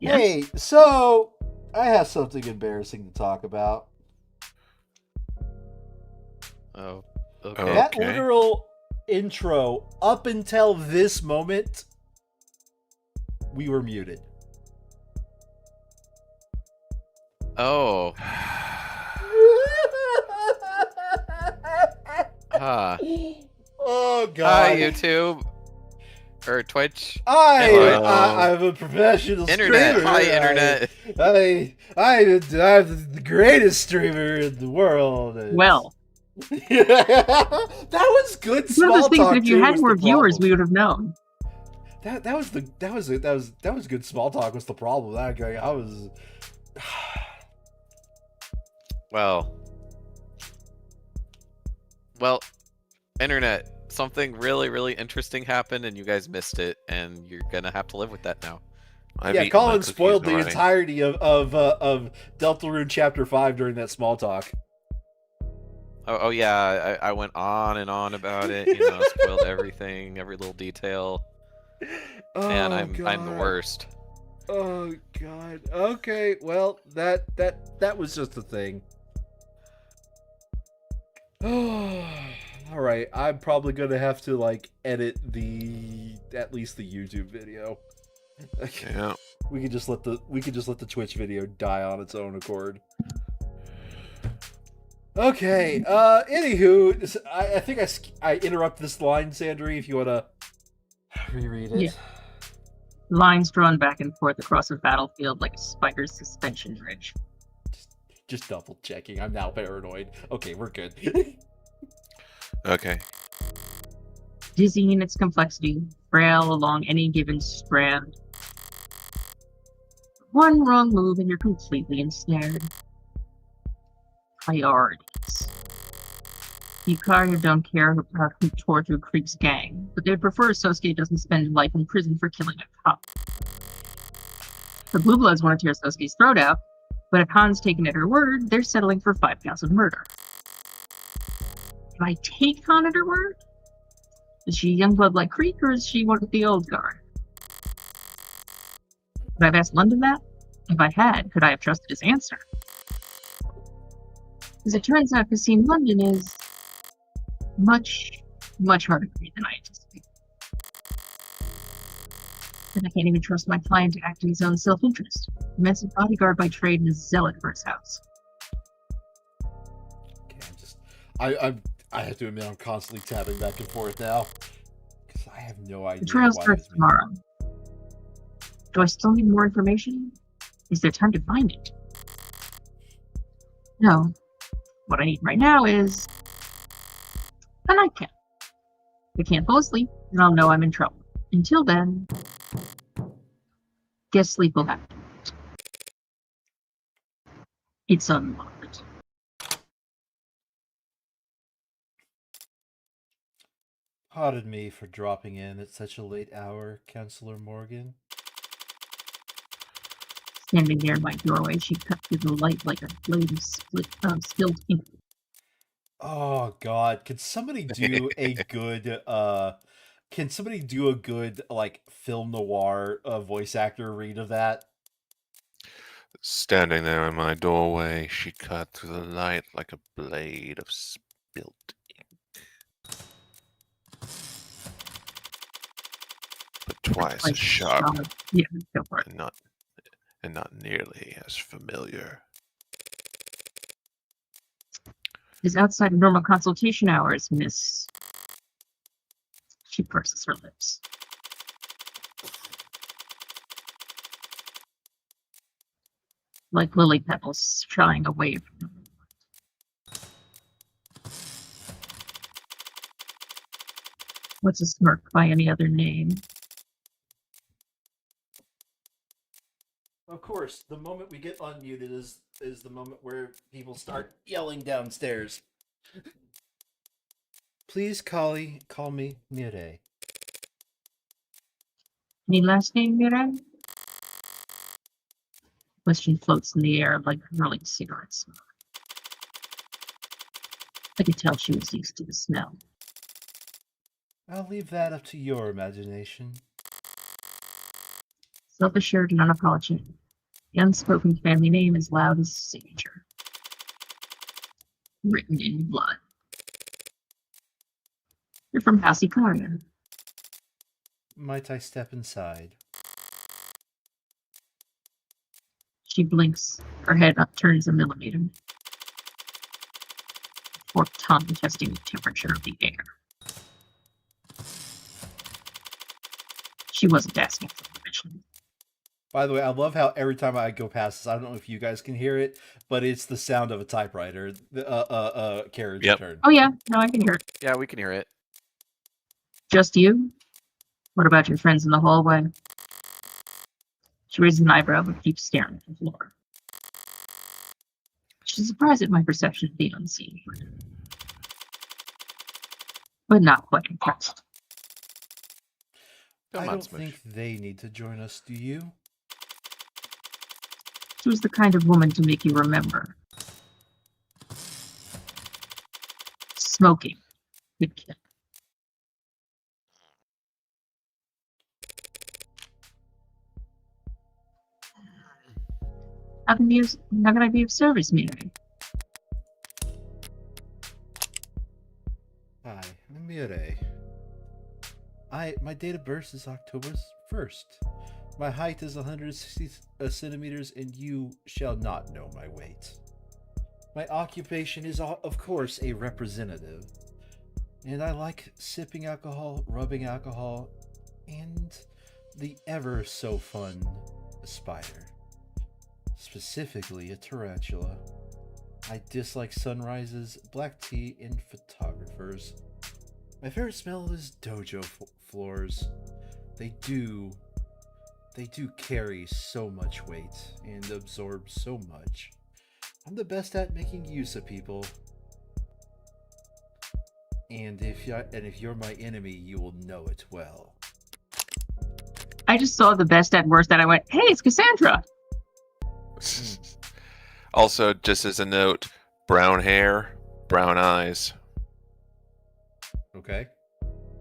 Yes? Hey, so I have something embarrassing to talk about. Oh, Oh. okay. That Okay. literal intro, up until this moment, we were muted. Oh, huh. Oh God! Hi, YouTube. Or Twitch. I'm a professional Internet. streamer. Hi, Internet. I'm the greatest streamer in the world. Well, that was good it's one of those small things that talk if you too. had Was more the viewers, problem. we would have known. That was good small talk. Was the problem? I was. Well, Internet. Something really, really interesting happened, and you guys missed it, and you're gonna have to live with that now. I've Yeah, eaten my Colin cookies spoiled the already. entirety of Deltarune Chapter 5 during that small talk. Oh yeah, I went on and on about it. Spoiled everything, every little detail, Oh, and I'm God. the worst. Oh God. Okay, well that was just a thing. All right, I'm probably gonna have to like edit at least the YouTube video. Yeah. We could just let the Twitch video die on its own accord. Okay. Anywho, I think I interrupt this line, Sandry. If you wanna reread it. Yeah. Lines drawn back and forth across a battlefield like a spider's suspension bridge. Just double checking. I'm now paranoid. Okay, we're good. Okay. Dizzy in its complexity, frail along any given strand. One wrong move and you're completely ensnared. Priorities. Yukari don't care about who tore through Creek's gang, but they'd prefer Sosuke doesn't spend life in prison for killing a cop. The Blue Bloods want to tear Sosuke's throat out, but if Han's taken at her word, they're settling for 5 counts of murder. Can I take Han at her word? Is she a young blood like Creek, or is she one of the old guard? Could I have asked London that? If I had, could I have trusted his answer? As it turns out, Cassim London is much, much harder to read than I anticipated. And I can't even trust my client to act in his own self-interest. The man's a bodyguard by trade and a zealot for his house. Okay, I have to admit I'm constantly tapping back and forth now because I have no idea. The trial why starts he's been- tomorrow. Do I still need more information? Is there time to find it? No. What I need right now is a nightcap. If I can't fall asleep, then I'll know I'm in trouble. Until then, guess sleep will happen. It's unlocked. Pardon me for dropping in at such a late hour, Councillor Morgan. Standing there in my doorway, she cut through the light like a blade of spilled ink. Oh God, can somebody do a good like film noir voice actor read of that? Standing there in my doorway, she cut through the light like a blade of spilt ink. But twice as sharp Yeah, go for it. and not nearly as familiar. Is outside of normal consultation hours, miss. She purses her lips. Like lily petals shying away from the moonlight. What's a smirk by any other name? Of course, the moment we get unmuted is the moment where people start yelling downstairs. Please call me Mire. Any last name, Mira? Question floats in the air like curling cigarette smoke. I could tell she was used to the smell. I'll leave that up to your imagination. Self-assured and unapologetic. The unspoken family name is loud as signature. Written in blood. You're from House Icaria. Might I step inside? She blinks. Her head upturns a millimeter. Forked tongue testing the temperature of the air. She wasn't asking for permission. By the way, I love how every time I go past this, I don't know if you guys can hear it, but it's the sound of a typewriter. Carriage return. Oh yeah, no, I can hear it. Yeah, we can hear it. Just you? What about your friends in the hallway? She raises an eyebrow but keeps staring at the floor. She's surprised at my perception of the unseen, but not quite impressed. I don't think they need to join us, do you? She was the kind of woman to make you remember. Smoking could kill. How can I be of service, Miri? Hi, I'm Mire. My date of birth is October 1st. My height is 160 centimeters, and you shall not know my weight. My occupation is, of course, a representative. And I like sipping alcohol, rubbing alcohol, and the ever so fun spider. Specifically a tarantula. I dislike sunrises, black tea, and photographers. My favorite smell is dojo floors. They do carry so much weight and absorb so much. I'm the best at making use of people. And if you're my enemy, you will know it well. I just saw the best at worst and I went, hey, it's Cassandra! Also, just as a note, brown hair, brown eyes. Okay. I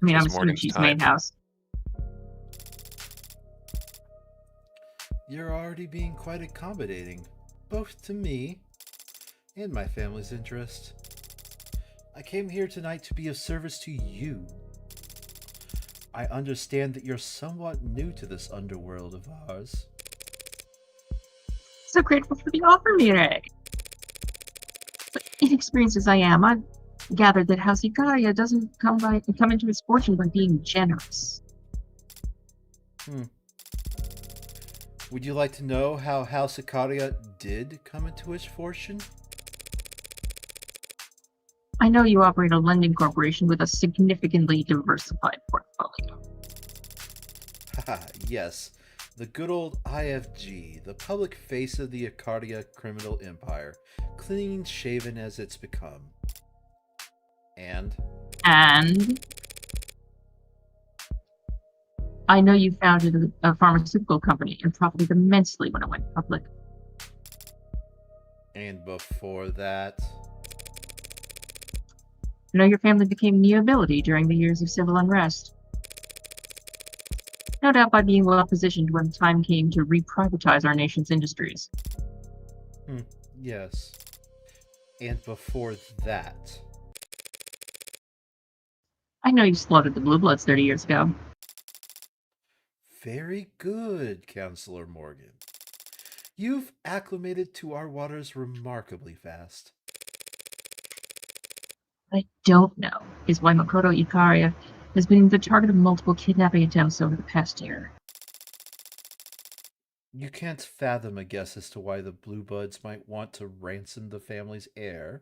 mean, I'm This assuming morning's she's time. main house. You're already being quite accommodating, both to me and my family's interest. I came here tonight to be of service to you. I understand that you're somewhat new to this underworld of ours. So grateful for the offer, Mire. But inexperienced as I am, I've gathered that House Icaria doesn't come into its fortune by being generous. Would you like to know how House Icaria did come into its fortune? I know you operate a lending corporation with a significantly diversified portfolio. Haha, yes. The good old IFG, the public face of the Icaria criminal empire, clean shaven as it's become. And I know you founded a pharmaceutical company and profited immensely when it went public. And before that, I know your family became nobility during the years of civil unrest. No doubt by being well positioned when the time came to re-privatize our nation's industries. yes. And before that. I know you slaughtered the Blue Bloods 30 years ago. Very good, Counselor Morgan. You've acclimated to our waters remarkably fast. What I don't know is why Makoto Icaria has been the target of multiple kidnapping attempts over the past year. You can't fathom a guess as to why the Blue Bloods might want to ransom the family's heir.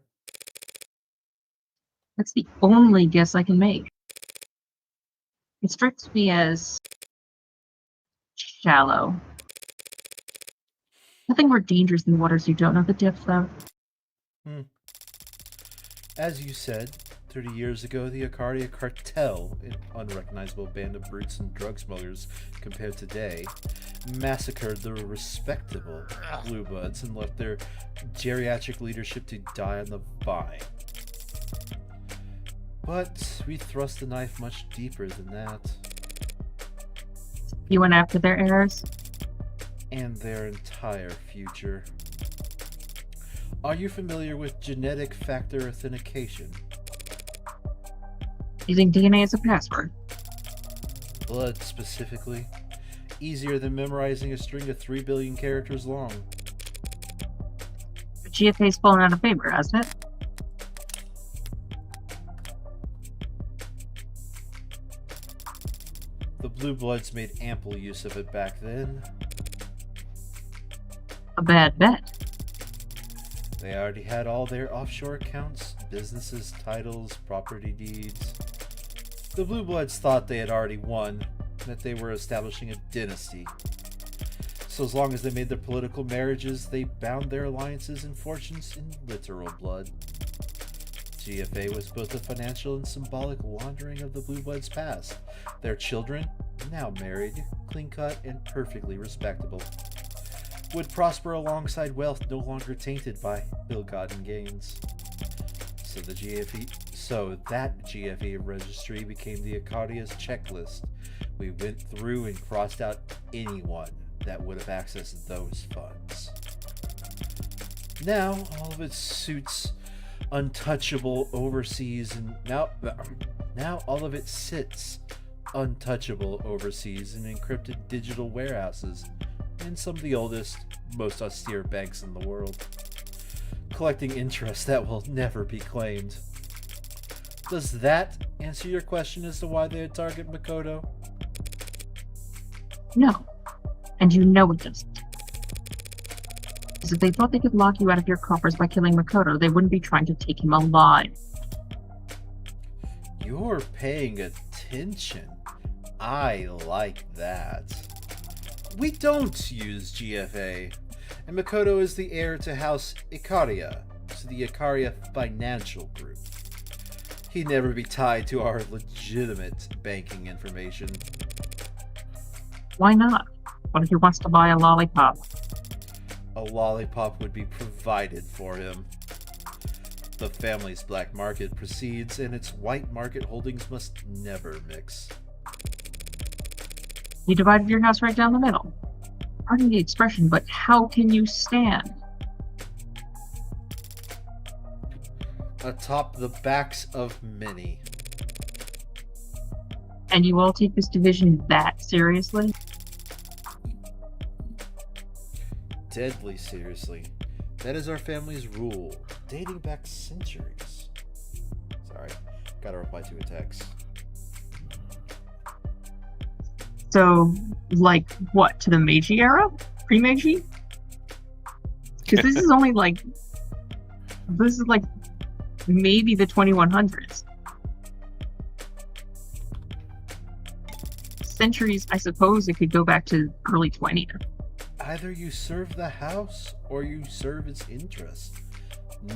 That's the only guess I can make. It strikes me as shallow. Nothing more dangerous than waters you don't know the depth of. As you said, 30 years ago, the Icaria cartel, an unrecognizable band of brutes and drug smugglers compared to today, massacred the respectable Blue Bloods and left their geriatric leadership to die on the vine. But we thrust the knife much deeper than that. You went after their heirs? And their entire future. Are you familiar with genetic factor authentication? Using DNA as a password? Blood, specifically. Easier than memorizing a string of 3 billion characters long. The GFA's fallen out of favor, hasn't it? The Blue Bloods made ample use of it back then. A bad bet. They already had all their offshore accounts, businesses, titles, property deeds. The Blue Bloods thought they had already won, that they were establishing a dynasty. So as long as they made their political marriages, they bound their alliances and fortunes in literal blood. GFA was both a financial and symbolic laundering of the Blue Bloods' past. Their children, now married, clean-cut, and perfectly respectable, would prosper alongside wealth no longer tainted by ill-gotten gains. So that GFE registry became the Acadia's checklist. We went through and crossed out anyone that would have accessed those funds. Now, all of it suits untouchable overseas, and now all of it sits untouchable overseas in encrypted digital warehouses in some of the oldest, most austere banks in the world, collecting interest that will never be claimed. Does that answer your question as to why they would target Makoto? No. And you know it doesn't. Because if they thought they could lock you out of your coffers by killing Makoto, they wouldn't be trying to take him alive. You're paying attention. I like that. We don't use GFA, and Makoto is the heir to House Ikaria, to the Ikaria Financial Group. He'd never be tied to our legitimate banking information. Why not? What if he wants to buy a lollipop? A lollipop would be provided for him. The family's black market proceeds, and its white market holdings must never mix. You divided your house right down the middle. Pardon the expression, but how can you stand? Atop the backs of many. And you all take this division that seriously? Deadly seriously. That is our family's rule, dating back centuries. Sorry, gotta reply to a text. So, like, what, to the Meiji era? Pre-Meiji? Because this is only like... This is like maybe the 2100s. Centuries, I suppose it could go back to early 20th. Either you serve the house or you serve its interests.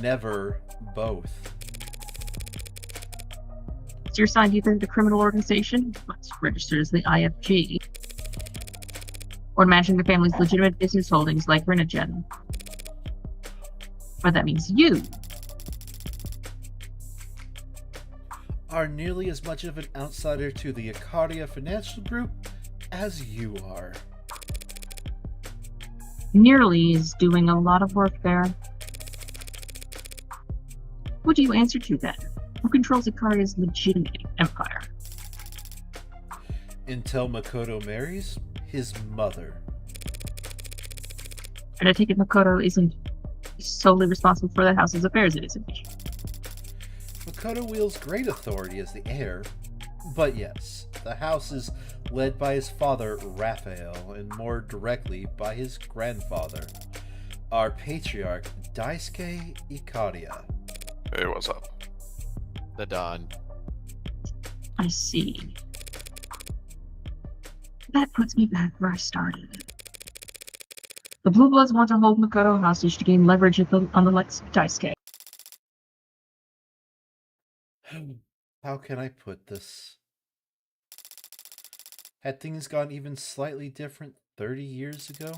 Never both. It's your side either the criminal organization, what's registered as the IFG, or managing the family's legitimate business holdings like Renogen. But that means you are nearly as much of an outsider to the Acadia Financial Group as you are. nearly is doing a lot of work there. Who do you answer to then? Who controls Ikaria's legitimate empire? Until Makoto marries his mother. And I take it Makoto isn't solely responsible for the house's affairs, it isn't. Makoto wields great authority as the heir, but yes, the house is led by his father, Raphael, and more directly by his grandfather, our patriarch, Daisuke Ikaria. Hey, what's up? The Don. I see. That puts me back where I started. The Blue Bloods want to hold Makoto hostage to gain leverage on the likes of Daisuke. How can I put this? Had things gone even slightly different 30 years ago,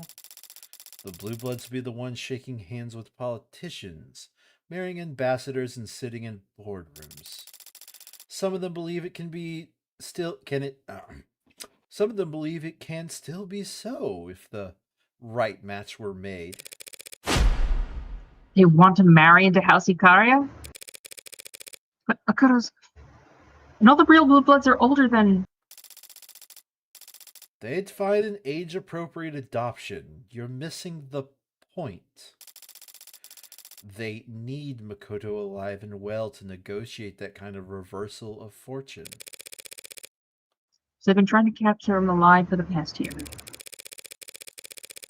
the Blue Bloods would be the ones shaking hands with politicians, marrying ambassadors, and sitting in boardrooms. Some of them believe it can be still can it. Some of them believe it can still be so if the right match were made. They want to marry into House Ikaria? But Makoto's... And all the real Blue Bloods are older than... They'd find an age-appropriate adoption. You're missing the point. They need Makoto alive and well to negotiate that kind of reversal of fortune. So they've been trying to capture him alive for the past year.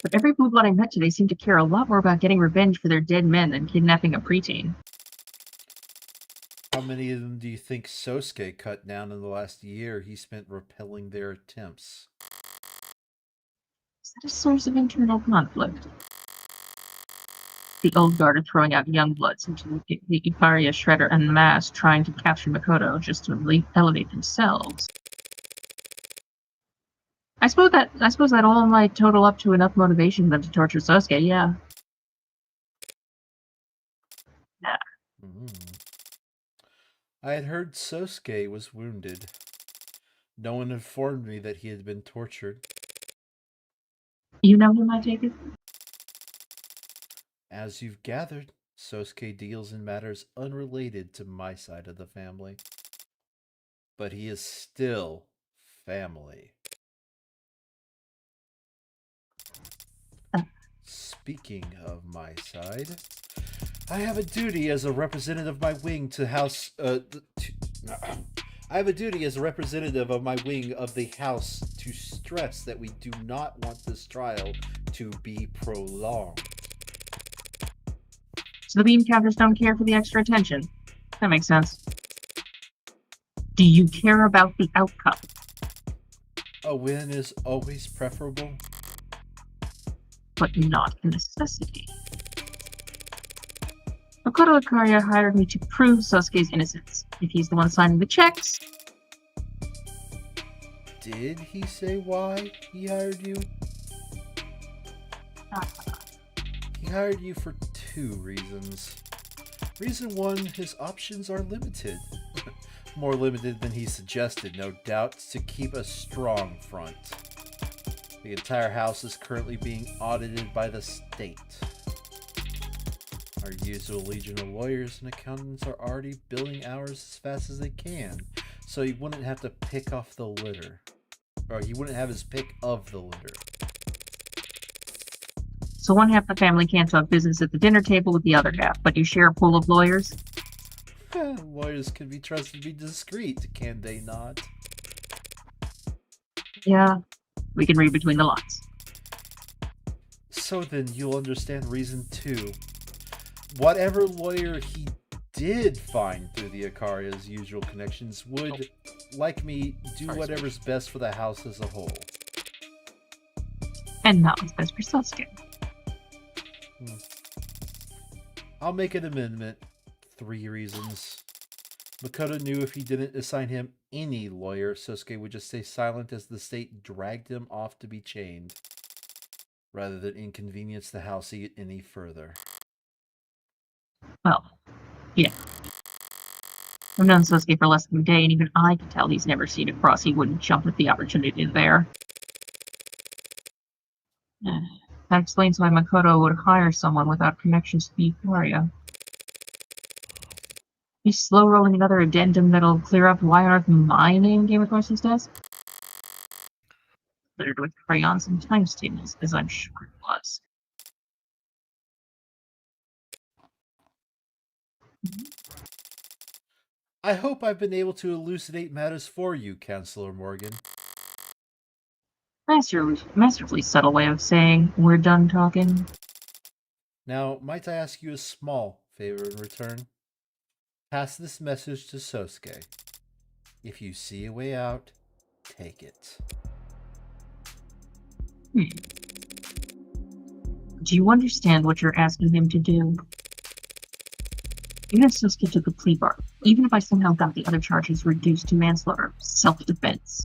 But every Blue Blood I met today seemed to care a lot more about getting revenge for their dead men than kidnapping a preteen. How many of them do you think Sosuke cut down in the last year he spent repelling their attempts? Is that a source of internal conflict? The old guard are throwing out young bloods into the Ikaria Shredder en masse, trying to capture Makoto just to elevate themselves. I suppose that all might total up to enough motivation for them to torture Sosuke, yeah. I had heard Sosuke was wounded. No one informed me that he had been tortured. You know him, I take it? As you've gathered, Sosuke deals in matters unrelated to my side of the family. But he is still family. Speaking of my side, I have a duty as a representative of my wing to House. I have a duty as a representative of my wing of the House to stress that we do not want this trial to be prolonged. So the beam counters don't care for the extra attention. That makes sense. Do you care about the outcome? A win is always preferable. But not a necessity. Makoto Ikaria hired me to prove Sosuke's innocence. If he's the one signing the checks... Did he say why he hired you? He hired you for 2 reasons. Reason 1, his options are limited. More limited than he suggested, no doubt, to keep a strong front. The entire house is currently being audited by the state. Our usual legion of lawyers and accountants are already billing hours as fast as they can, so he wouldn't have to pick off the litter. Or he wouldn't have his pick of the litter. So one half of the family can't talk business at the dinner table with the other half, but you share a pool of lawyers? Lawyers can be trusted to be discreet, can they not? Yeah, we can read between the lines. So then you'll understand reason 2. Whatever lawyer he did find through the Ikaria's usual connections would, like me, do whatever's best for the house as a whole. And not what's best for Sosuke. I'll make an amendment. 3 reasons. Makoto knew if he didn't assign him any lawyer, Sosuke would just stay silent as the state dragged him off to be chained, rather than inconvenience the house any further. Well, yeah. I've known Sosuke for less than a day, and even I can tell he's never seen a cross he wouldn't jump at the opportunity there. That explains why Makoto would hire someone without connections to the Ikaria. He's slow-rolling another addendum that'll clear up why on earth my name came across his desk? Littered with crayons and times tables, as I'm sure it was. I hope I've been able to elucidate matters for you, Counselor Morgan. Masterfully subtle way of saying, we're done talking. Now, might I ask you a small favor in return? Pass this message to Sosuke. If you see a way out, take it. Do you understand what you're asking him to do? Even if Sosuke took a plea bar, even if I somehow got the other charges reduced to manslaughter, self-defense,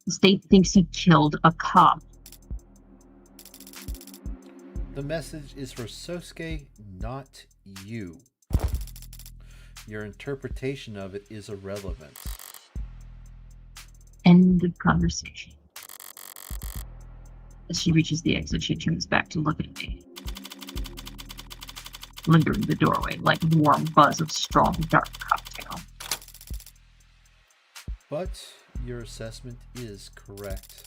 the state thinks he killed a cop. The message is for Sosuke, not you. Your interpretation of it is irrelevant. And interrupted conversation. As she reaches the exit, she turns back to look at me, lingering the doorway like a warm buzz of strong, dark cocktail. But your assessment is correct.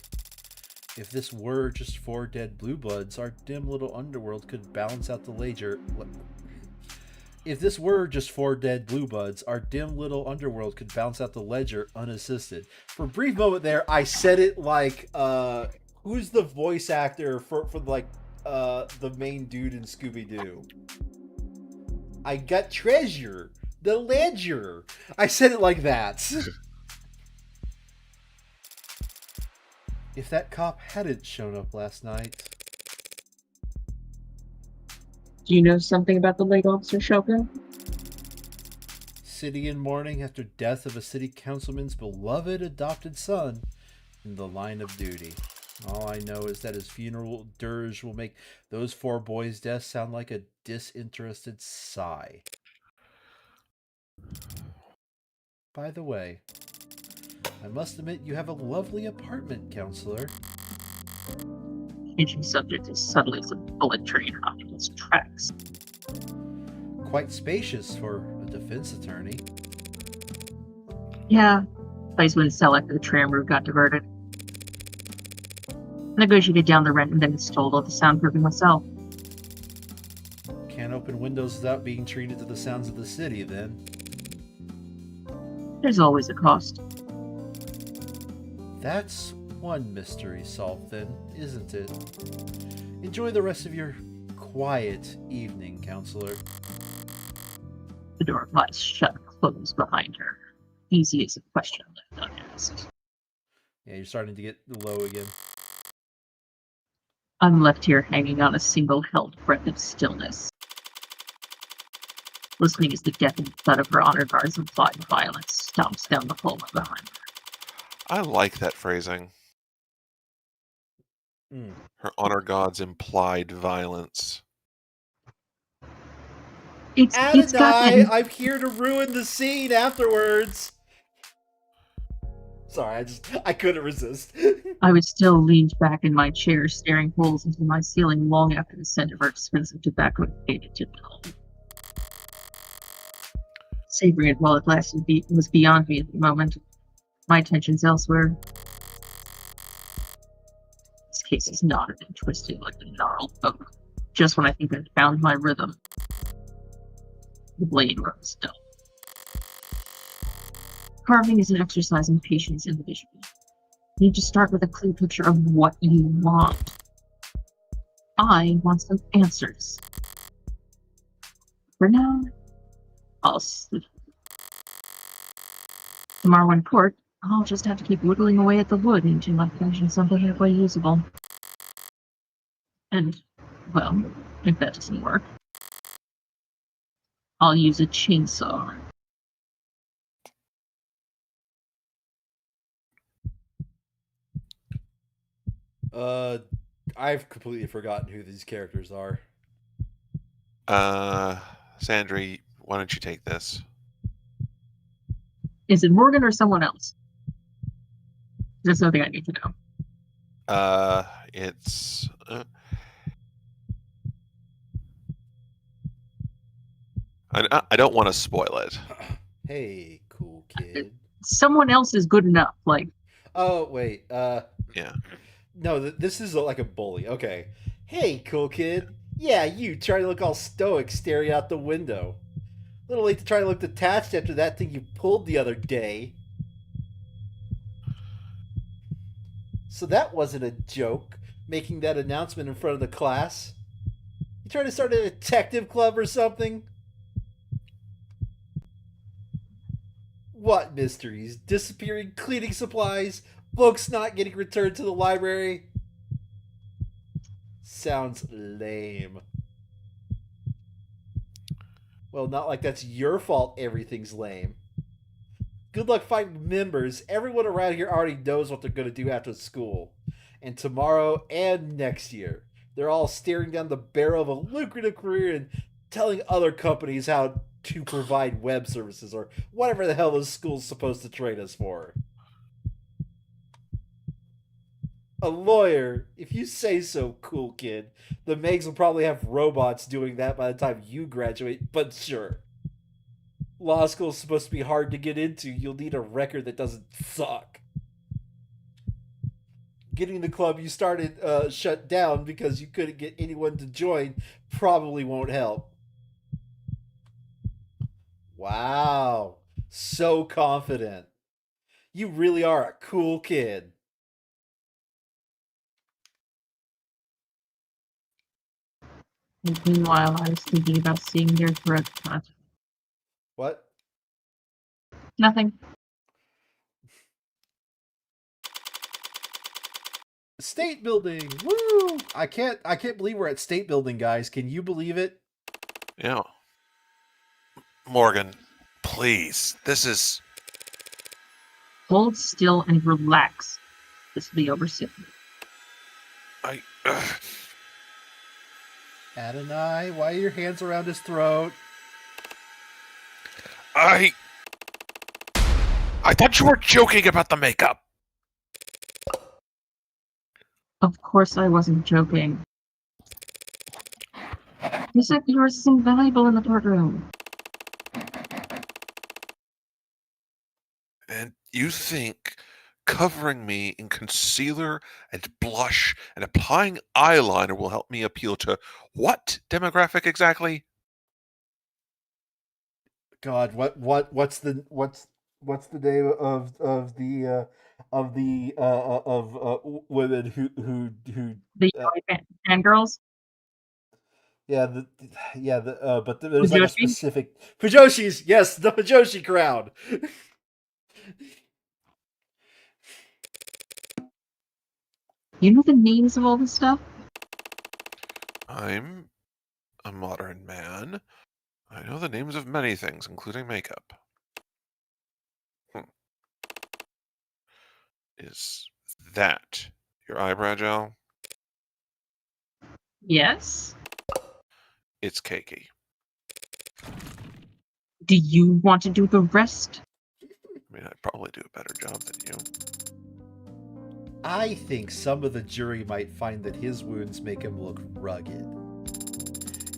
If this were just 4 dead blue bloods, our dim little underworld could balance out the ledger. If this were just 4 dead blue bloods, our dim little underworld could balance out the ledger unassisted. For a brief moment there, I said it like, who's the voice actor for the main dude in Scooby-Doo? I got treasure, the ledger. I said it like that. If that cop hadn't shown up last night. Do you know something about the late Officer Shogun? City in mourning after death of a city councilman's beloved adopted son in the line of duty. All I know is that his funeral dirge will make those 4 boys' deaths sound like a disinterested sigh. By the way, I must admit you have a lovely apartment, counselor. Changing subject as subtly as a bullet train hopping its tracks. Quite spacious for a defense attorney. Yeah, place wouldn't sell after the tram route got diverted. Negotiated down the rent and then installed all the soundproofing myself. Can't open windows without being treated to the sounds of the city, then. There's always a cost. That's one mystery solved then, isn't it? Enjoy the rest of your quiet evening, counselor. The door flies shut and closed behind her. Easy as a question left unasked. Yeah, you're starting to get low again. I'm left here hanging on a single held breath of stillness, listening as the deafening thud of her honor guard's implied violence stomps down the hallway behind her. I like that phrasing. Her honor god's implied violence. It's gotten... I'm here to ruin the scene afterwards. Sorry, I couldn't resist. I was still leaned back in my chair, staring holes into my ceiling long after the scent of her expensive tobacco had faded to dull. Savoring it while it lasted was beyond me at the moment. My attention's elsewhere. This case is knotted and twisted like a gnarled oak. Just when I think I've found my rhythm, the blade runs dull. Carving is an exercise in patience and vision. You need to start with a clear picture of what you want. I want some answers. For now, I'll sleep. Tomorrow in court, I'll just have to keep whittling away at the wood until I finish something halfway usable. And, well, if that doesn't work, I'll use a chainsaw. I've completely forgotten who these characters are. Sandra, why don't you take this? Is it Morgan or someone else? That's something I need to know. It's... I don't want to spoil it. Hey, cool kid. Someone else is good enough, like... Oh, wait, Yeah. No, this is like a bully. Okay. Hey, cool kid. Yeah, you trying to look all stoic staring out the window. A little late to try to look detached after that thing you pulled the other day. So that wasn't a joke, making that announcement in front of the class. You trying to start a detective club or something? What mysteries? Disappearing cleaning supplies? Books not getting returned to the library? Sounds lame. Well, not like that's your fault everything's lame. Good luck finding members. Everyone around here already knows what they're going to do after school. And tomorrow and next year. They're all staring down the barrel of a lucrative career and telling other companies how to provide web services or whatever the hell this school's supposed to train us for. A lawyer, if you say so, cool kid. The Megs will probably have robots doing that by the time you graduate, but sure. Law school's supposed to be hard to get into. You'll need a record that doesn't suck. Getting the club you started shut down because you couldn't get anyone to join probably won't help. Wow. So confident. You really are a cool kid. And meanwhile, I was thinking about seeing their throat cut. What? Nothing. State building. Woo! I can't believe we're at state building, guys. Can you believe it? Yeah. Morgan, please. This is... Hold still and relax. This will be over soon. Adonai, why are your hands around his throat? I thought you were joking about the makeup. Of course I wasn't joking. You said you were invaluable in the courtroom. And you think covering me in concealer and blush and applying eyeliner will help me appeal to what demographic exactly? God, what's the name of women who The fangirls? but there's like a Fujoshi? specific Fujoshis. Yes, the Fujoshi crowd. You know the names of all this stuff? I'm a modern man. I know the names of many things, including makeup. Is that your eyebrow gel? Yes. It's cakey. Do you want to do the rest? I mean, I'd probably do a better job than you. I think some of the jury might find that his wounds make him look rugged.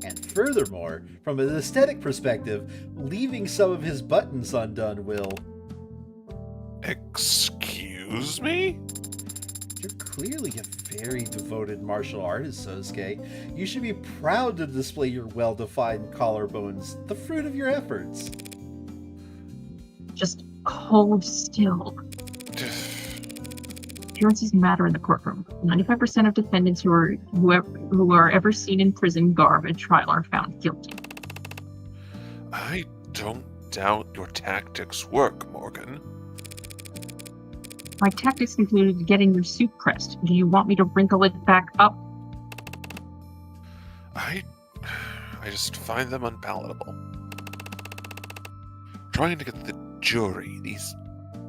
And furthermore, from an aesthetic perspective, leaving some of his buttons undone will... Excuse me? You're clearly a very devoted martial artist, Sosuke. You should be proud to display your well-defined collarbones, the fruit of your efforts. Just hold still. Appearances matter in the courtroom. 95% of defendants who are ever seen in prison garb at trial are found guilty. I don't doubt your tactics work, Morgan. My tactics included getting your suit pressed. Do you want me to wrinkle it back up? I just find them unpalatable. Trying to get the jury, these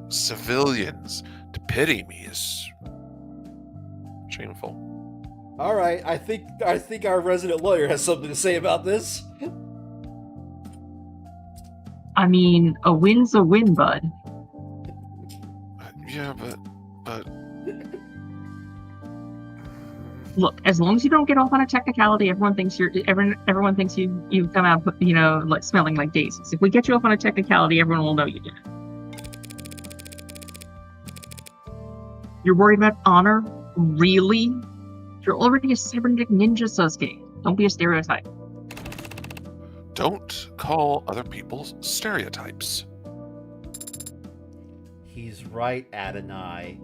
civilians, to pity me is shameful. All right, I think our resident lawyer has something to say about this. I mean, a win's a win, bud. Yeah, but Look, as long as you don't get off on a technicality, everyone thinks you come out, like smelling like daisies. If we get you off on a technicality, everyone will know you did it. You're worried about honor? Really? You're already a cybernetic ninja, Sasuke. Don't be a stereotype. don't call other people's stereotypes. He's right, Adonai.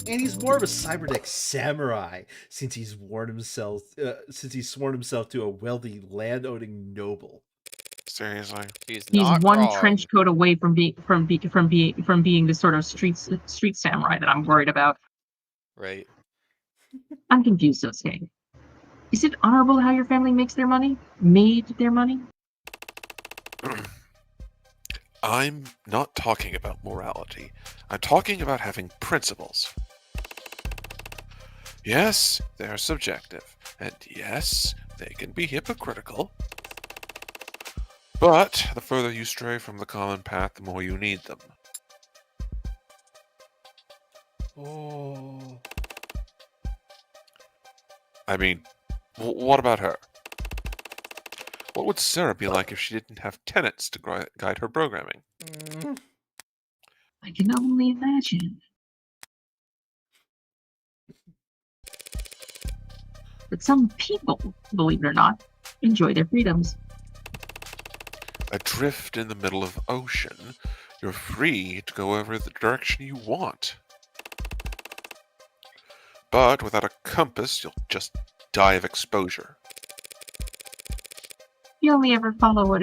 And he's more of a cybernetic samurai since he's sworn himself to a wealthy land-owning noble. Seriously? He's He's not one wrong. trench coat away from being the sort of street samurai that I'm worried about. Right. I'm confused, Sasuke. Is it honorable how your family makes their money? Made their money? I'm not talking about morality. I'm talking about having principles. Yes, they're subjective. And yes, they can be hypocritical. But the further you stray from the common path, the more you need them. Oh. I mean, what about her? What would Sarah be like if she didn't have tenets to guide her programming? I can only imagine. But some people, believe it or not, enjoy their freedoms. Adrift in the middle of the ocean, you're free to go over the direction you want. But without a compass, you'll just die of exposure. You only ever follow what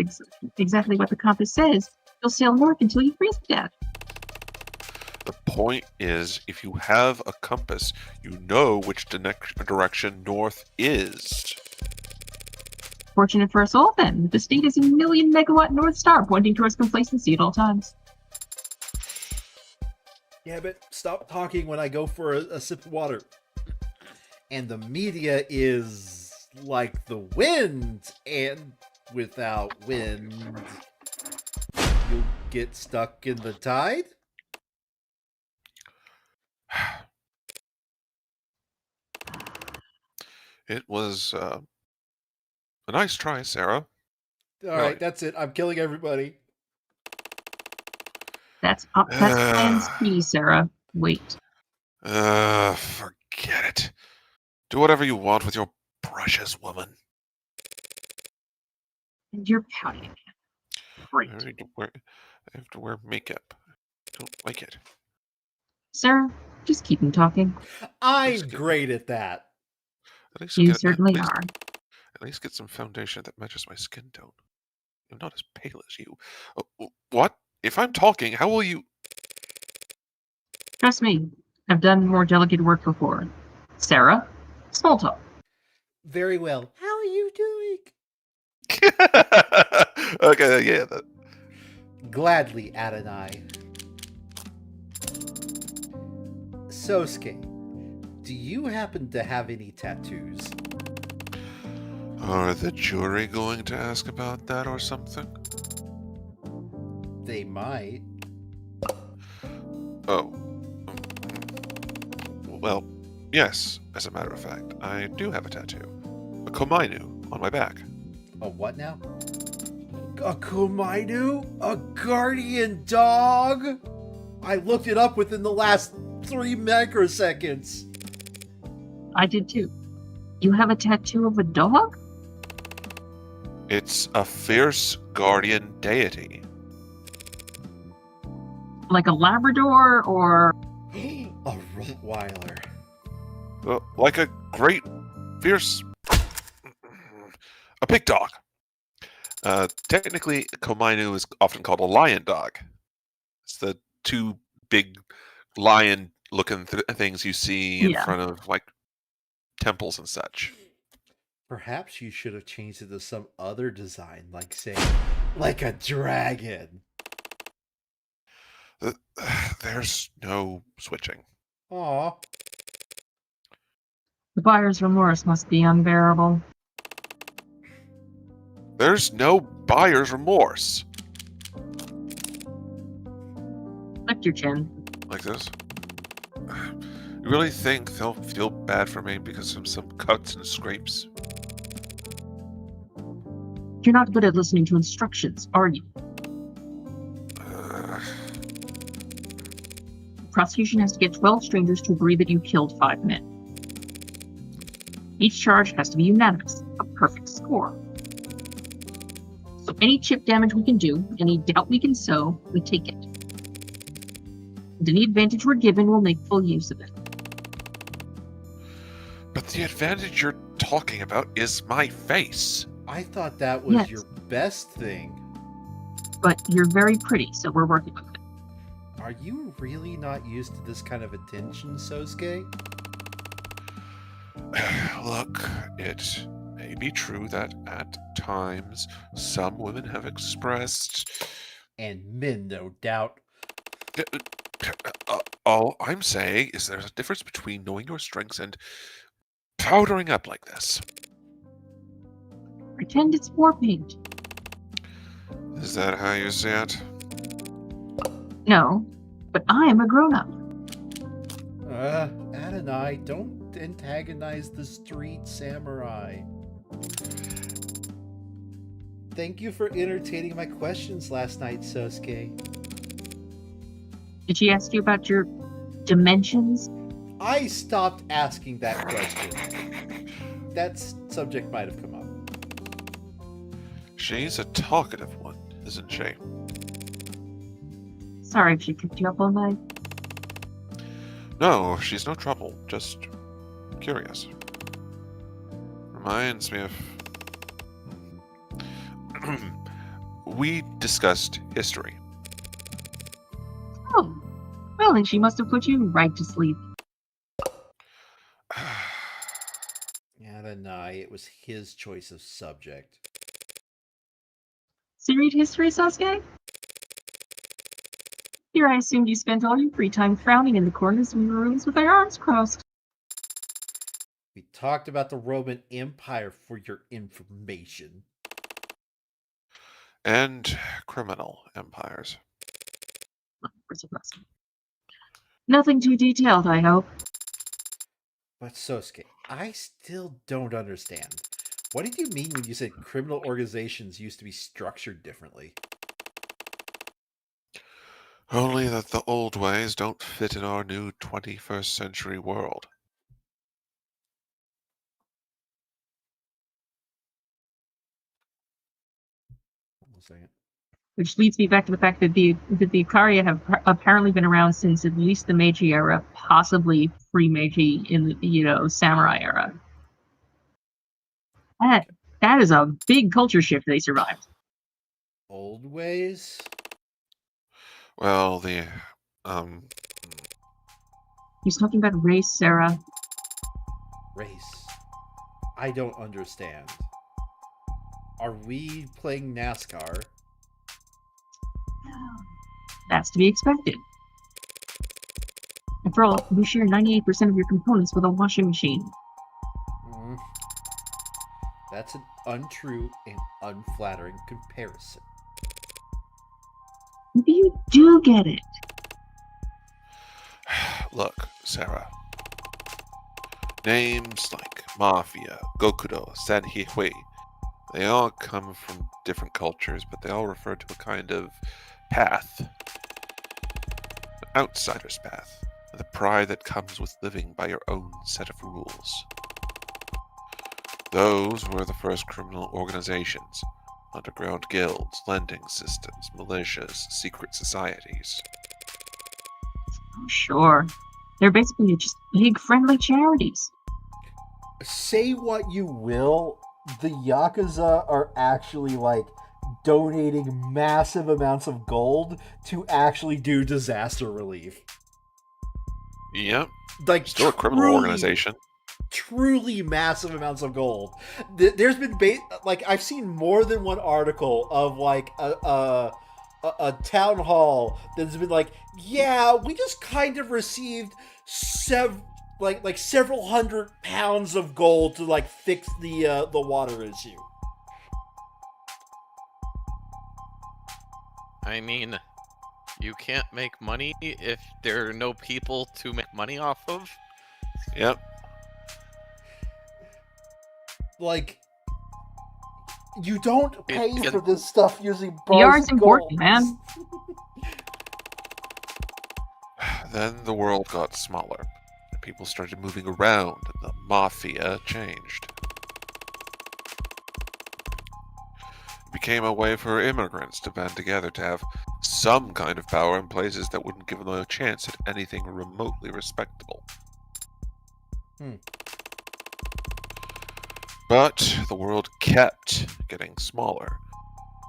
exactly what the compass says. You'll sail north until you freeze to death. The point is, if you have a compass, you know which direction north is. Fortunate for us all, then. The state is a 1,000,000-megawatt North Star pointing towards complacency at all times. Yeah, but stop talking when I go for a sip of water. And the media is like the wind, and without wind, you'll get stuck in the tide? It was a nice try, Sarah. All right, that's it. I'm killing everybody. That's plan C, Sarah. Wait. Forget it. Do whatever you want with your brushes, woman. And you're pouting again. Great. I have to wear makeup. I don't like it. Sir, just keep him talking. I'm great at that. You certainly are. At least get some foundation that matches my skin tone. I'm not as pale as you. What? If I'm talking, how will you... Trust me, I've done more delicate work before. Sarah, small talk. Very well. How are you doing? Okay, yeah. Gladly, Adonai. Sosuke, do you happen to have any tattoos? Are the jury going to ask about that or something? They might. Oh. Well, yes, as a matter of fact, I do have a tattoo. A komainu on my back. A what now? A komainu? A guardian dog? I looked it up within the last 3 microseconds. I did too. You have a tattoo of a dog? It's a fierce guardian deity. Like a Labrador or... A Rottweiler. Like a great, fierce... a big dog. Technically, komainu is often called a lion dog. It's the two big lion-looking things you see in front of, like, temples and such. Perhaps you should have changed it to some other design, like, say, like a dragon. There's no switching. Aw. The buyer's remorse must be unbearable. There's no buyer's remorse. Lift your chin. Like this? You really think they'll feel bad for me because of some cuts and scrapes? You're not good at listening to instructions, are you? Prosecution has to get 12 strangers to agree that you killed 5 men. Each charge has to be unanimous, a perfect score. So any chip damage we can do, any doubt we can sow, we take it. And any advantage we're given, we'll make full use of it. But the advantage you're talking about is my face. I thought that was your best thing. But you're very pretty, so we're working with it. Are you really not used to this kind of attention, Sosuke? Look, it may be true that at times some women have expressed... And men, no doubt. All I'm saying is there's a difference between knowing your strengths and powdering up like this. Pretend it's war paint. Is that how you see it? No, but I am a grown-up. Adonai, don't antagonize the street samurai. Thank you for entertaining my questions last night, Sosuke. Did she ask you about your dimensions? I stopped asking that question. That subject might have come up. She's a talkative one, isn't she? Sorry if she kept you up all night. No, she's no trouble. Just curious. Reminds me of... We discussed history. Oh, well, then she must have put you right to sleep. Yeah, deny it was his choice of subject. So you read history, Sasuke? Here I assumed you spent all your free time frowning in the corners of your rooms with your arms crossed. We talked about the Roman Empire for your information. And criminal empires. Nothing too detailed, I hope. But Sosuke, I still don't understand. What did you mean when you said criminal organizations used to be structured differently? Only that the old ways don't fit in our new 21st century world. One second. Which leads me back to the fact that the Ikaria have apparently been around since at least the Meiji era, possibly pre-Meiji in the samurai era. That is a big culture shift they survived. Old ways? Well, He's talking about race, Sarah. Race. I don't understand. Are we playing NASCAR? That's to be expected. After all, you share 98% of your components with a washing machine. That's an untrue and unflattering comparison. Maybe you do get it. Look, Sarah. Names like Mafia, Gokudo, Sanhihui, they all come from different cultures, but they all refer to a kind of path. An outsider's path. The pride that comes with living by your own set of rules. Those were the first criminal organizations. Underground guilds, lending systems, militias, secret societies. Oh, sure. They're basically just big friendly charities. Say what you will, the Yakuza are actually donating massive amounts of gold to actually do disaster relief. Yep. Still a criminal organization. Truly massive amounts of gold. There's been I've seen more than one article of a town hall that's been yeah, we just kind of received several hundred pounds of gold to fix the water issue. I mean, you can't make money if there are no people to make money off of. Yep. You don't pay for this stuff using PR is gold. important, man. Then the world got smaller. And people started moving around, and the mafia changed. It became a way for immigrants to band together to have some kind of power in places that wouldn't give them a chance at anything remotely respectable. But the world kept getting smaller,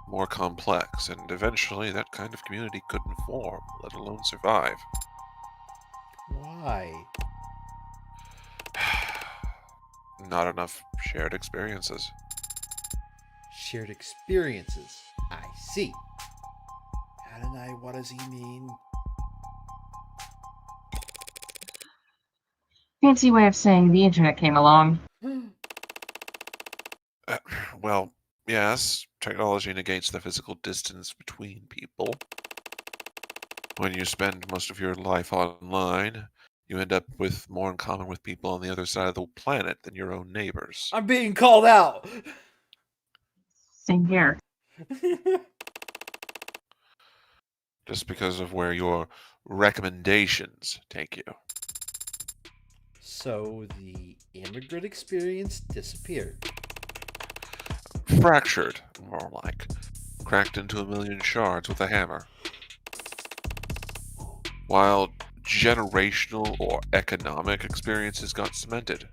more complex, and eventually that kind of community couldn't form, let alone survive. Why? Not enough shared experiences. Shared experiences. I see. Adonai, what does he mean? Fancy way of saying the internet came along. Well, yes, technology negates the physical distance between people. When you spend most of your life online, You end up with more in common with people on the other side of the planet than your own neighbors. I'm being called out. Same here. Just because of where your recommendations take you. So the immigrant experience disappeared. Fractured, more like. Cracked into a million shards with a hammer. While generational or economic experiences got cemented.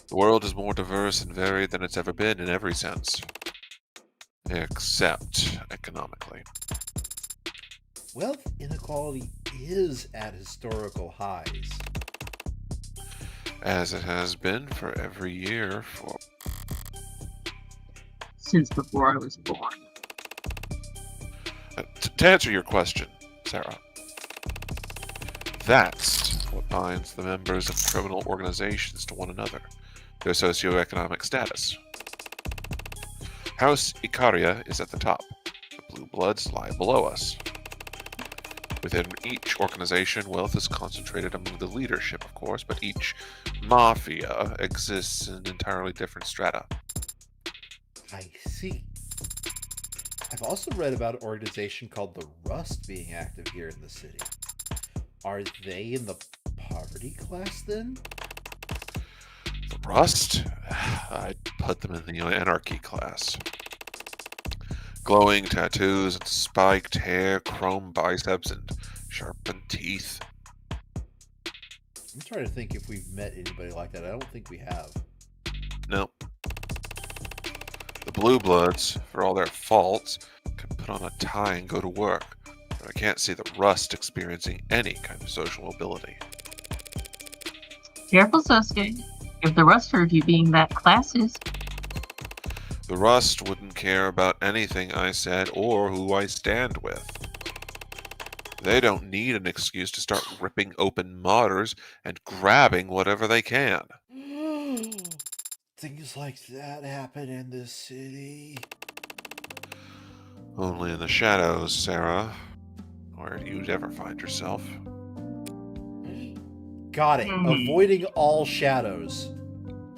The world is more diverse and varied than it's ever been in every sense. Except economically. Wealth inequality is at historical highs. As it has been for every year for... Since before I was born. To answer your question, Sarah, that's what binds the members of criminal organizations to one another, their socioeconomic status. House Icaria is at the top. The Blue Bloods lie below us. Within each organization, wealth is concentrated among the leadership, of course, but each mafia exists in entirely different strata. I see. I've also read about an organization called the Rust being active here in the city. Are they in the poverty class then? The Rust? I'd put them in the anarchy class. Glowing tattoos and spiked hair, chrome biceps, and sharpened teeth. I'm trying to think if we've met anybody like that. I don't think we have. Nope. The Blue Bloods, for all their faults, can put on a tie and go to work, but I can't see the Rust experiencing any kind of social mobility. Careful, Sosuke. If the Rust heard you being that classist. The Rust wouldn't care about anything I said or who I stand with. They don't need an excuse to start ripping open modders and grabbing whatever they can. Things like that happen in this city. Only in the shadows, Sarah. Where do you ever find yourself? Got it. Avoiding all shadows.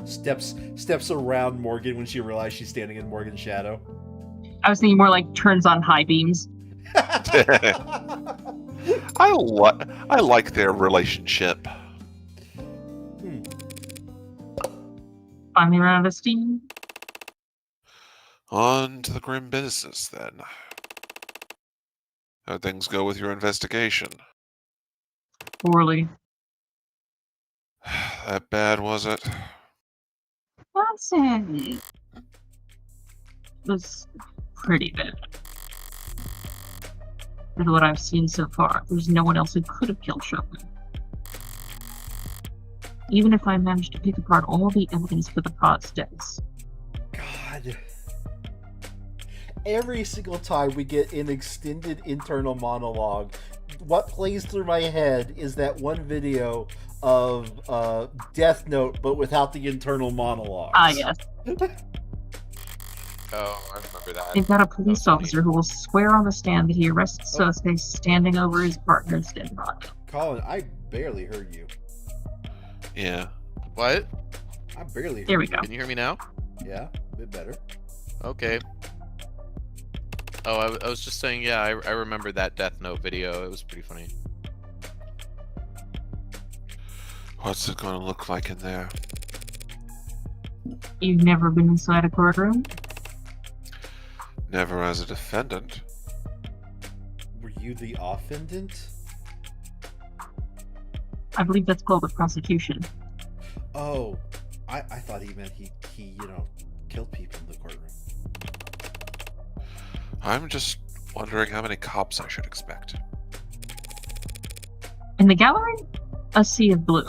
Steps around Morgan when she realizes she's standing in Morgan's shadow. I was thinking more like turns on high beams. I like their relationship. Finally ran out of steam. On to the grim business, then. How'd things go with your investigation? Poorly. That bad, was it? That's it. It was pretty bad. With what I've seen so far, there's no one else who could have killed Shogun. Even if I managed to pick apart all the evidence for the pod's deaths. God. Every single time we get an extended internal monologue, what plays through my head is that one video of Death Note, but without the internal monologue. Ah, yes. Oh, I remember that. They've got a police officer who will swear on the stand that he arrested Sosuke standing over his partner's dead body. Colin, I barely heard you. Yeah. What? I barely heard There we you. go. Can you hear me now? Yeah, a bit better. Okay. Oh, I was just saying, yeah, I remember that Death Note video. It was pretty funny. What's it gonna look like in there? You've never been inside a courtroom? Never as a defendant. Were you the offendant? I believe that's called a prosecution. Oh, I thought he meant he killed people in the courtroom. I'm just wondering how many cops I should expect. In the gallery, a sea of blue.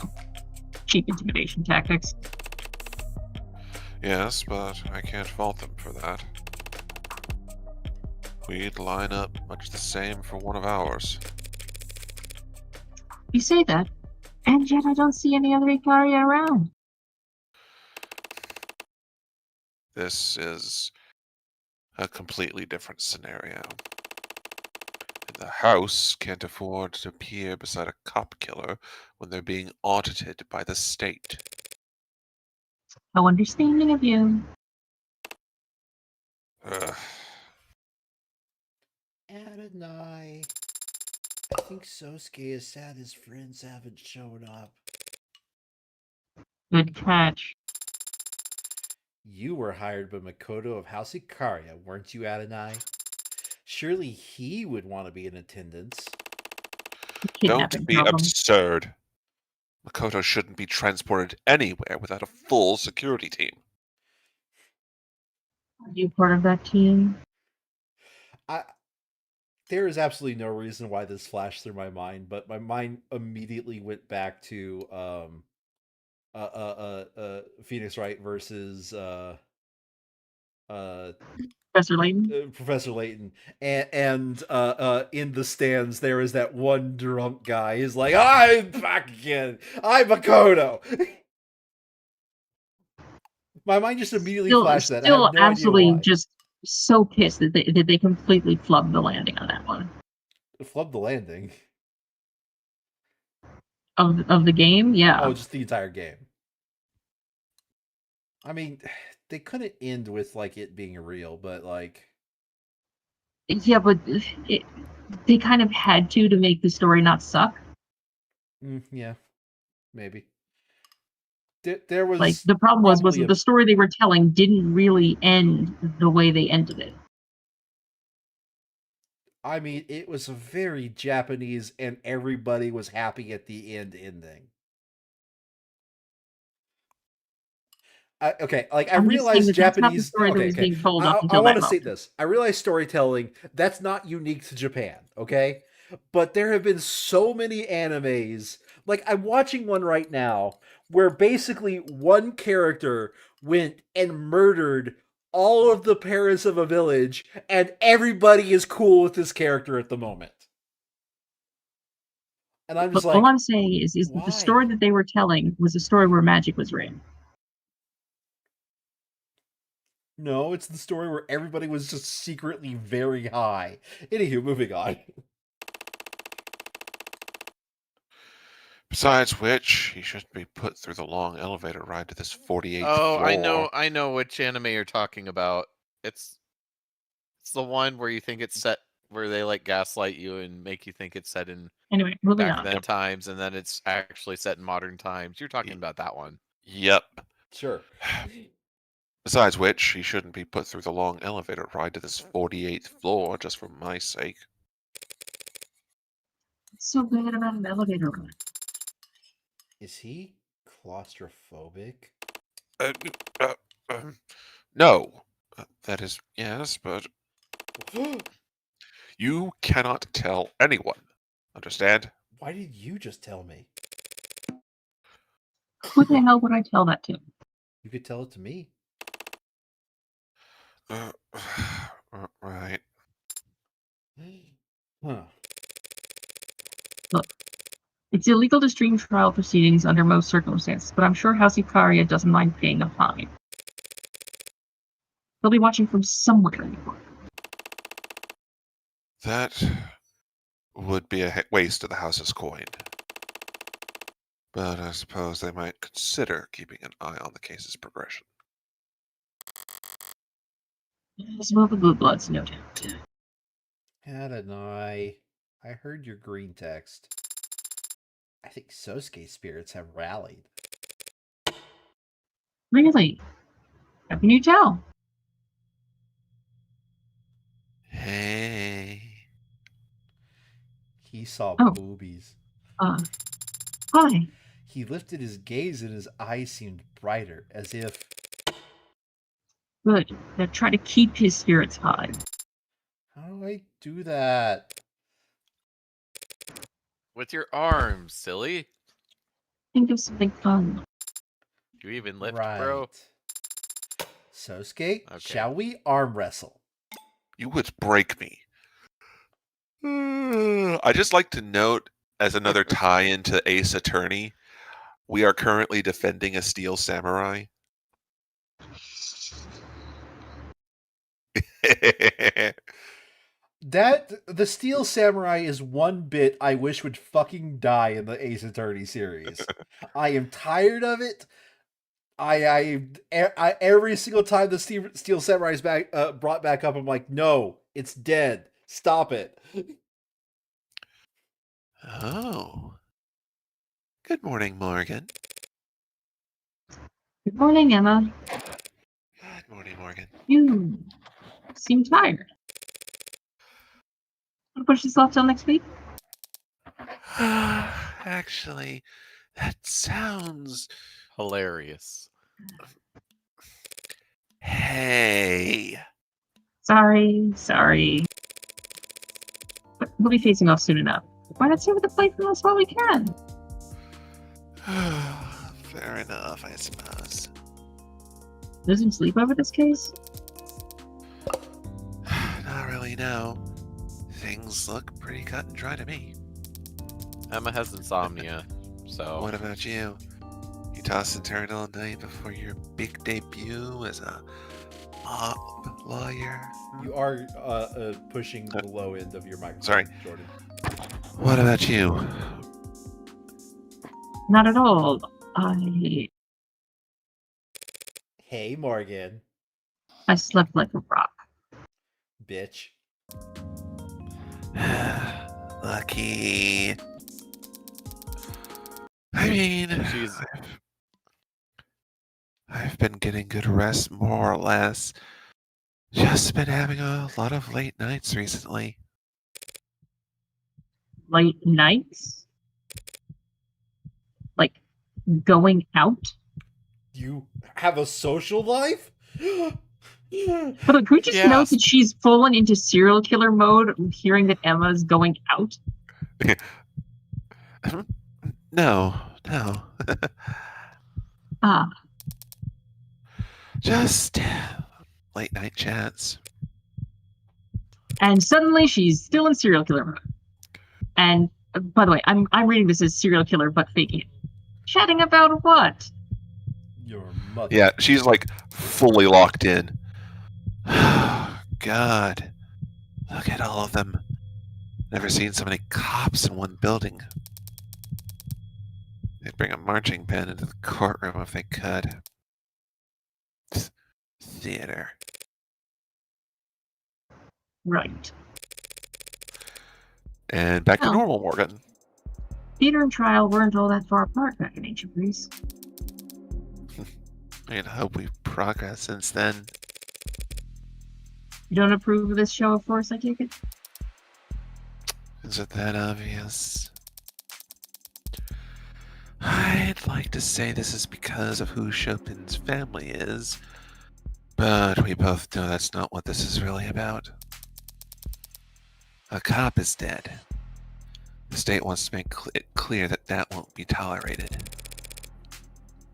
Cheap intimidation tactics. Yes, but I can't fault them for that. We'd line up much the same for one of ours. You say that, and yet I don't see any other Icaria around. This is a completely different scenario. The house can't afford to appear beside a cop killer when they're being audited by the state. How understanding of you. Ugh. Adonai. I think Sosuke is sad his friends haven't shown up. Good catch. You were hired by Makoto of House Ikaria, weren't you, Adonai? Surely he would want to be in attendance. Kidnapping Don't be problem. absurd. Makoto shouldn't be transported anywhere without a full security team. Are you part of that team? There is absolutely no reason why this flashed through my mind, but my mind immediately went back to Phoenix Wright versus Professor Layton? Professor Layton, and in the stands there is that one drunk guy. He's like, "I'm back again. I'm Makoto." My mind just immediately flashed that. I Still have no idea absolutely why. just so pissed that they completely flubbed the landing on that one. Flubbed the landing. Of the game, yeah. Oh, just the entire game. I mean, they couldn't end with like it being real, but like, yeah, but they kind of had to make the story not suck. Yeah, maybe. There was like the problem was probably the story they were telling didn't really end the way they ended it. I mean, it was a very Japanese, and everybody was happy at the end ending. Okay, like I realize That's not the Japanese. story that was being told up I until want that to say moment. this. I realize storytelling that's not unique to Japan. Okay, but there have been so many animes. Like I'm watching one right now where basically one character went and murdered all of the parents of a village, and everybody is cool with this character at the moment. And I'm just But like, all I'm saying is that the story that they were telling was a story where magic was real. No, it's the story where everybody was just secretly very high. Anywho, moving on. Besides which, he shouldn't be put through the long elevator ride to this 48th Oh, floor. I know which anime you're talking about. It's the one where you think it's set where they like gaslight you and make you think it's set in Anyway, moving back on. then times, and then it's actually set in modern times. You're talking about that one. Yep. Sure. Besides which, he shouldn't be put through the long elevator ride to this 48th floor just for my sake. What's so bad about an elevator ride? Is he claustrophobic? No. That is, yes, but you cannot tell anyone. Understand? Why did you just tell me? Who the hell would I tell that to? You could tell it to me. Right. Huh. Look, it's illegal to stream trial proceedings under most circumstances, but I'm sure House Ikaria doesn't mind paying a fine. They'll be watching from somewhere. That would be a waste of the house's coin. But I suppose they might consider keeping an eye on the case's progression. As well, the Blue Bloods, no doubt. Adonai, I heard your green text. I think Sosuke spirits have rallied. Really? How can you tell? Hey. He saw boobies. Hi. He lifted his gaze and his eyes seemed brighter, as if... Good. Now try to keep his spirits high. How do I do that? With your arms, silly. Think of something fun. You even lift, Right. bro? Sosuke, Okay. shall we arm wrestle? You would break me. I just like to note, as another tie-in to Ace Attorney, we are currently defending a steel samurai. The Steel Samurai is one bit I wish would fucking die in the Ace Attorney series. I am tired of it. I every single time the Steel Samurai is brought back up, I'm like, no, it's dead. Stop it. Oh. Good morning, Morgan. Good morning, Emma. Good morning, Morgan. You seem tired. Want to push this off till next week? Actually, that sounds... Hilarious. Hey. Sorry. But we'll be facing off soon enough. Why not stay with the plate from us while we can? Fair enough, I suppose. Losing sleep over this case? Not really, no. Things look pretty cut and dry to me. Emma has insomnia, so What about you? You toss and turn all night before your big debut as a op lawyer? You are pushing the low end of your microphone, Sorry. Jordan. What about you? Not at all. Hey, Morgan. I slept like a rock. Bitch. Lucky. I mean, she's I've been getting good rest, more or less. Just been having a lot of late nights recently. Late nights? Like, going out? You have a social life? But like, can we just Yeah. note that she's fallen into serial killer mode hearing that Emma's going out? No. Ah, Just late night chats. and suddenly she's still in serial killer mode. And by the way, I'm reading this as serial killer but faking it. Chatting about what? Your mother. Yeah, she's like fully locked in. God. Look at all of them. Never seen so many cops in one building. They'd bring a marching band into the courtroom if they could. Theater. Right. And back to Oh. normal, Morgan. Theater and trial weren't all that far apart back in ancient Greece. I hope we've progressed since then. You don't approve of this show of force, I take it? Is it that obvious? I'd like to say this is because of who Chopin's family is, but we both know that's not what this is really about. A cop is dead. The state wants to make it clear that that won't be tolerated.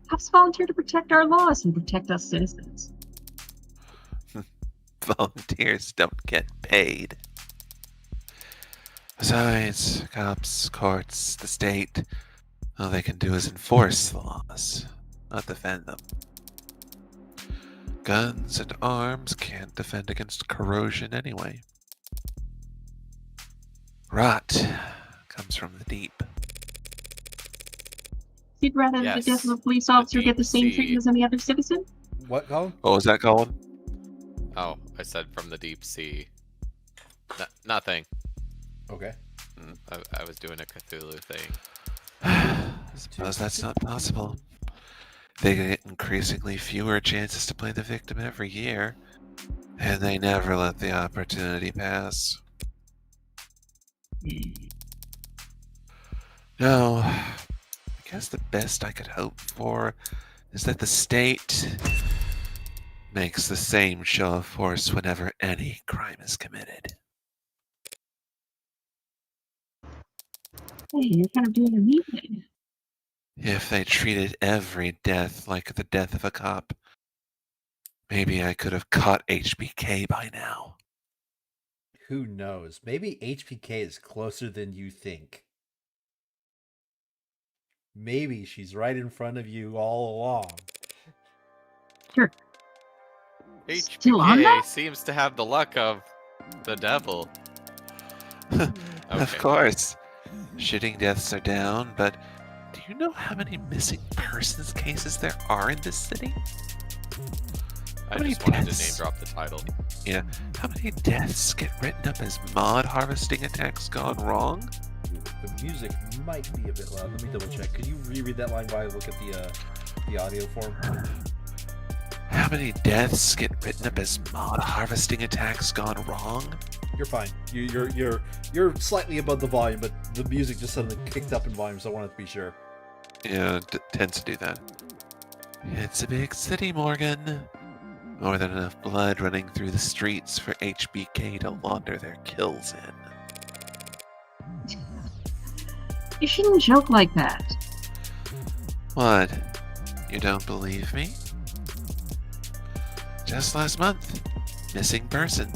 Cops volunteer to protect our laws and protect us citizens. Volunteers don't get paid. Besides, cops, courts, the state, all they can do is enforce the laws, not defend them. Guns and arms can't defend against corrosion anyway. Rot comes from the deep. You'd rather the Yes, death of a police officer deep get the same sea. treatment as any other citizen? What, Colin? What was that, Colin? Oh, I said from the deep sea. Nothing. Okay. I was doing a Cthulhu thing. I suppose that's not possible. They get increasingly fewer chances to play the victim every year, and they never let the opportunity pass. No, I guess the best I could hope for is that the state makes the same show of force whenever any crime is committed. Hey, you're kind of doing a me thing. If they treated every death like the death of a cop, maybe I could have caught HBK by now. Who knows? Maybe HPK is closer than you think. Maybe she's right in front of you all along. Sure. Still on HBK that? seems to have the luck of the devil. Of Okay. course. Shooting deaths are down, but do you know how many missing persons cases there are in this city? I How many just wanted to deaths? name drop the title. Yeah. How many deaths get written up as mod harvesting attacks gone wrong? The music might be a bit loud. Let me double check. Could you reread that line while I look at the audio form? How many deaths get written up as mod harvesting attacks gone wrong? You're fine. You're slightly above the volume, but the music just suddenly kicked up in volume, so I wanted to be sure. Yeah, it tends to do that. It's a big city, Morgan. More than enough blood running through the streets for HBK to launder their kills in. You shouldn't joke like that. What? You don't believe me? Just last month, missing person.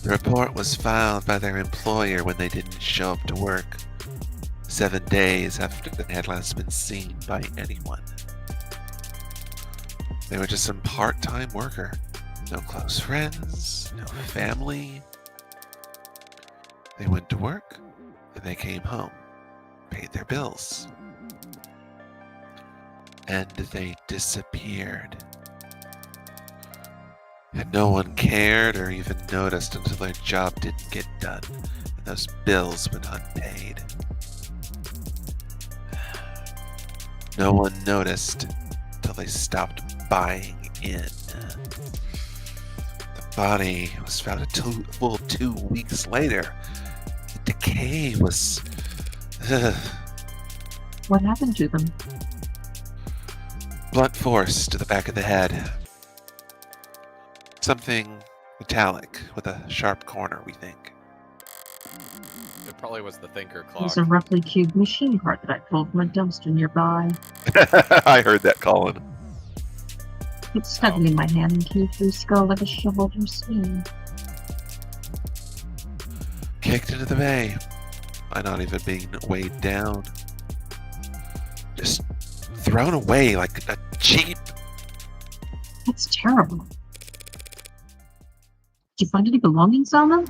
The report was filed by their employer when they didn't show up to work, 7 days after they had last been seen by anyone. They were just some part-time worker. No close friends, no family. They went to work, and they came home, paid their bills, and they disappeared. And no one cared or even noticed until their job didn't get done, and those bills went unpaid. No one noticed until they stopped buying in. The body was found a full 2 weeks later. The decay was... What happened to them? blunt force to the back of the head. Something metallic with a sharp corner, we think. It probably was the thinker It clock. was a roughly cubed machine part that I pulled from a dumpster nearby. I heard that, Colin. It stuck in my hand and came through skull like a shovel through skin. Kicked into the bay. By not even being weighed down. Just thrown away like a cheap... That's terrible. Did you find any belongings on them?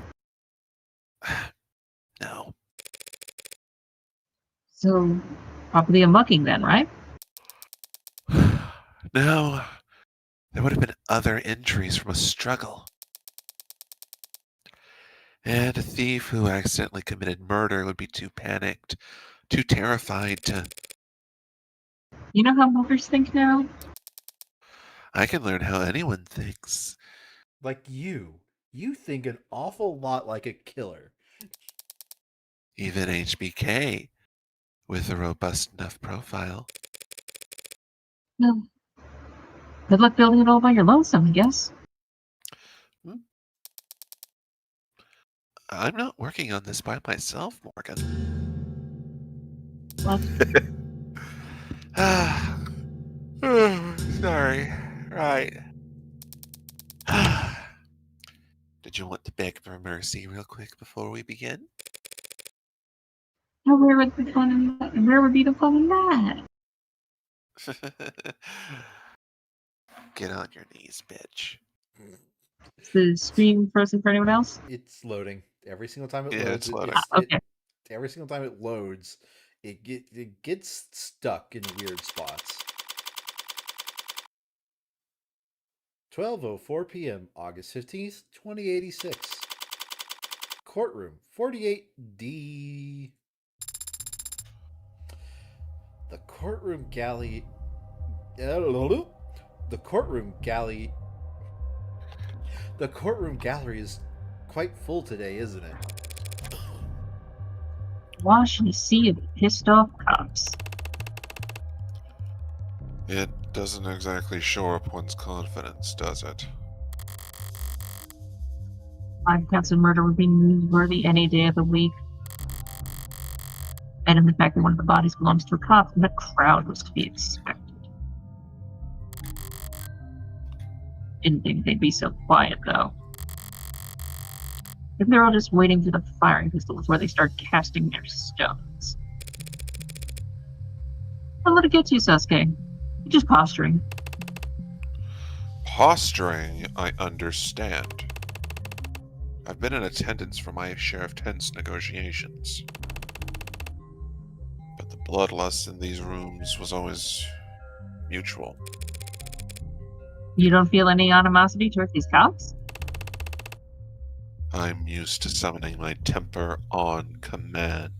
No. So, probably a mugging then, right? No. There would have been other injuries from a struggle. And a thief who accidentally committed murder would be too panicked, too terrified to... You know how muggers think now? I can learn how anyone thinks. Like you. You think an awful lot like a killer. Even HBK, with a robust enough profile. Well, good luck building it all by your lonesome, I guess. I'm not working on this by myself, Morgan. What? Sorry. Right. Did you want to beg for mercy real quick before we begin? Now, where would be the fun in that? Where would be the fun in that? Get on your knees, bitch. Is the screen frozen for anyone else? It's loading. Every single time it Yeah, loads, it's loading. Okay. Every single time it loads, it gets stuck in weird spots. 12:04 p.m. August 15th, 2086. Courtroom 48D. The courtroom galley. The courtroom galley. The courtroom gallery is quite full today, isn't it? Wash in a sea of pissed off cops. It doesn't exactly shore up one's confidence, does it? Five counts of murder would be newsworthy any day of the week. And in the fact that one of the bodies belongs to a cop, and the crowd was to be expected. Didn't think they'd be so quiet, though. If they're all just waiting for the firing pistol before they start casting their stones. Don't let it get to you, Sasuke. You're just posturing. Posturing, I understand. I've been in attendance for my share of tense negotiations. But the bloodlust in these rooms was always mutual. You don't feel any animosity towards these cops? I'm used to summoning my temper on command.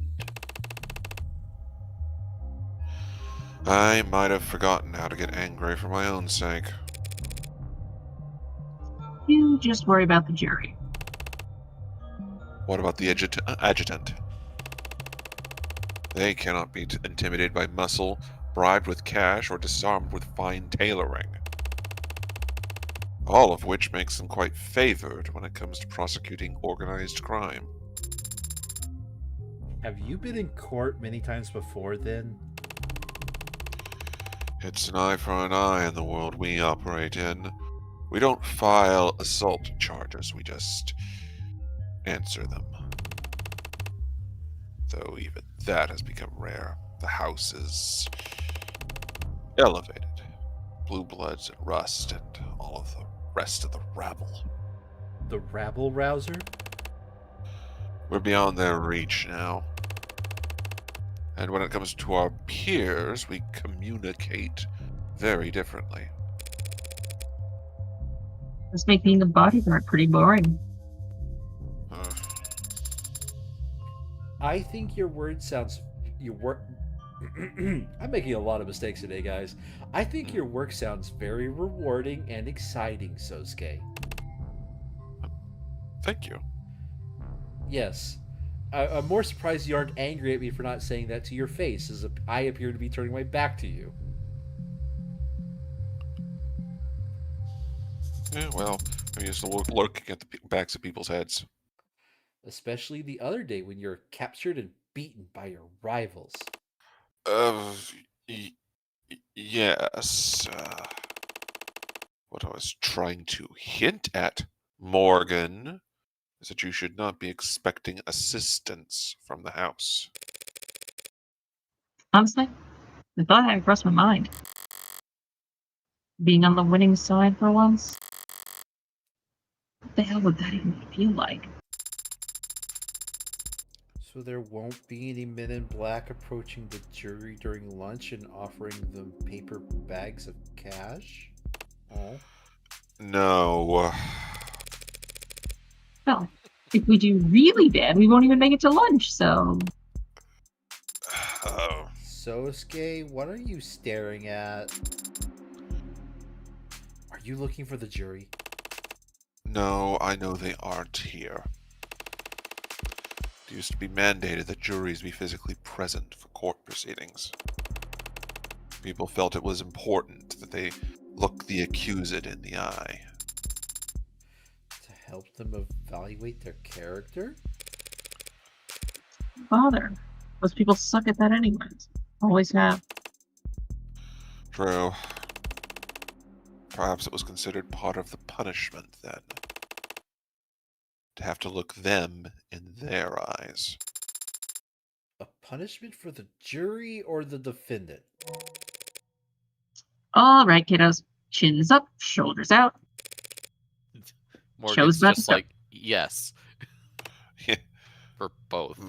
I might have forgotten how to get angry for my own sake. You just worry about the jury. What about the adjutant? They cannot be intimidated by muscle, bribed with cash, or disarmed with fine tailoring. All of which makes them quite favored when it comes to prosecuting organized crime. Have you been in court many times before then? It's an eye for an eye in the world we operate in. We don't file assault charges, we just answer them. Though even that has become rare. The house is elevated. Blue bloods and rust and all of the rest of the rabble. The rabble rouser? We're beyond their reach now. And when it comes to our peers, we communicate very differently. This make being a bodyguard pretty boring. I think your word sounds... I'm making a lot of mistakes today, guys. I think your work sounds very rewarding and exciting, Sosuke. Thank you. Yes. I'm more surprised you aren't angry at me for not saying that to your face, as I appear to be turning my back to you. Yeah, well, I'm used to lurking at the backs of people's heads. Especially the other day when you're captured and beaten by your rivals. Yes. What I was trying to hint at, Morgan, is that you should not be expecting assistance from the house. Honestly, the thought had crossed my mind. Being on the winning side for once? What the hell would that even feel like? So there won't be any men in black approaching the jury during lunch and offering them paper bags of cash? Oh. No. Well, if we do really bad, we won't even make it to lunch, so... Oh. Sosuke, what are you staring at? Are you looking for the jury? No, I know they aren't here. It used to be mandated that juries be physically present for court proceedings. People felt it was important that they look the accused in the eye. To help them evaluate their character? Bother. Most people suck at that anyways. Always have. True. Perhaps it was considered part of the punishment then. To have to look them in their eyes. A punishment for the jury or the defendant? All right, kiddos. Chins up, shoulders out. Morgan's Show's about just to like, yes. For both.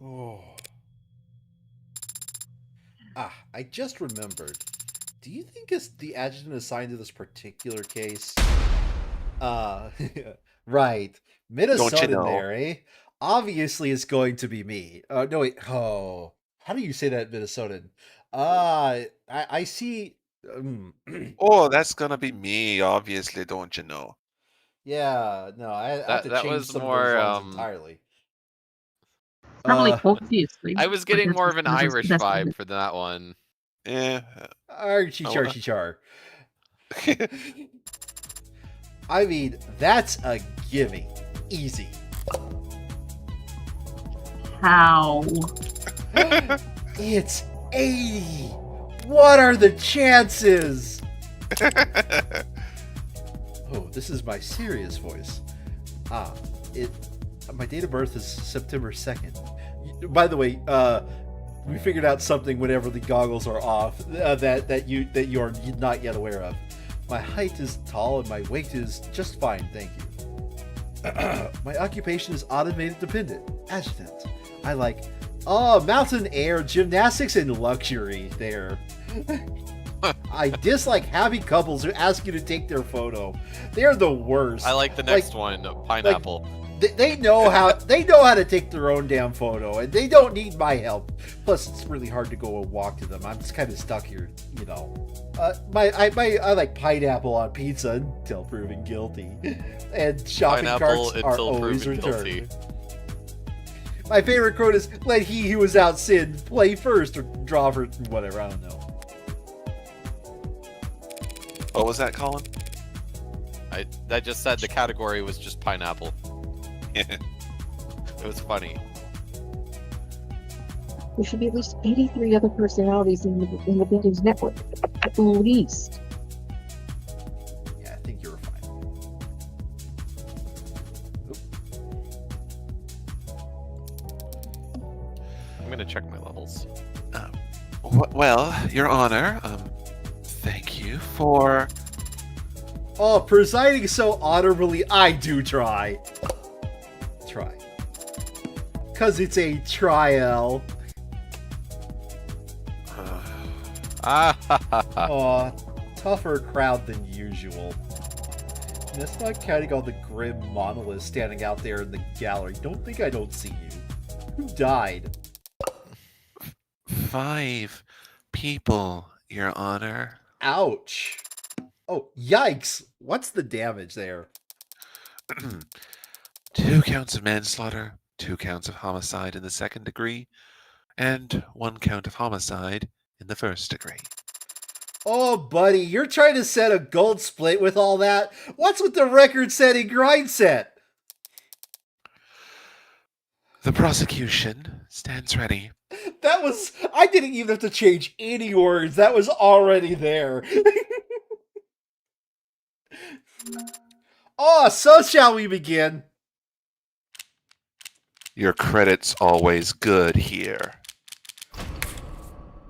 Oh. I just remembered. Do you think it's the adjutant assigned to this particular case? Right. Minnesota Don't you know? there, eh? Obviously it's going to be me. No, wait. Oh. How do you say that, Minnesotan? I see. Oh, that's gonna be me, obviously, don't you know? Yeah, no, I have to That change was some more, of those lines entirely. Probably obviously. I was but getting this more is- of an this is the Irish best of vibe it. for that one. Yeah. Archie Oh, char, char. I mean, that's a gimme. Easy. How? It's 80. What are the chances? Oh, this is my serious voice. My date of birth is September 2nd. By the way, we figured out something whenever the goggles are off that you are not yet aware of. My height is tall and my weight is just fine, thank you. My occupation is automated dependent. Adjutant. I like, oh, mountain air, gymnastics, and luxury there. I dislike happy couples who ask you to take their photo. They're the worst. I like the next one, pineapple. They know how to take their own damn photo, and they don't need my help. Plus, it's really hard to go and walk to them. I'm just kind of stuck here, you know. I like pineapple on pizza until proven guilty, and shopping Pineapple carts are until always proven returned. guilty. My favorite quote is, "Let he who is out sinned play first," or draw for whatever. I don't know. What was that, Colin? That just said the category was just pineapple. It was funny. There should be at least 83 other personalities in the building's network. At least. Yeah, I think you were fine. I'm gonna check my levels. Well, Your Honor, thank you for... Oh, presiding so honorably, I do try. Try. Because it's a trial. Aw, tougher crowd than usual. And that's not counting all the grim monoliths standing out there in the gallery. Don't think I don't see you. Who died? 5 people, Your Honor. Ouch. Oh, yikes. What's the damage there? 2 counts of manslaughter, 2 counts of homicide in the 2nd degree, and 1 count of homicide in the 1st degree. Oh, buddy, you're trying to set a gold split with all that? What's with the record-setting grind set? The prosecution stands ready. That was... I didn't even have to change any words. That was already there. Oh, so shall we begin? Your credit's always good here.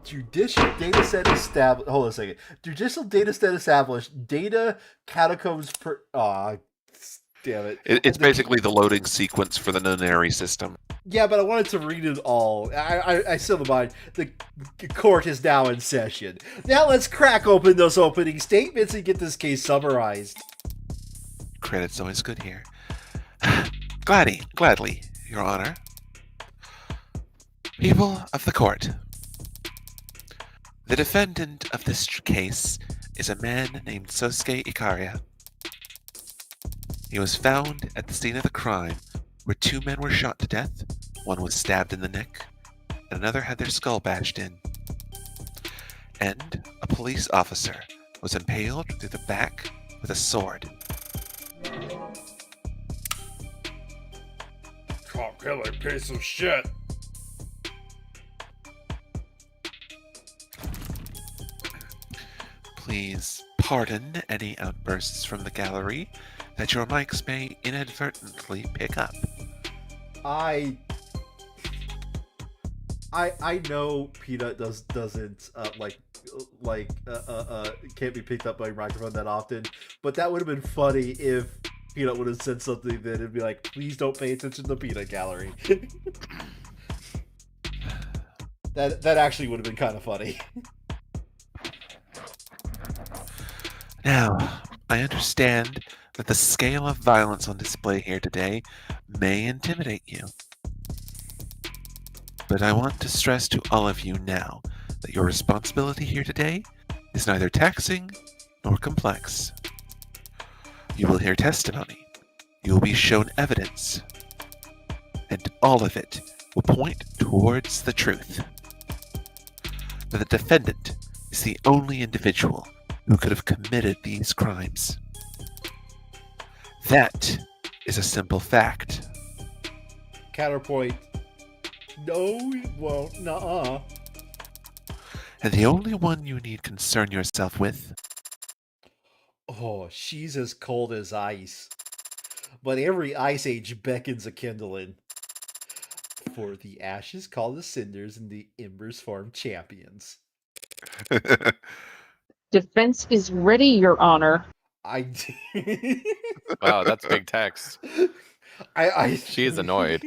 Judicial data set established. Hold on a second. Judicial data set established. Data catacombs per. Aw, damn it. It's basically the loading sequence for the nonary system. Yeah, but I wanted to read it all. I still don't mind. The court is now in session. Now let's crack open those opening statements and get this case summarized. Credit's always good here. Gladly, Your Honor. People of the court. The defendant of this case is a man named Sosuke Ikaria. He was found at the scene of the crime where 2 men were shot to death. One was stabbed in the neck, and another had their skull bashed in. And a police officer was impaled through the back with a sword. Cop killer piece of shit. Please pardon any outbursts from the gallery that your mics may inadvertently pick up. I know Peanut doesn't can't be picked up by a microphone that often, but that would have been funny if Peanut would have said something that would be like, please don't pay attention to the Peanut gallery. that actually would have been kind of funny. Now, I understand that the scale of violence on display here today may intimidate you. But I want to stress to all of you now that your responsibility here today is neither taxing nor complex. You will hear testimony, you will be shown evidence, and all of it will point towards the truth. That the defendant is the only individual who could have committed these crimes. That is a simple fact. Counterpoint. No, it won't. Nuh-uh. And the only one you need concern yourself with... Oh, she's as cold as ice. But every ice age beckons a kindling. For the ashes call the cinders and the embers form champions. Defense is ready, Your Honor. I Wow, that's big text. She is annoyed.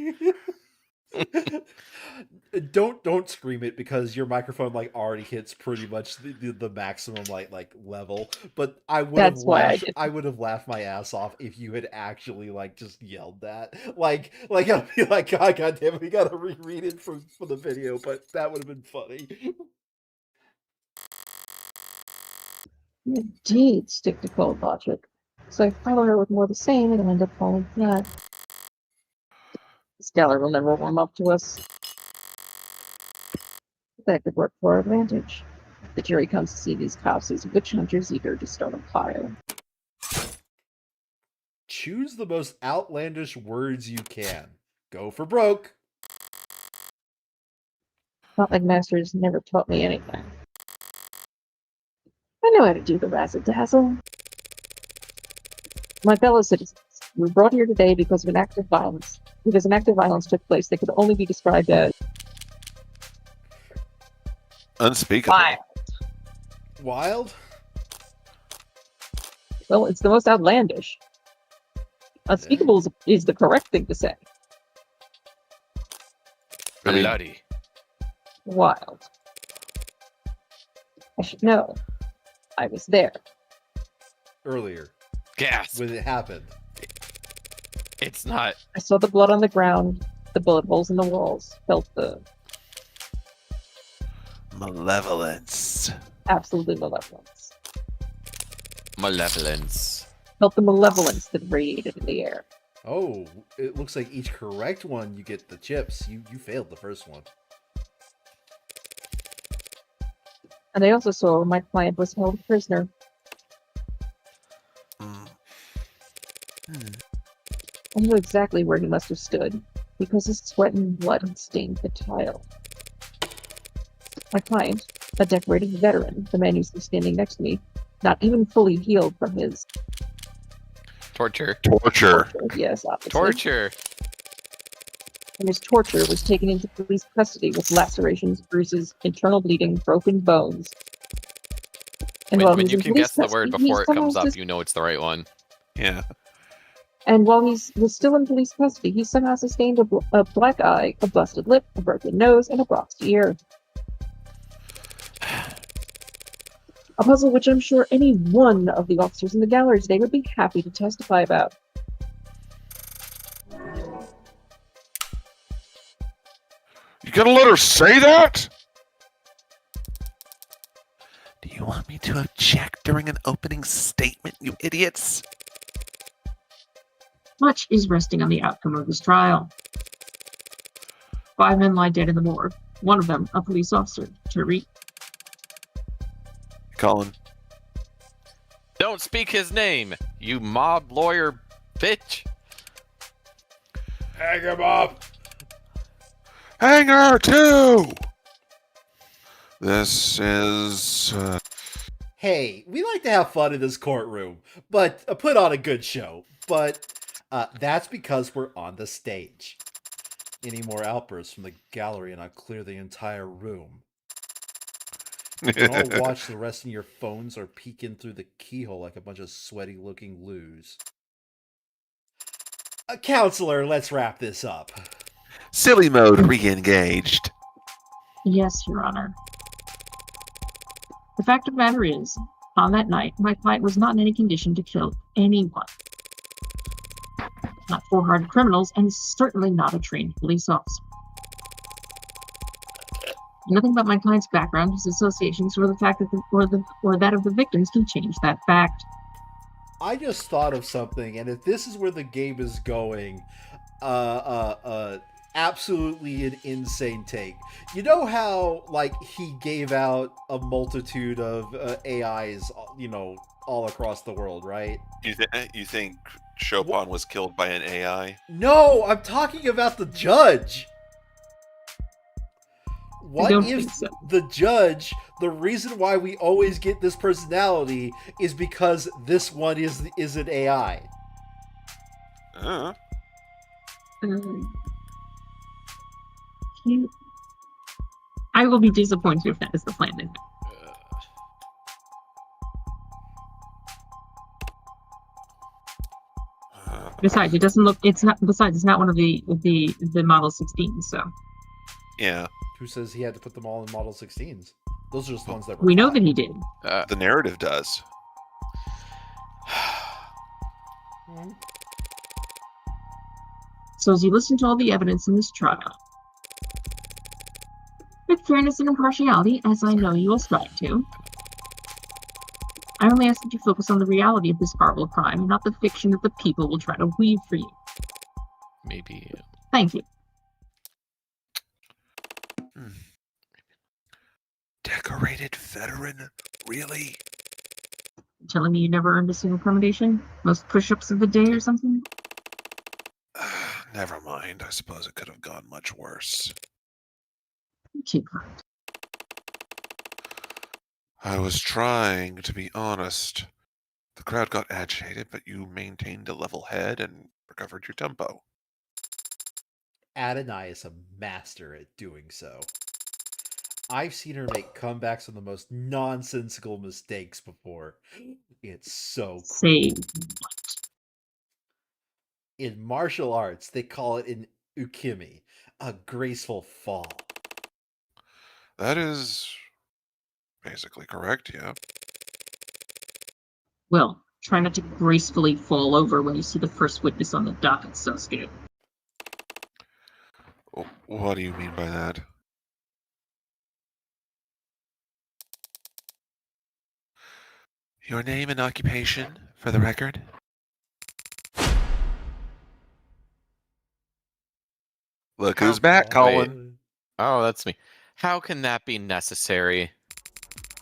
Don't scream it because your microphone like already hits pretty much the maximum like level. But I would have That's why I laughed. did. I would have laughed my ass off if you had actually like just yelled that. Like I'd be like, God damn it, we gotta reread it for the video. But that would have been funny. You indeed stick to cold logic. So I follow her with more of the same and end up falling flat. Stellar will never warm up to us. That could work for our advantage. The jury comes to see these cops as witch hunters eager to start a fire. Choose the most outlandish words you can. Go for broke. Not like masters never taught me anything. I know how to do the razzle-dazzle. My fellow citizens, we were brought here today because an act of violence took place that could only be described as Unspeakable. Wild? Well, it's the most outlandish. Unspeakable is the correct thing to say. I mean, Bloody. Wild. I should know. I was there. Earlier. Gasp. When it happened. It's not. I saw the blood on the ground, the bullet holes in the walls, felt the malevolence. absolute malevolence. Malevolence. Felt the malevolence that radiated in the air. Oh, it looks like each correct one you get the chips. You failed the first one. And I also saw my client was held prisoner. I knew exactly where he must have stood, because his sweat and blood had stained the tile. My client, a decorated veteran, the man who's standing next to me, not even fully healed from his Torture. Yes, obviously. Torture. And his torture was taken into police custody with lacerations, bruises, internal bleeding, broken bones. And while When he's you in can police guess the word custody, he before it comes somehow up, you know it's the right one. Yeah. And while he was still in police custody, he somehow sustained a black eye, a busted lip, a broken nose, and a boxed ear. A puzzle which I'm sure any one of the officers in the gallery today would be happy to testify about. You gonna let her say that? Do you want me to object during an opening statement, you idiots? Much is resting on the outcome of this trial. 5 men lie dead in the morgue. One of them, a police officer, Tariq. Colin. Don't speak his name, you mob lawyer bitch. Hang him up! Hang her too! This is... Hey, we like to have fun in this courtroom, but put on a good show. But that's because we're on the stage. Any more outbursts from the gallery and I'll clear the entire room. You can all watch the rest in your phones or peek in through the keyhole like a bunch of sweaty-looking loos. Counselor, let's wrap this up. Silly mode re-engaged. Yes, Your Honor. The fact of the matter is, on that night, my client was not in any condition to kill anyone. Not 4 hardened criminals, and certainly not a trained police officer. Nothing about my client's background, his associations, or the fact that or that of the victims can change that fact. I just thought of something, and if this is where the game is going, absolutely an insane take. You know how, like, he gave out a multitude of AIs, all across the world, right? You think Chopin was killed by an AI? No, I'm talking about the judge. What if the judge, the reason why we always get this personality is because this one is an AI? I will be disappointed if that is the plan. Besides, it doesn't look. It's not. Besides, it's not one of the Model 16s. So Yeah, Who says he had to put them all in Model 16s? Those are just ones that were we know caught. that he did. the narrative does. So as you listen to all the evidence in this trial, with fairness and impartiality, as I know you will strive to, I only ask that you focus on the reality of this horrible crime, not the fiction that the people will try to weave for you. Maybe. Thank you. Decorated veteran? Really? Telling me you never earned a single commendation? Most push-ups of the day or something? Never mind. I suppose it could have gone much worse. Too kind. I was trying to be honest. The crowd got agitated, but you maintained a level head and recovered your tempo. Adonai is a master at doing so. I've seen her make comebacks on the most nonsensical mistakes before. It's so cool. Say In martial arts, they call it an ukimi, a graceful fall. That is basically correct, yeah. well, try not to gracefully fall over when you see the first witness on the docket, Sasuke. What do you mean by that? Your name and occupation, for the record? Look who's back, Colin. Oh, that's me. How can that be necessary?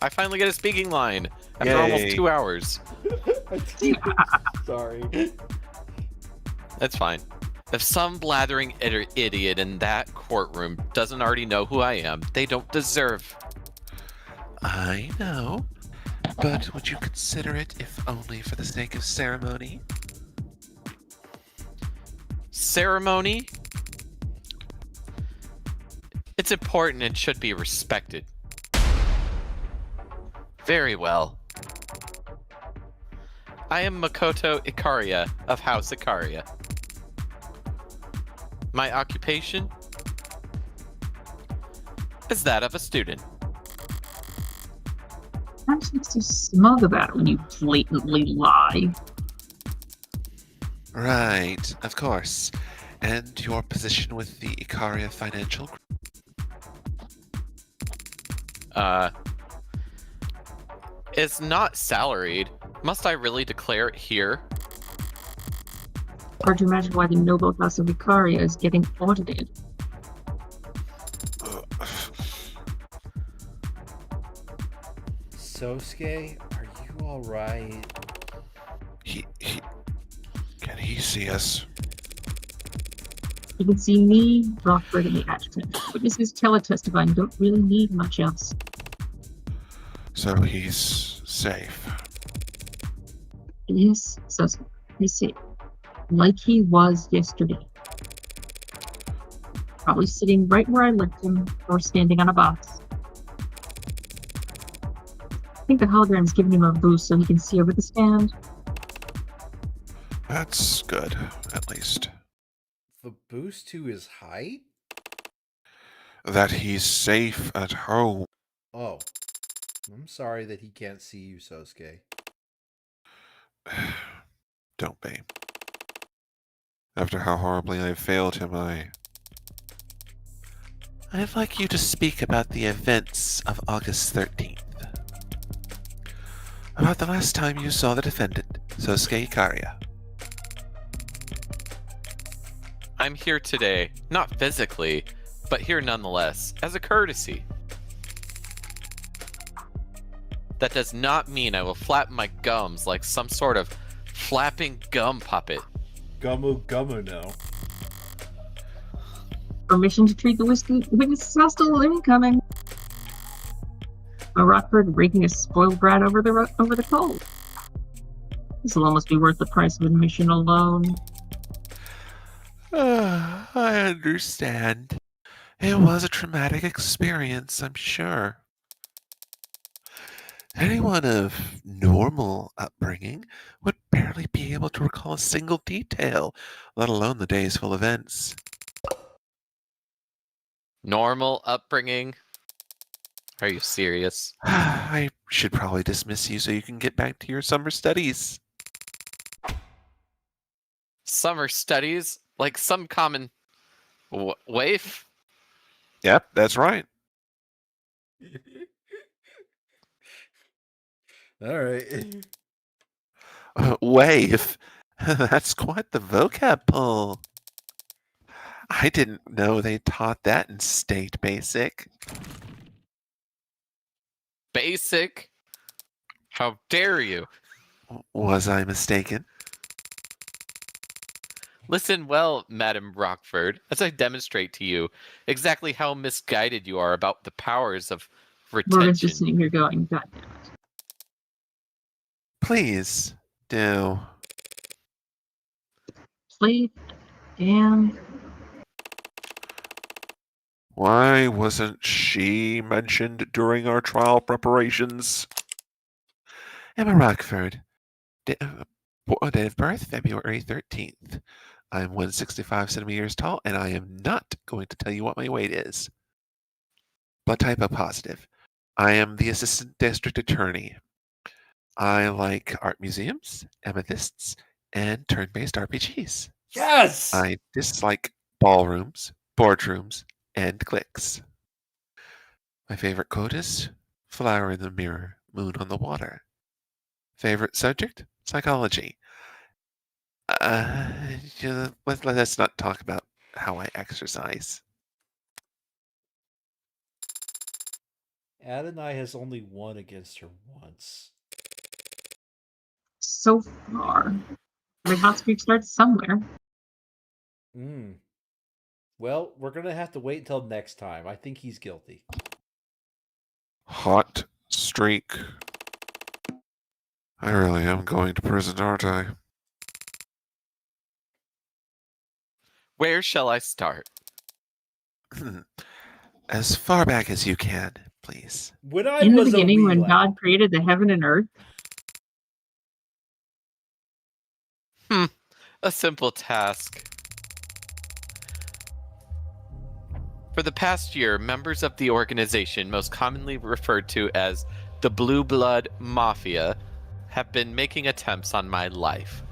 I finally get a speaking line after almost Yay. 2 hours. Sorry. That's fine. If some blathering idiot in that courtroom doesn't already know who I am, they don't deserve. I know, but would you consider it if only for the sake of ceremony? Ceremony? It's important and should be respected. Very well. I am Makoto Ikaria of House Ikaria. My occupation is that of a student. I'm just so smug about it when you blatantly lie. Right, of course. And your position with the Ikaria Financial Group? Is not salaried. Must I really declare it here? Hard to imagine why the noble house of Ikaria is getting audited. Sosuke, are you alright? Can he see us? You can see me, Rockford, and the adjutant. Witnesses teletestifying don't really need much else. So he's safe. Yes, so he's safe. Like he was yesterday. Probably sitting right where I left him, or standing on a box. I think the hologram's giving him a boost so he can see over the stand. That's good, at least. The boost to his height? That he's safe at home. Oh. I'm sorry that he can't see you, Sosuke. Don't be. After how horribly I failed him, I'd like you to speak about the events of August 13th. About the last time you saw the defendant, Sosuke Ikaria. I'm here today, not physically, but here nonetheless, as a courtesy. That does not mean I will flap my gums like some sort of flapping gum puppet. Gummo Gummo no. Permission to treat the witnesses hostile incoming. A Rockford raking a spoiled brat over the coals. This will almost be worth the price of admission alone. I understand. It was a traumatic experience, I'm sure. Anyone of normal upbringing would barely be able to recall a single detail, let alone the day's full events. Normal upbringing? Are you serious? I should probably dismiss you so you can get back to your summer studies. Summer studies? Like some common waif? Yep, that's right. All right. Wave. That's quite the vocab pull. I didn't know they taught that in state basic. Basic? How dare you? Was I mistaken? Listen well, Madam Rockford, as I demonstrate to you exactly how misguided you are about the powers of Morgan's just retention. sitting here going, God damn it. Please do. Sleep and Why wasn't she mentioned during our trial preparations? Emma Rockford. Date of birth, February 13th. I'm 165 centimeters tall, and I am not going to tell you what my weight is. Blood type O positive. I am the assistant district attorney. I like art museums, amethysts, and turn-based RPGs. Yes. I dislike ballrooms, boardrooms, and cliques. My favorite quote is, flower in the mirror, moon on the water. Favorite subject? Psychology. Let's not talk about how I exercise. Adonai has only won against her once. so far. The hot streak starts somewhere. Well, we're gonna have to wait until next time. I think he's guilty. Hot streak. I really am going to prison, aren't I? Where shall I start? As far back as you can, please. When I In the was a beginning, when wee lad. God created the heaven and earth, A simple task. For the past year, members of the organization, most commonly referred to as the Blue Blood Mafia, have been making attempts on my life.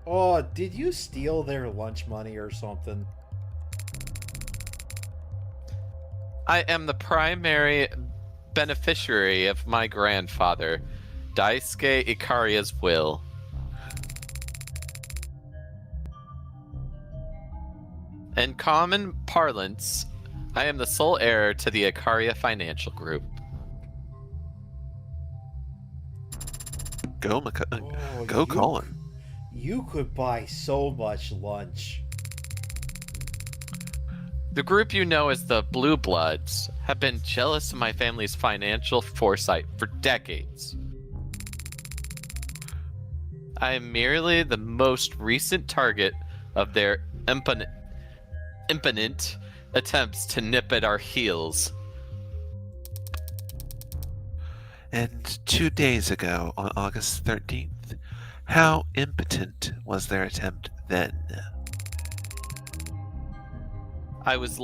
Oh, did you steal their lunch money or something? I am the primary beneficiary of my grandfather, Daisuke Ikaria's will. In common parlance, I am the sole heir to the Ikaria Financial Group. Go, you- Colin. You could buy so much lunch. The group you know as the Blue Bloods have been jealous of my family's financial foresight for decades. I am merely the most recent target of their impotent attempts to nip at our heels. And 2 days ago, on August 13th, how impotent was their attempt then? I was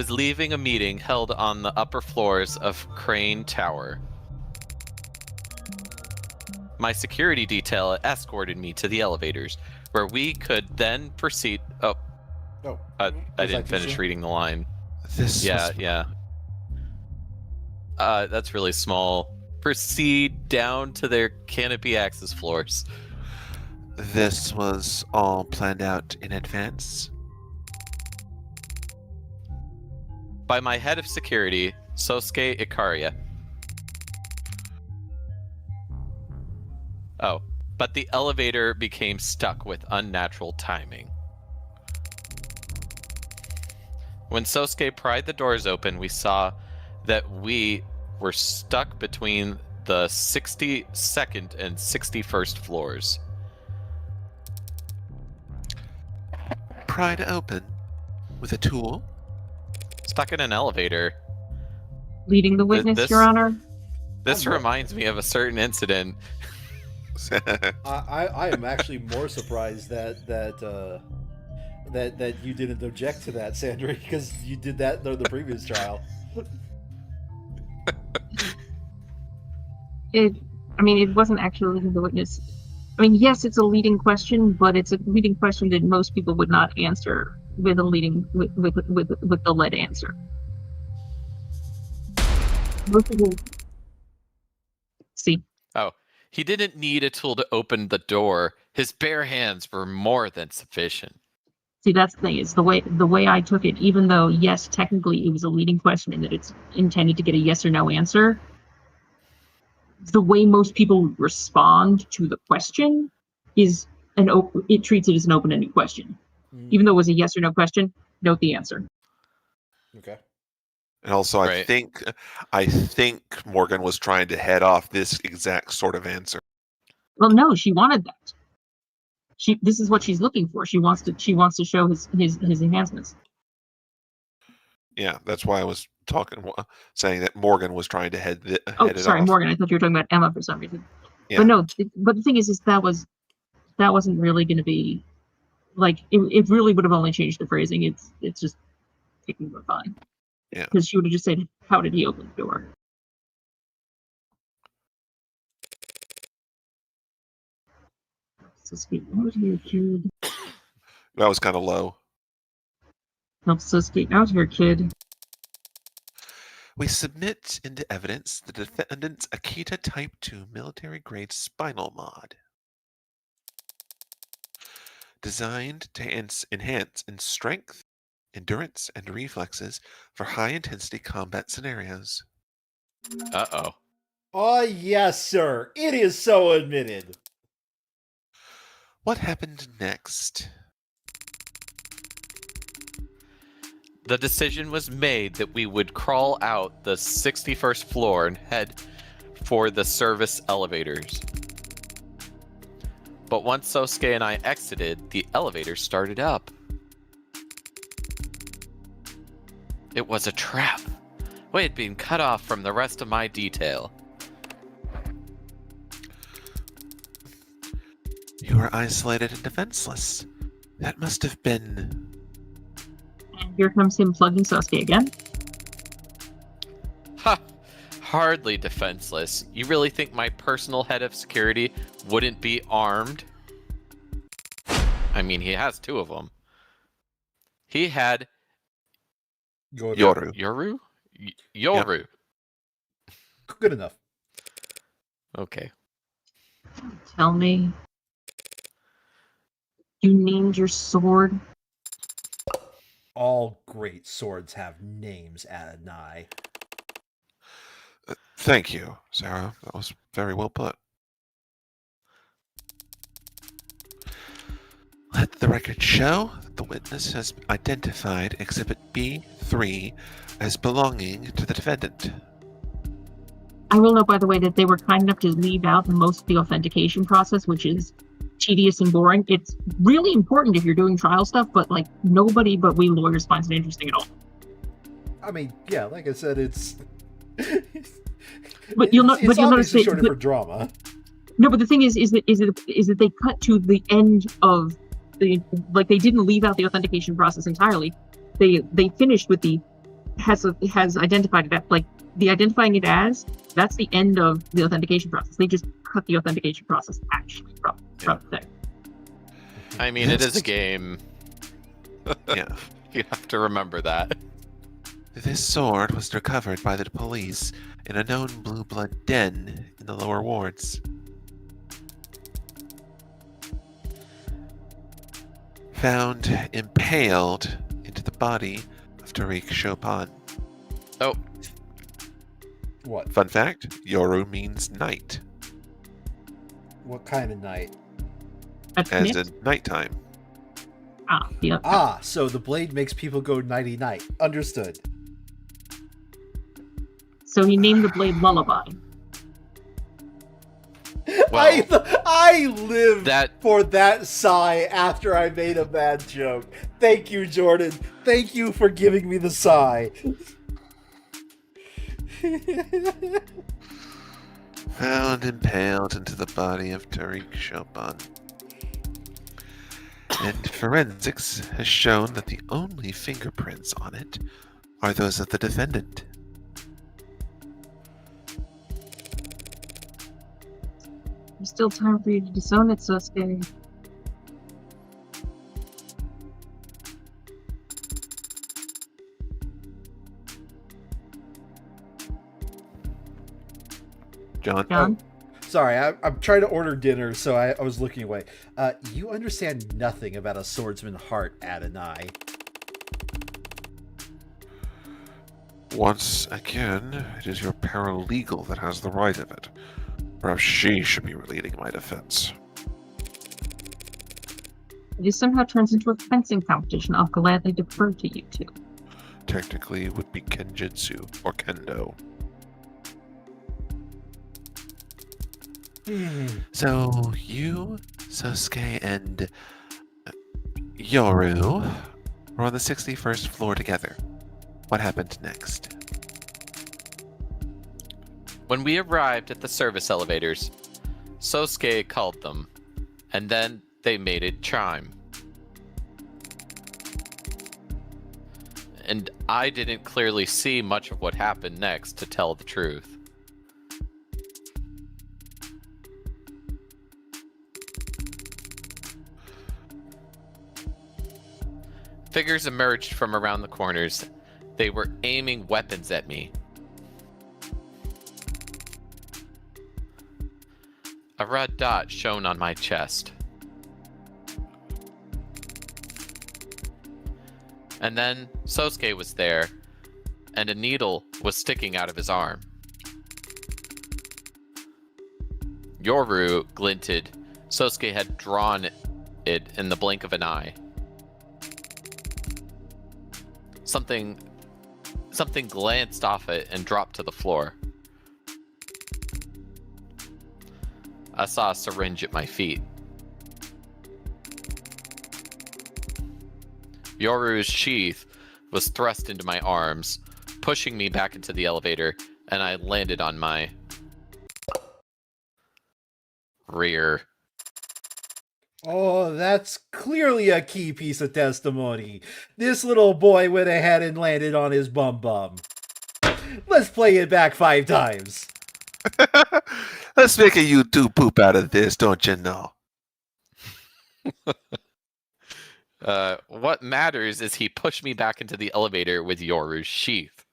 leaving a meeting held on the upper floors of Crane Tower. My security detail escorted me to the elevators, where we could then proceed. I didn't finish reading the line. Yeah. That's really small. Proceed down to their canopy access floors. This was all planned out in advance? By my head of security, Sosuke Ikaria. Oh, but the elevator became stuck with unnatural timing. When Sosuke pried the doors open, we saw that we were stuck between the 62nd and 61st floors. Pried open? With a tool? Stuck in an elevator. leading the witness, This- Your Honor. This reminds me of a certain incident I am actually more surprised that you didn't object to that, Sandra, because you did that in the previous trial. It wasn't actually leading the witness. I mean, yes, it's a leading question, but it's a leading question that most people would not answer with a leading with the lead answer. Most people see. Oh, he didn't need a tool to open the door. His bare hands were more than sufficient. See, that's the thing. Is the way I took it. Even though, yes, technically it was a leading question and that it's intended to get a yes or no answer. The way most people respond to the question is it treats it as an open-ended question. Even though it was a yes or no question, note the answer. Okay. And also, Right. I think Morgan was trying to head off this exact sort of answer. Well, no, she wanted that. This is what she's looking for. She wants to show his enhancements. Yeah, that's why I was saying that Morgan was trying to head it Sorry, off. Morgan. I thought you were talking about Emma for some reason. Yeah. But no. But the thing is that wasn't really going to be like it really would have only changed the phrasing. It's just taking the fine. Yeah. Because she would have just said, "How did he open the door?" So sweet. That was your kid. That was kind of low. That's so sweet. That was your kid. We submit into evidence the defendant's Akita Type 2 military-grade spinal mod, designed to enhance in strength, endurance, and reflexes for high-intensity combat scenarios. Uh-oh. Oh, yes, sir. It is so admitted. What happened next? The decision was made that we would crawl out the 61st floor and head for the service elevators. But once Sosuke and I exited, the elevator started up. It was a trap. We had been cut off from the rest of my detail. You were isolated and defenseless. That must have been... And here comes him plugging Sosuke again. Ha! Hardly defenseless. You really think my personal head of security wouldn't be armed? I mean, he has two of them. He had... Yoru. Yoru? Yoru. Yep. Good enough. Okay. Tell me. You named your sword? All great swords have names, Adonai. Thank you, Sarah. That was very well put. Let the record show that the witness has identified Exhibit B3 as belonging to the defendant. I will note, by the way, that they were kind enough to leave out most of the authentication process, which is tedious and boring. It's really important if you're doing trial stuff, but like nobody but we lawyers finds it interesting at all. I mean, yeah, like I said, it's. But you'll notice it's shorter for drama. No, but the thing is that they cut to the end of the they didn't leave out the authentication process entirely. They finished with the has identified it like the identifying it as that's the end of the authentication process. They just cut the authentication process actually from there. I mean, it is a game. Yeah. You have to remember that. This sword was recovered by the police in a known blue blood den in the lower wards. Found impaled into the body of Tariq Chopin. Oh, What? Fun fact, Yoru means night, What kind of night? That's as it. in nighttime. Yeah. So the blade makes people go nighty-night. Understood. So he named the blade Lullaby. well, I lived that for that sigh after I made a bad joke. Thank you, Jordan. Thank you for giving me the sigh. found impaled into the body of Tariq Chopin. And forensics has shown that the only fingerprints on it are those of the defendant. There's still time for you to disown it, Sasuke. John? John? Sorry, I'm trying to order dinner, so I was looking away. You understand nothing about a swordsman's heart, Adonai. Once again, it is your paralegal that has the right of it. Perhaps she should be leading my defense. If it somehow turns into a fencing competition, I'll gladly defer to you two. Technically, it would be Kenjutsu or Kendo. So, you, Sosuke, and Yoru were on the 61st floor together. What happened next? When we arrived at the service elevators, Sosuke called them, and then they made it chime. And I didn't clearly see much of what happened next, to tell the truth. Figures emerged from around the corners. They were aiming weapons at me. A red dot shone on my chest. And then Sosuke was there, and a needle was sticking out of his arm. Yoru glinted. Sosuke had drawn it in the blink of an eye. Something glanced off it and dropped to the floor. I saw a syringe at my feet. Yoru's sheath was thrust into my arms, pushing me back into the elevator, and I landed on my rear. Oh, that's clearly a key piece of testimony. This little boy went ahead and landed on his bum. Let's play it back 5 times. Let's make a YouTube poop out of this, don't you know? What matters is he pushed me back into the elevator with Yoru's sheath.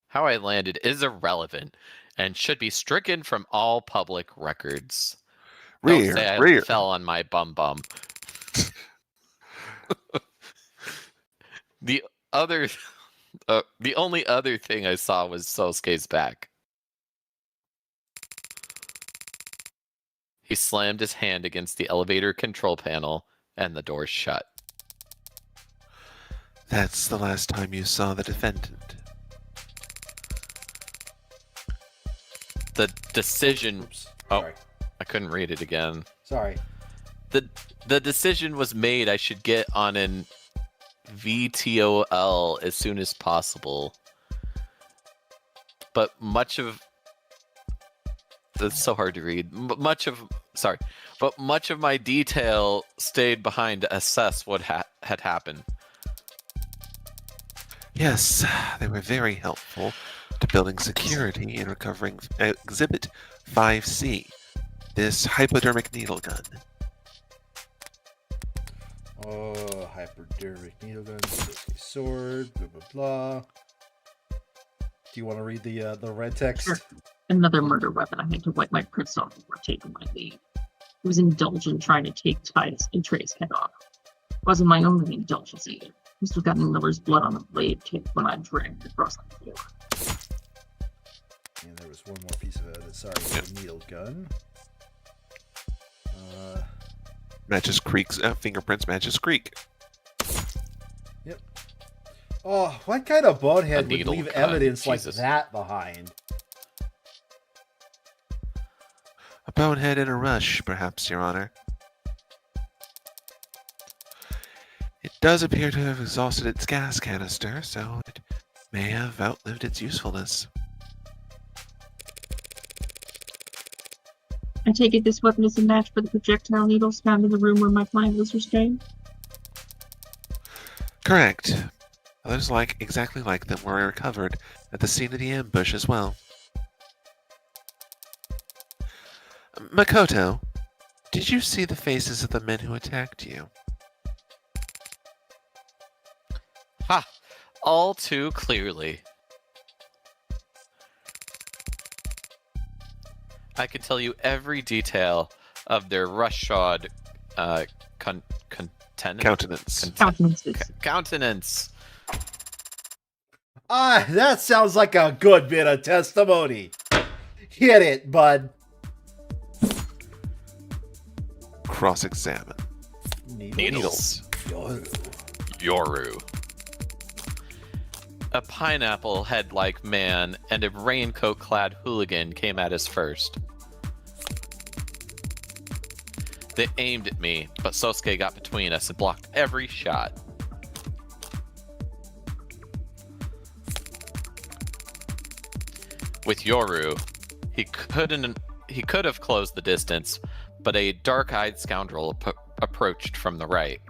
How I landed is irrelevant and should be stricken from all public records. Don't say I fell on my bum. The only other thing I saw was Sosuke's back. He slammed his hand against the elevator control panel, and the door shut. That's the last time you saw the defendant. The decision... Oops. Oh, Sorry. I couldn't read it again. Sorry. The decision was made I should get on an VTOL as soon as possible. But much of... It's so hard to read. Much of my detail stayed behind to assess what had happened. Yes, they were very helpful to building security and recovering Exhibit 5C, this hypodermic needle gun. Oh, hypodermic needle gun, sword, blah, blah, blah. Do you want to read the red text? Sure. Another murder weapon. I had to wipe my prints off before taking my leave. It was indulgent trying to take Trey's head off. It wasn't my only indulgence either. I still got Miller's blood on the blade tip when I dragged it across the floor. And there was one more piece of evidence. Sorry, the needle gun. Matches Creek's fingerprints matches Creek. Yep. Oh, what kind of bonehead would needle leave gun. evidence Jesus. like that behind? A bonehead in a rush, perhaps, Your Honor. It does appear to have exhausted its gas canister, so it may have outlived its usefulness. I take it this weapon is a match for the projectile needles found in the room where my client was restrained? Correct. Others exactly like them were recovered at the scene of the ambush as well. Makoto, did you see the faces of the men who attacked you? Ha! All too clearly. I could tell you every detail of their rush-shod Countenance. Countenance. Ah, that sounds like a good bit of testimony. Hit it, bud. Cross-examine. Needles. Yoru. Yoru. A pineapple head-like man and a raincoat-clad hooligan came at us first. They aimed at me, but Sosuke got between us and blocked every shot. With Yoru, he could have closed the distance, but a dark-eyed scoundrel approached from the right.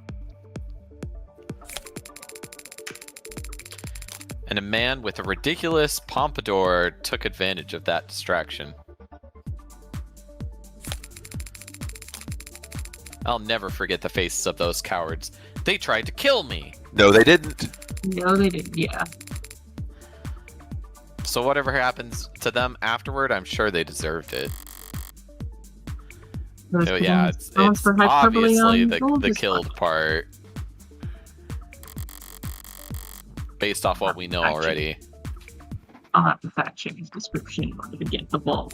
And a man with a ridiculous pompadour took advantage of that distraction. I'll never forget the faces of those cowards. They tried to kill me! No, they didn't. No, they didn't, yeah. So whatever happens to them afterward, I'm sure they deserved it. So yeah, it's obviously the killed part. Based off what we know already. I'll have to fact check his description in order to get the ball.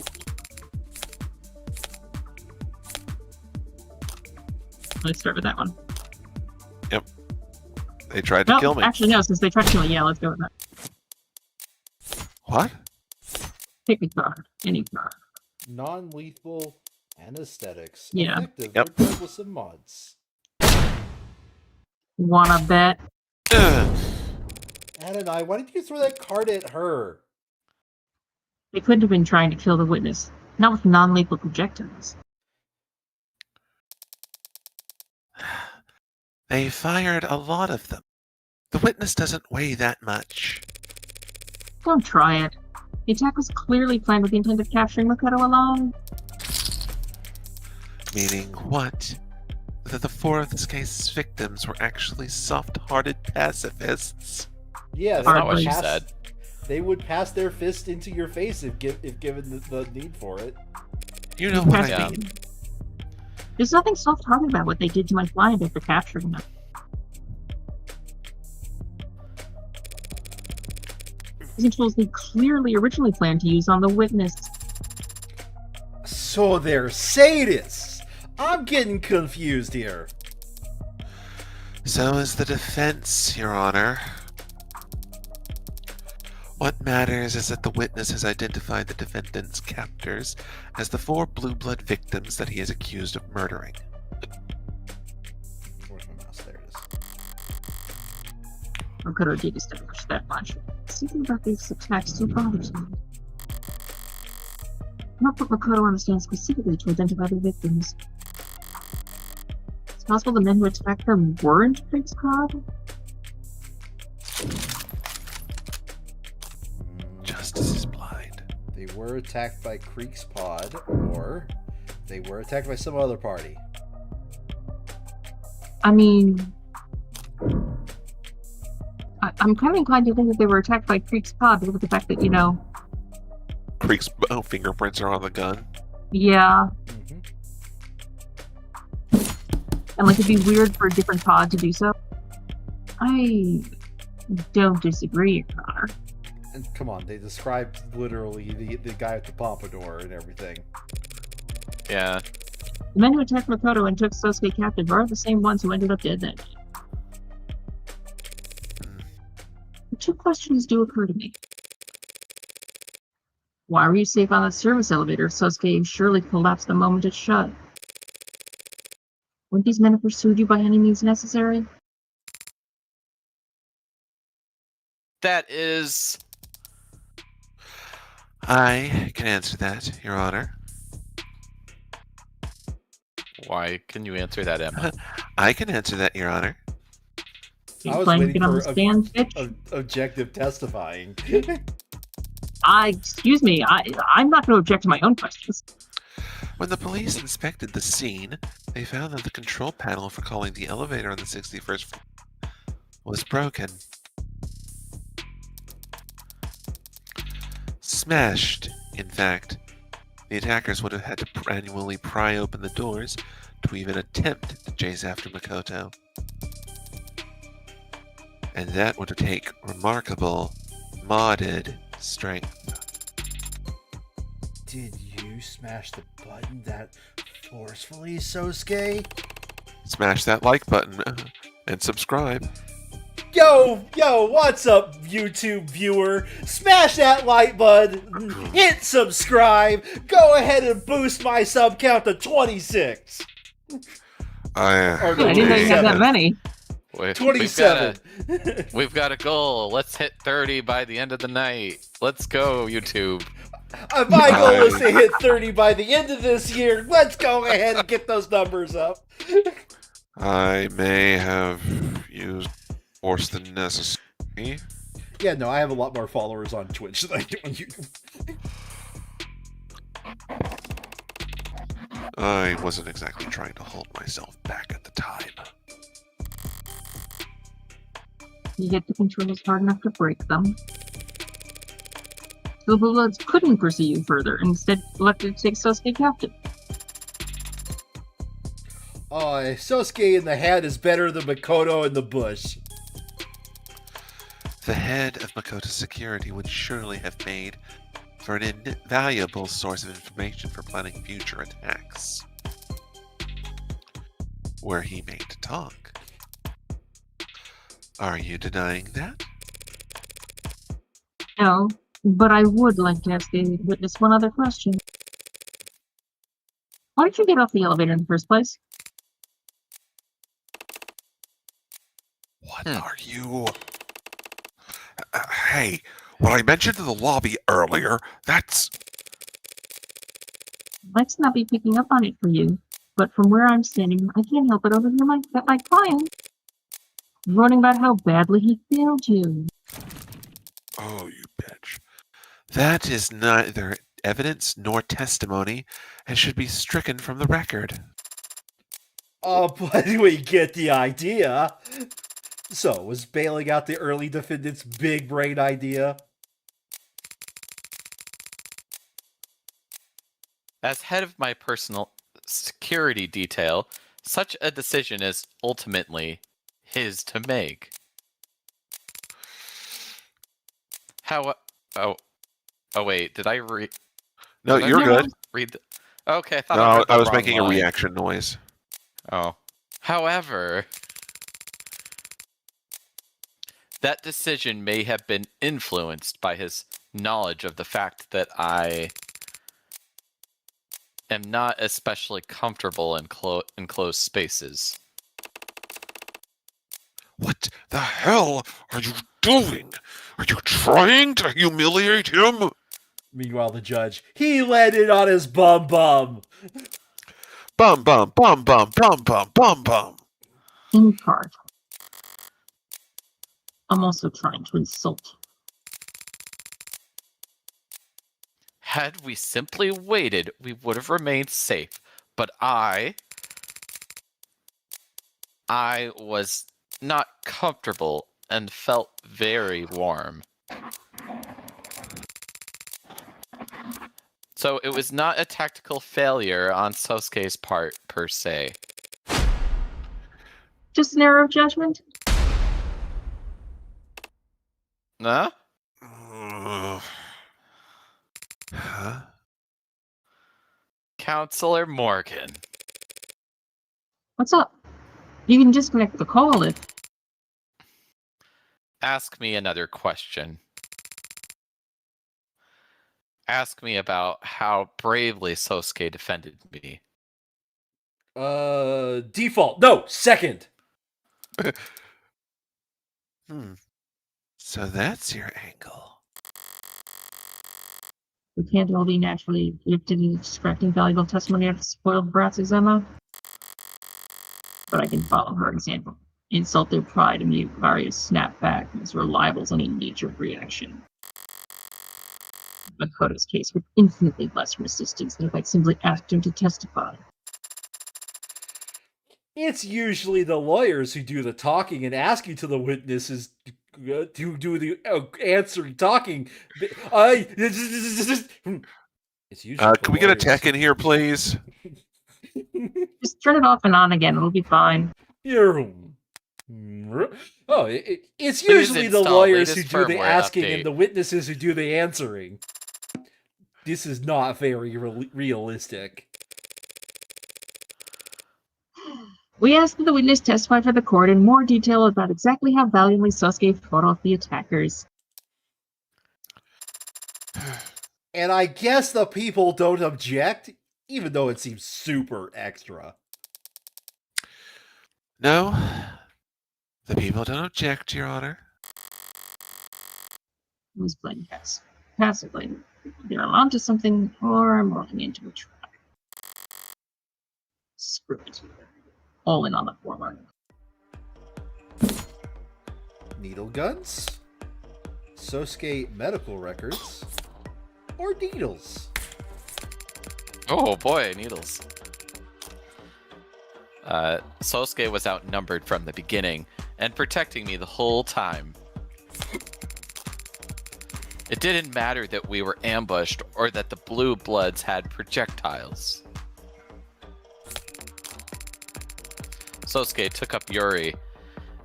Let's start with that one. Yep. They tried to kill me. Actually, no, since they tried to kill me, yeah, let's go with that. What? Pick a card. Any card. Non-lethal anesthetics. Yeah. Effective Yep. regardless of mods. Wanna bet? Adonai, why did you throw that card at her? They couldn't have been trying to kill the witness. Not with non-lethal projectiles. They fired a lot of them. The witness doesn't weigh that much. Don't try it. The attack was clearly planned with the intent of capturing Makoto alone. Meaning what? That the 4 of this case's victims were actually soft-hearted pacifists. Yeah, That's not what she said. They would pass their fist into your face if given the need for it. You know what Yeah. I mean. There's nothing soft-hearted about what they did to my client after capturing them. Using tools they clearly originally planned to use on the witness. So they're sadists! I'm getting confused here. So is the defense, Your Honor. What matters is that the witness has identified the defendant's captors as the 4 blue blood victims that he is accused of murdering. Where's my mouse? There it is. Makoto did establish that much. Something about these attacks still bothers me. Not put Makoto on the stand specifically to identify the victims. It's possible the men who attacked them weren't Pig's Pod? Justice is blind. They were attacked by Creek's Pod, or they were attacked by some other party. I mean, I'm kind of inclined to think that they were attacked by Creek's Pod because of the fact that, you know... Creek's fingerprints are on the gun. Yeah, Mm-hmm. and like it'd be weird for a different pod to do so. I don't disagree, Your Honor. And come on, they described literally the guy with the pompadour and everything. Yeah. The men who attacked Makoto and took Sosuke captive are the same ones who ended up dead that night. Two questions do occur to me. Why were you safe on the service elevator if Sosuke surely collapsed the moment it shut? Wouldn't these men have pursued you by any means necessary? That is... I can answer that, Your Honor. Why can you answer that, Emma? I can answer that, Your Honor. You I was playing to waiting get on the for stand, bitch? objective testifying. Excuse me, I'm not going to object to my own questions. When the police inspected the scene, they found that the control panel for calling the elevator on the 61st floor was broken. Smashed, in fact. The attackers would have had to manually pry open the doors to even attempt to chase after Makoto. And that would take remarkable, modded strength. Did you smash the button that forcefully, Sosuke? Smash that like button and subscribe. Yo, what's up, YouTube viewer? Smash that like button, hit subscribe, go ahead and boost my sub count to 26. I didn't know you had that many. 27. We've got a goal. Let's hit 30 by the end of the night. Let's go, YouTube. My goal is to hit 30 by the end of this year. Let's go ahead and get those numbers up. I may have used force than necessary. Yeah, no, I have a lot more followers on Twitch than I do on YouTube. I wasn't exactly trying to hold myself back at the time. You hit the controls hard enough to break them. The Bloods couldn't pursue you further, instead elected to take Sosuke captive. Sosuke in the hat is better than Makoto in the bush. The head of Makoto's security would surely have made for an invaluable source of information for planning future attacks. Were he made to talk. Are you denying that? No, but I would like to ask the witness one other question. Why did you get off the elevator in the first place? What are you... hey, what I mentioned in the lobby earlier, that's... Let's not be picking up on it for you, but from where I'm standing, I can't help but overhear my client running about how badly he failed you. Oh, you bitch. That is neither evidence nor testimony and should be stricken from the record. But we get the idea. So, was bailing out the early defendant's big brain idea? As head of my personal security detail, such a decision is ultimately his to make. How... Oh wait, did I read... No, you're good. Read the... Okay, I thought No, I read the I was wrong making a line. reaction noise. Oh. However, that decision may have been influenced by his knowledge of the fact that I am not especially comfortable in closed spaces. What the hell are you doing? Are you trying to humiliate him? Meanwhile, the judge, he landed on his bum. Bum, bum, bum, bum, bum, bum, bum, bum. In part. I'm also trying to insult you. Had we simply waited, we would have remained safe. But I was not comfortable and felt very warm. So it was not a tactical failure on Sosuke's part, per se. Just an error of judgment? Huh? Huh? Counselor Morgan. What's up? You can disconnect the call if... Ask me another question. Ask me about how bravely Sosuke defended me. Default. No, second. So that's your angle. We can't all be naturally gifted in extracting valuable testimony out of spoiled brats as Emma. But I can follow her example. Insult their pride and make Varya snap back as reliable as any knee-jerk reaction. Makoto's case with infinitely less resistance than if I'd simply asked him to testify. It's usually the lawyers who do the talking and asking to the witnesses to do the answering talking. It's usually Can we get a tech in here, please? Just turn it off and on again. It'll be fine. Oh, it's usually the lawyers who do the asking update. and the witnesses who do the answering. This is not very realistic. We asked that the witness testify for the court in more detail about exactly how valiantly Sasuke fought off the attackers. And I guess the people don't object, even though it seems super extra. No, the people don't object, Your Honor. It was playing passively. Either I'm onto something or I'm rolling into a trap. Screw it. All in on the former. Needle guns, Sosuke medical records, or needles. Oh boy, needles. Sosuke was outnumbered from the beginning and protecting me the whole time. It didn't matter that we were ambushed or that the blue bloods had projectiles. Sosuke took up Yuri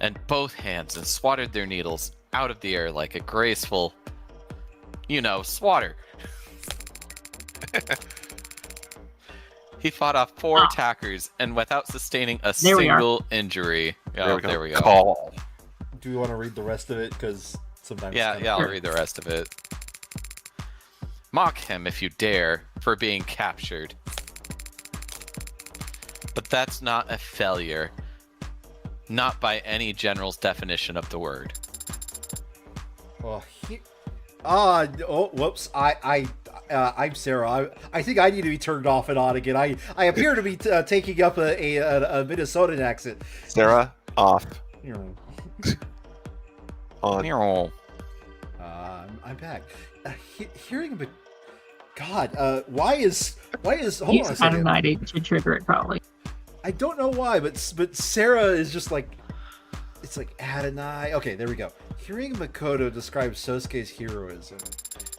and both hands and swatted their needles out of the air like a graceful, swatter. He fought off 4 attackers and without sustaining a single injury. Oh, there we go. Call. Do we want to read the rest of it? Because sometimes... Yeah, I'll read the rest of it. Mock him if you dare for being captured. But that's not a failure. Not by any general's definition of the word. Whoops. I'm Sarah. I think I need to be turned off and on again. I appear to be taking up a Minnesotan accent. Sarah, off. On. I'm back. Hearing a God, why is hold on a second. Adonai to trigger it probably. I don't know why, but Sarah is just like, it's like Adonai. Okay, there we go. Hearing Makoto describe Sosuke's heroism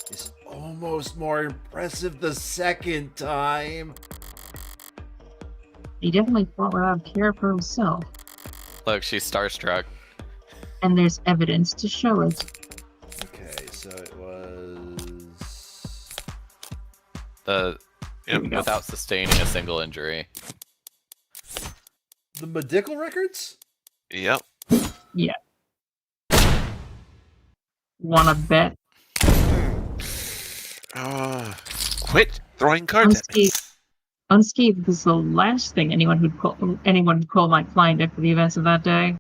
is almost more impressive the second time. He definitely fought without care for himself. Look, she's starstruck. And there's evidence to show it. Okay, so it was... Without sustaining a single injury. The medical records? Yep. Yeah. Wanna bet? Quit throwing cards at me. Unscathed is the last thing anyone would call my client after the events of that day.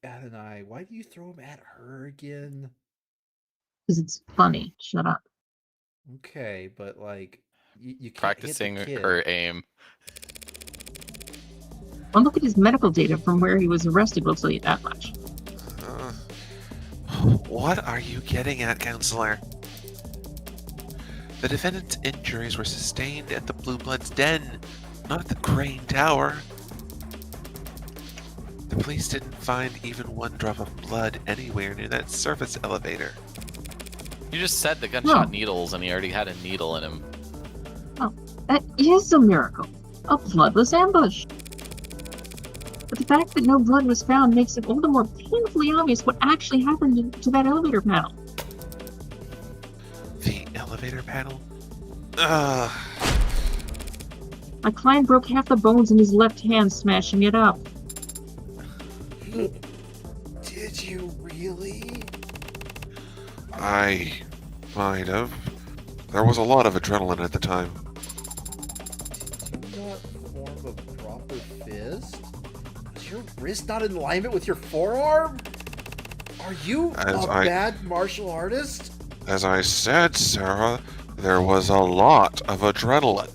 Adonai, why do you throw him at her again? Because it's funny. Shut up. Okay, but like, you can't Practicing hit the kid. her aim. One look at his medical data from where he was arrested will tell you that much. What are you getting at, counselor? The defendant's injuries were sustained at the Blue Blood's den, not at the Crane Tower. The police didn't find even one drop of blood anywhere near that service elevator. You just said the gunshot needles and he already had a needle in him. Oh, that is a miracle. A bloodless ambush. But the fact that no blood was found makes it all the more painfully obvious what actually happened to that elevator panel. The elevator panel? My client broke half the bones in his left hand smashing it up. Did you really? I might have. There was a lot of adrenaline at the time. Did you not form a proper fist? Was your wrist not in alignment with your forearm? Are you bad martial artist? As I said, Sarah, there was a lot of adrenaline.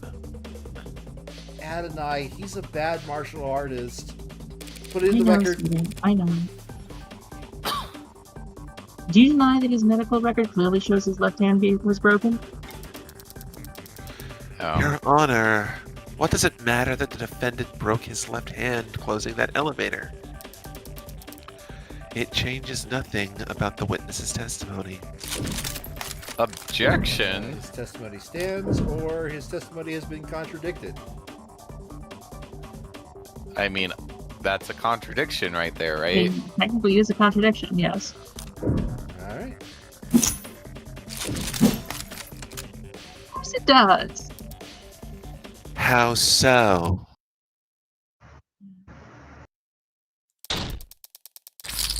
Adonai, he's a bad martial artist. Put it I in the know, record. Steven, I know. Do you deny that his medical record clearly shows his left hand was broken? Your Honor, what does it matter that the defendant broke his left hand closing that elevator? It changes nothing about the witness's testimony. Objection. His testimony stands, or his testimony has been contradicted. I mean, that's a contradiction right there, right? And technically, it is a contradiction, yes. All right. Of course it does. How so?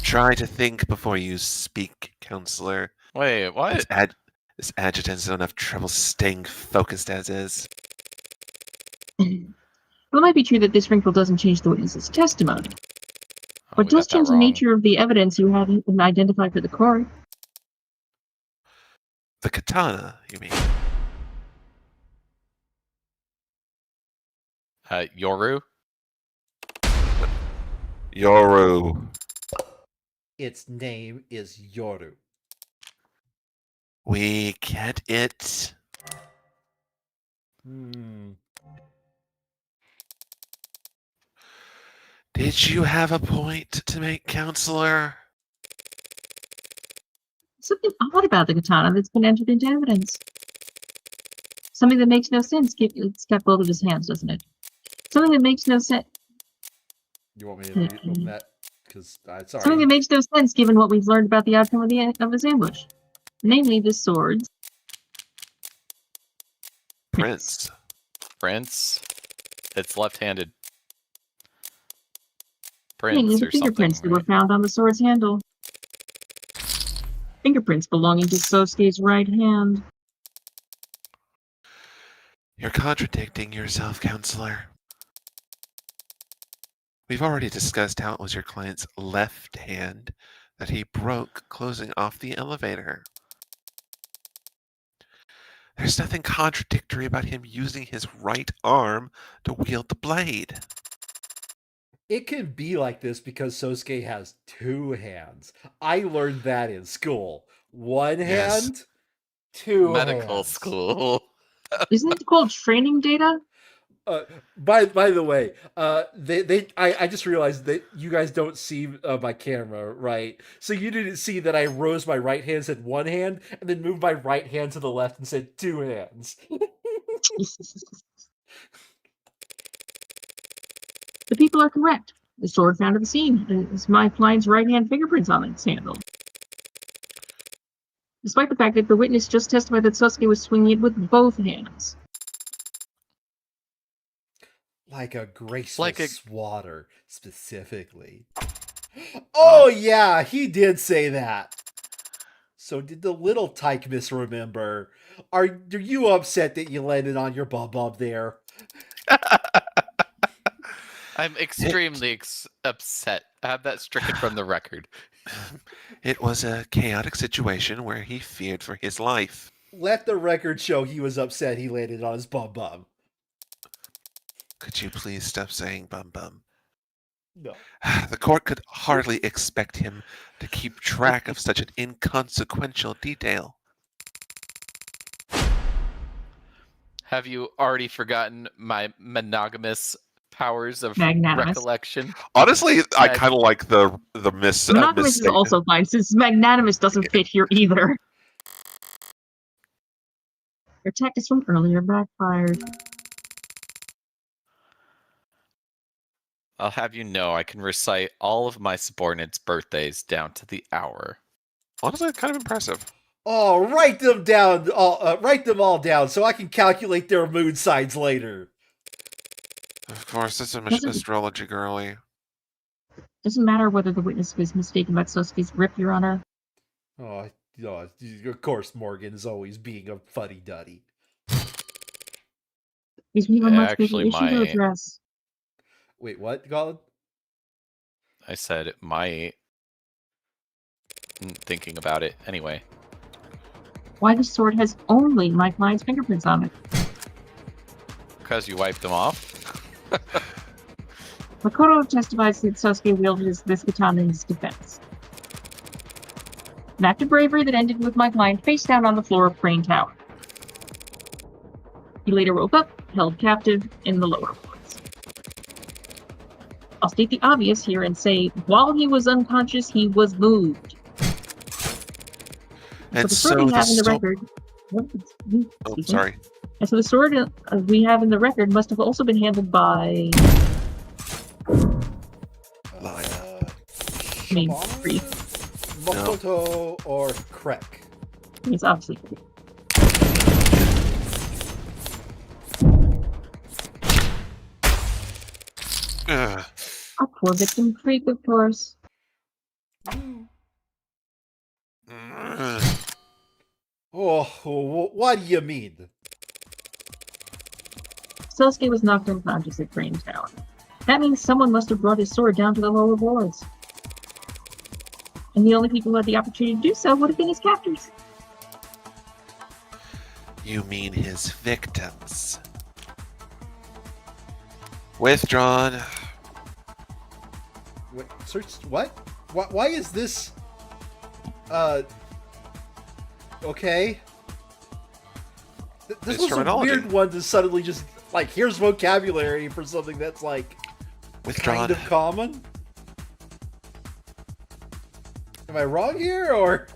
Try to think before you speak, counselor. Wait, what? This adjutant's had enough trouble staying focused as is. Well, it might be true that this wrinkle doesn't change the witness's testimony, Oh, but we does got that change the wrong. nature of the evidence you have identified for the court. The katana, you mean? Yoru? Yoru. Its name is Yoru. We get it. Did you have a point to make, counselor? Something odd about the katana that's been entered into evidence. Something that makes no sense. It's got both of his hands, doesn't it? Something that makes no sense. You want me to open that? Because sorry. Something that makes no sense given what we've learned about the outcome of his ambush. Namely, the swords. Prince. It's left-handed. Namely, Prince the or fingerprints something. that were found on the sword's handle. Fingerprints belonging to Sosuke's right hand. You're contradicting yourself, counselor. We've already discussed how it was your client's left hand that he broke closing off the elevator. There's nothing contradictory about him using his right arm to wield the blade. It can be like this because Sosuke has two hands. I learned that in school. One Yes. hand, two Medical hands. Oh. school. Isn't it called training data? By the way, I just realized that you guys don't see my camera, right? So you didn't see that I rose my right hand, said one hand, and then moved my right hand to the left and said two hands. The people are correct. The sword found at the scene is my client's right hand fingerprints on its handle. Despite the fact that the witness just testified that Sosuke was swinging it with both hands. Like a graceful swatter, specifically. Oh, yeah, he did say that. So did the little tyke misremember? Are you upset that you landed on your bum there? I'm extremely upset. Have that stricken from the record. It was a chaotic situation where he feared for his life. Let the record show he was upset he landed on his bum. Could you please stop saying bum? No. The court could hardly expect him to keep track of such an inconsequential detail. Have you already forgotten my monogamous powers of Magnanimous. recollection? Honestly, I kind of like the Monogamous is also fine, since magnanimous doesn't fit here either. Your tactics from earlier backfired. I'll have you know I can recite all of my subordinates' birthdays down to the hour. Honestly, kind of impressive. Oh, write them down. Write them all down so I can calculate their moon signs later. Of course, it's an astrology girly. Doesn't matter whether the witness was mistaken about Sosuke's grip, Your Honor. Oh, of course, Morgan is always being a fuddy-duddy. Because we have a much bigger Actually, issue to address. Wait, what, Colin? I said it might. thinking about it anyway. Why the sword has only my client's fingerprints on it? Because you wiped them off? Makoto testifies that Sosuke wielded this katana in his defense. An act of bravery that ended with my client face down on the floor of Crane Tower. He later woke up, held captive in the lower wards. I'll state the obvious here and say, while he was unconscious, he was moved. And the sword we have in the record. Oh, sorry. And so the sword we have in the record must have also been handled by. I mean, Free. Makoto or Krek. It's obviously Free. Our poor victim Freak, of course. Oh, what do you mean? Sosuke was knocked unconscious at Crane Tower. That means someone must have brought his sword down to the lower wards. And the only people who had the opportunity to do so would have been his captors. You mean his victims? Withdrawn. Wait, search what? Why is this? Okay. This It's was a terminology. weird one to suddenly just like here's vocabulary for something that's like Withdrawn. kind of common. Am I wrong here, or?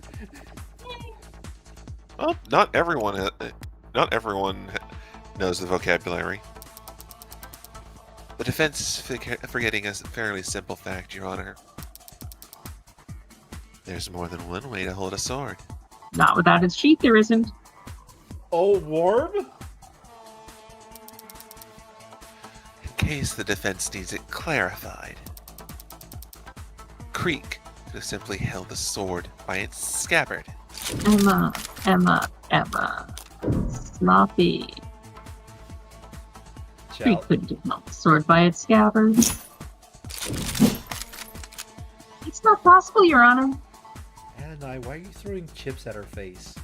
Well, not everyone knows the vocabulary. The defense is forgetting a fairly simple fact, Your Honor. There's more than one way to hold a sword. Not without its sheath, there isn't. Oh, warm? In case the defense needs it clarified, Creek could have simply held the sword by its scabbard. Emma. Sloppy. Creek couldn't have held the sword by its scabbard. It's not possible, Your Honor. Adonai, why are you throwing chips at her face?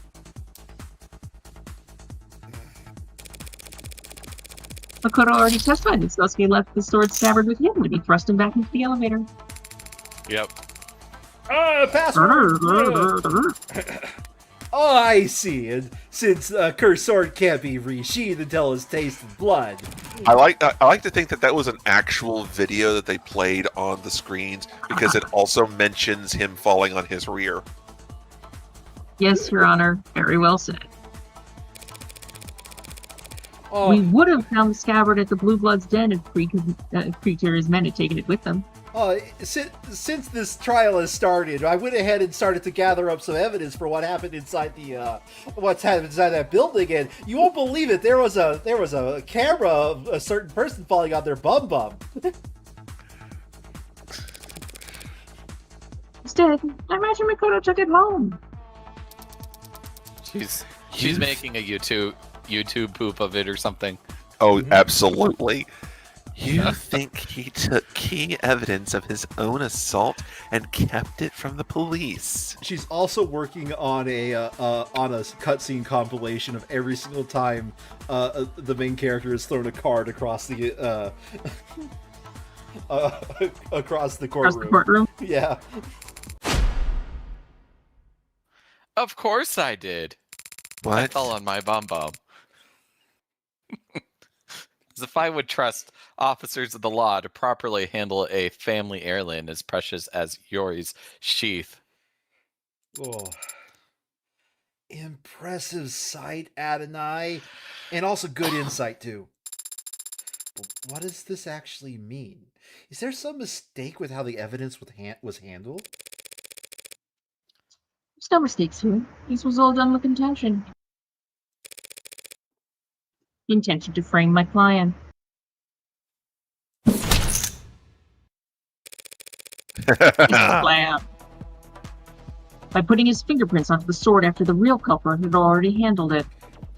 Makoto already testified that Sosuke left the sword scabbard with him when he thrust him back into the elevator. Yep. Password! Oh, I see. And since cursed sword can't be resheathed until it's tasted blood. I like to think that was an actual video that they played on the screens because it also mentions him falling on his rear. Yes, Your Honor. Very well said. Oh, We would have found the scabbard at the Blue Blood's den if Creek or his men had taken it with them. since this trial has started, I went ahead and started to gather up some evidence for what happened inside what's happened inside that building, and you won't believe it. There was a camera of a certain person falling on their bum. Instead, I imagine Makoto took it home. She's making a YouTube poop of it or something. Oh, absolutely. You think he took key evidence of his own assault and kept it from the police? She's also working on a cutscene compilation of every single time the main character has thrown a card across the across the courtroom. Across the courtroom? Yeah. Of course I did. I What? fell on my bum. As if I would trust officers of the law to properly handle a family heirloom as precious as Yori's sheath. Oh. Impressive sight, Adonai. And also good insight, too. But what does this actually mean? Is there some mistake with how the evidence was handled? There's no mistakes here. This was all done with intention. The intention to frame my client. Slam. By putting his fingerprints onto the sword after the real culprit had already handled it.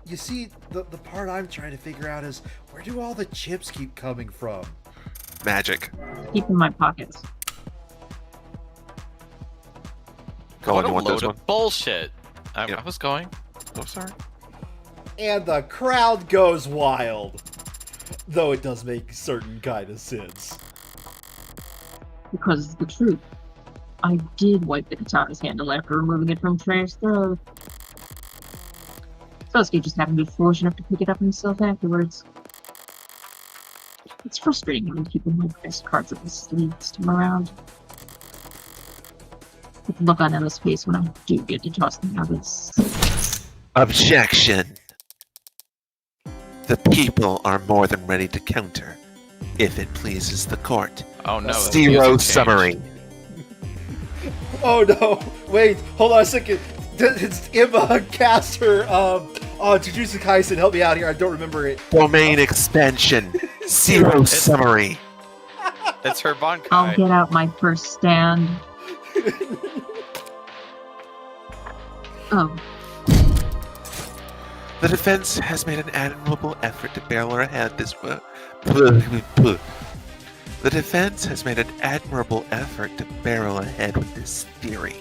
You see, the part I'm trying to figure out is, where do all the chips keep coming from? Magic. Keep in my pockets. Colin, What a you want load this of one? bullshit. I Yeah. was going. Oh, sorry. And the crowd goes wild. Though it does make certain kind of sense. Because it's the truth. I did wipe the katana's handle after removing it from Trey's throat. Sosuke just happened to be foolish enough to pick it up himself afterwards. It's frustrating having people my best cards up his sleeves to him around. But the look on Emma's face when I do get to toss the nuggets. Objection. The people are more than ready to counter, if it pleases the court. Oh no. the Zero music changed. summary. Oh no! Wait, hold on a second. It's Emma cast her Jujutsu Kaisen. Help me out here. I don't remember it. Domain expansion. Zero summary. It's her I'll Bankai. get out my first stand. Oh, The defense has made an admirable effort to barrel ahead this way. The defense has made an admirable effort to barrel ahead with this theory.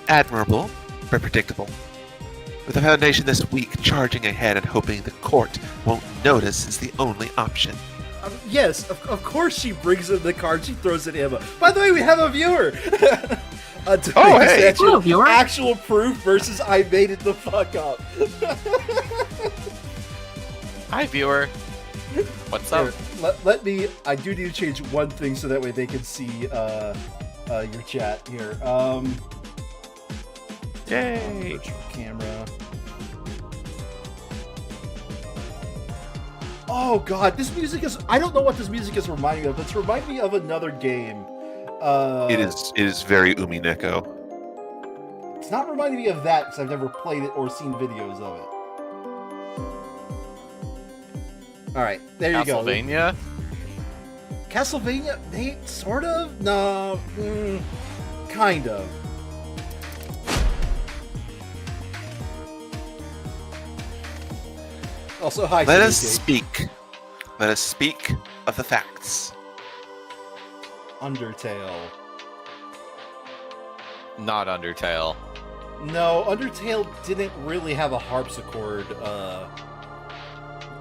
Admirable, but predictable. With the foundation this weak, charging ahead and hoping the court won't notice is the only option. Yes, of course she brings in the card. She throws it at Emma. By the way, we have a viewer. Oh, hey. hello, viewer. Actual proof versus I made it the fuck up. Hi, viewer. What's up? Here, let me. I do need to change one thing so that way they can see your chat here. Yay. Virtual camera. Oh god, this music is. I don't know what this music is reminding me of. It's reminding me of another game. It is very Umineko. It's not reminding me of that because I've never played it or seen videos of it. All right, there you go. Castlevania? Castlevania, sort of. No, kind of. Also, hi. Let us CDK. speak. Let us speak of the facts. Undertale. Not Undertale. No, Undertale didn't really have a harpsichord.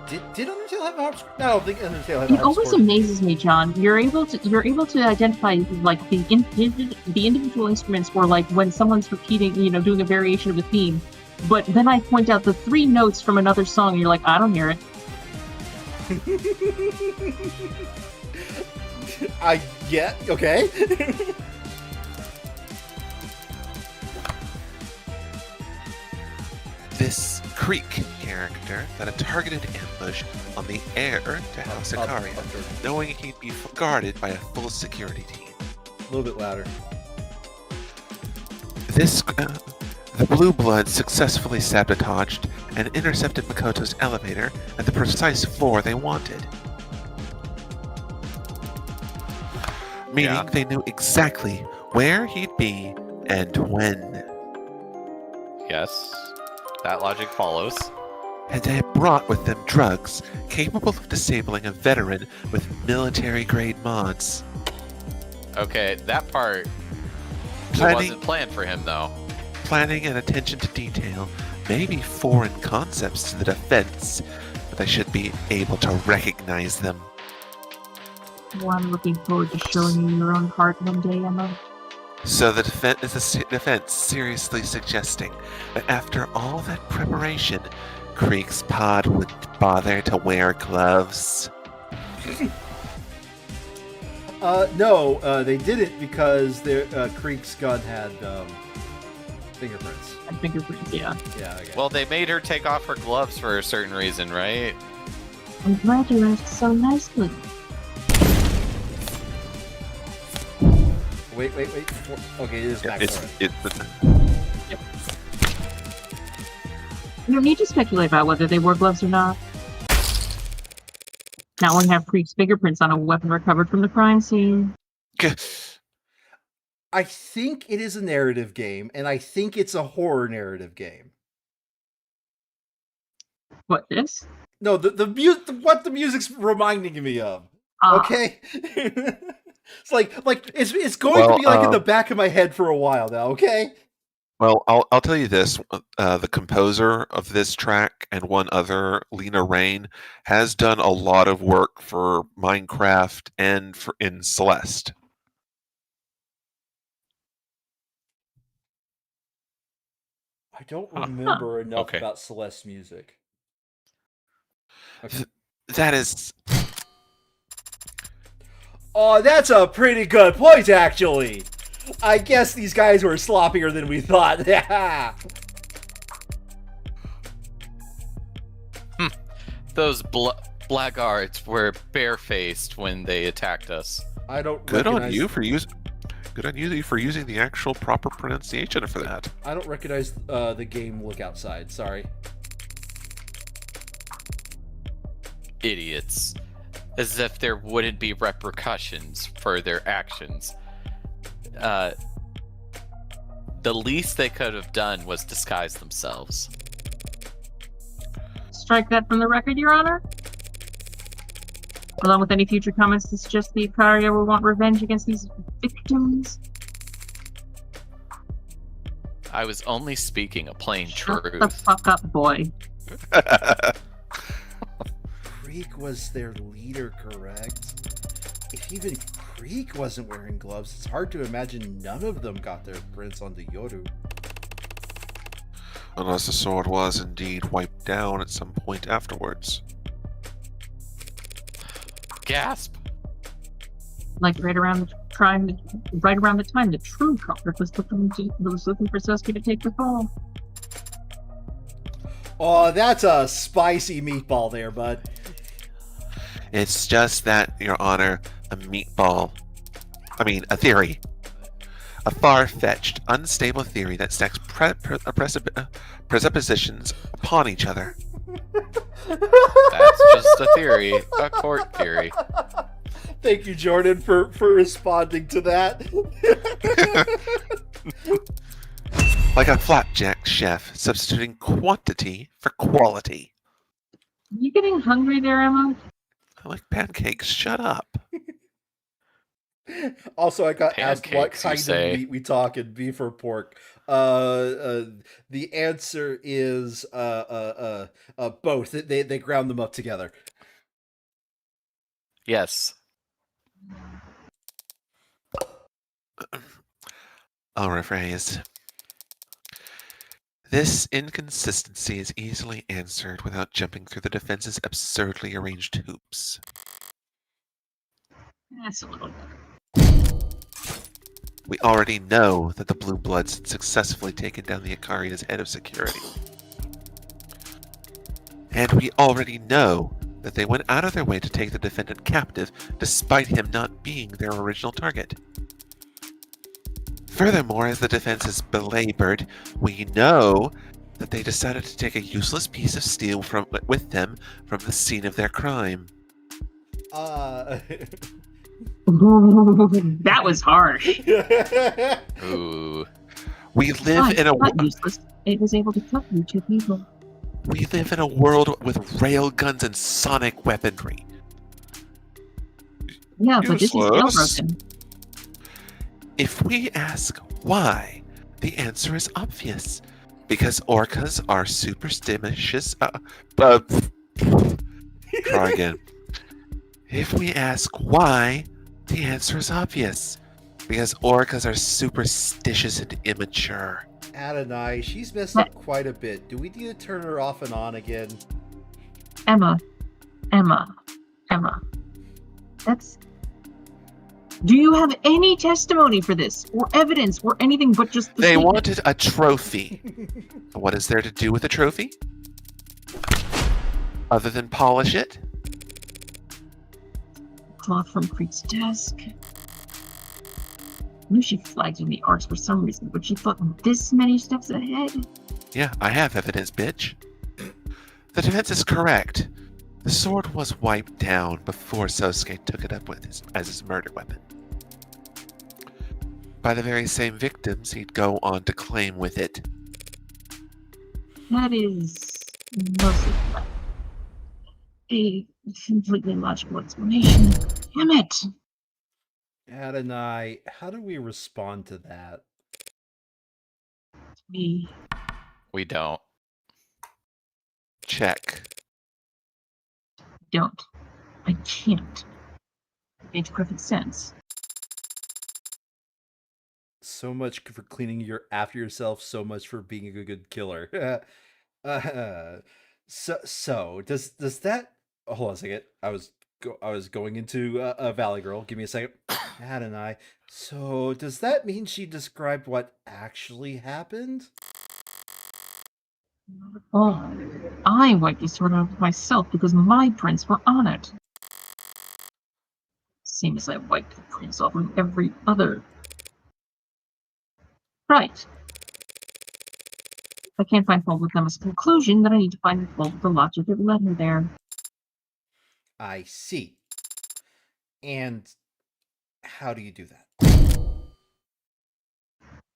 Did Undertale have a harpsichord? No, I don't think Undertale had a it always harpsichord. amazes me, John. You're able to identify like the individual instruments, or like when someone's repeating, doing a variation of a theme. But then I point out the 3 notes from another song, and you're like, I don't hear it. Okay. This Creek character led a targeted ambush on the heir to House Ikaria, knowing he'd be guarded by a full security team. A little bit louder. The Blue Bloods successfully sabotaged and intercepted Makoto's elevator at the precise floor they wanted. Meaning Yeah. they knew exactly where he'd be and when. Yes. That logic follows. And they had brought with them drugs capable of disabling a veteran with military-grade mods. Okay, that part Planning- wasn't planned for him, though. Planning and attention to detail may be foreign concepts to the defense, but they should be able to recognize them. Well, I'm looking forward to showing you your own heart one day, Emma. So the defense seriously suggesting that after all that preparation, Creek's pod would bother to wear gloves. No, they didn't because their Creek's gun had fingerprints. And fingerprints, yeah. Yeah, okay. Well, they made her take off her gloves for a certain reason, right? I'm glad you asked so nicely. Wait. Okay, it is back. Sorry. You don't need to speculate about whether they wore gloves or not. Now we have Creek's fingerprints on a weapon recovered from the crime scene. I think it is a narrative game, and I think it's a horror narrative game. What, this? No, what the music's reminding me of. Okay. It's like it's going to Well, be like in the back of my head for a while now. Okay. Well, I'll tell you this: the composer of this track and one other, Lena Rain, has done a lot of work for Minecraft and in Celeste. I don't remember enough Okay. about Celeste music. That is. Oh, that's a pretty good point, actually. I guess these guys were sloppier than we thought. Those blackguards were barefaced when they attacked us. I don't. Good recognize... on you for using. Good on you for using the actual proper pronunciation for that. I don't recognize the game Look Outside. Sorry. Idiots. As if there wouldn't be repercussions for their actions. The least they could have done was disguise themselves. Strike that from the record, Your Honor. Along with any future comments to suggest the Icaria will want revenge against these victims. I was only speaking a plain Shut truth. the fuck up, boy. Creek was their leader, correct? If even Creek wasn't wearing gloves, it's hard to imagine none of them got their prints onto Yoru. Unless the sword was indeed wiped down at some point afterwards. Gasp! Like right around the time the true culprit was looking for Sasuke to take the fall. Oh, that's a spicy meatball there, bud. It's just that, Your Honor, a meatball. I mean, a theory. A far-fetched, unstable theory that stacks presuppositions upon each other. That's just a theory. A court theory. Thank you, Jordan, for responding to that. Like a flapjack chef substituting quantity for quality. Are you getting hungry there, Emma? I like pancakes. Shut up. Also, I got asked what Pancakes, kind of meat we talking, beef or pork. The answer is both. They ground them up together. Yes. I'll rephrase. This inconsistency is easily answered without jumping through the defense's absurdly arranged hoops. That's a little better. We already know that the Blue Bloods had successfully taken down the Ikaria's head of security. And we already know that they went out of their way to take the defendant captive despite him not being their original target. Furthermore, as the defense is belabored, we know that they decided to take a useless piece of steel with them from the scene of their crime. That was harsh. Ooh. We live in a useless. It was able to cut you two people. We live in a world with railguns and sonic weaponry. Yeah, but this is Useless. jailbroken. If we ask why, the answer is obvious. Because orcas are superstitious. Try again. If we ask why, the answer is obvious. Because orcas are superstitious and immature. Adonai, she's messed up quite a bit. Do we need to turn her off and on again? Emma. That's... Do you have any testimony for this? Or evidence? Or anything but just the They statement? wanted a trophy. What is there to do with a trophy? Other than polish it? Cloth from Creek's desk. I knew she flagged in the arts for some reason, but she thought this many steps ahead. Yeah, I have evidence, bitch. The defense is correct. The sword was wiped down before Sosuke took it up as his murder weapon. By the very same victims he'd go on to claim with it. That is mostly a completely logical explanation. Damn it! Adonai, how do we respond to that? Me. We don't. Check. Don't. I can't. It makes perfect sense. So much for cleaning your after yourself. So much for being a good killer. So does that? Hold on a second. I was going into a Valley Girl. Give me a second. Adonai. So does that mean she described what actually happened? Oh, I wiped the sword out myself because my prints were on it. Same as I wiped the prints off of every other. Right. I can't find fault with them as a conclusion, then I need to find fault with the logic that led her there. I see. And how do you do that?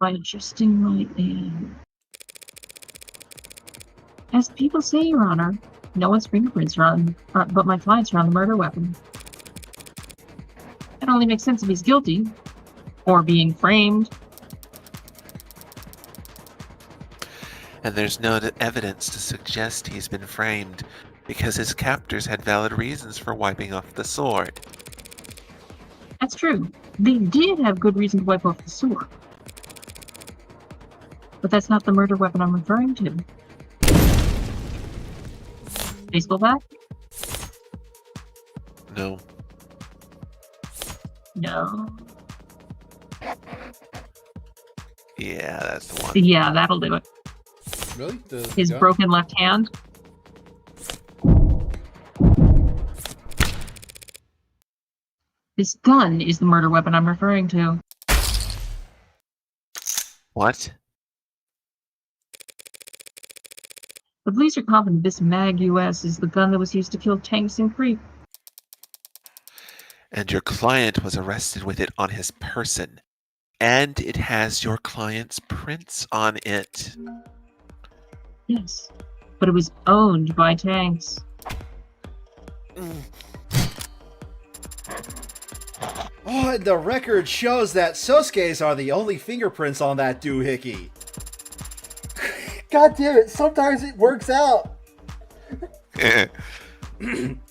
By adjusting my aim. As people say, Your Honor, no one's fingerprints are on, but my client's are on the murder weapon. That only makes sense if he's guilty. Or being framed. And there's no evidence to suggest he's been framed because his captors had valid reasons for wiping off the sword. That's true. They did have good reason to wipe off the sword. But that's not the murder weapon I'm referring to. Baseball bat? No. No. Yeah, that's the one. Yeah, that'll do it. Really? His broken left hand? This gun is the murder weapon I'm referring to. What? The police are confident this Mag US is the gun that was used to kill Tanks and Creep. And your client was arrested with it on his person. And it has your client's prints on it. Yes. But it was owned by Tanks. Oh, and the record shows that Sosuke's are the only fingerprints on that doohickey. God damn it, sometimes it works out.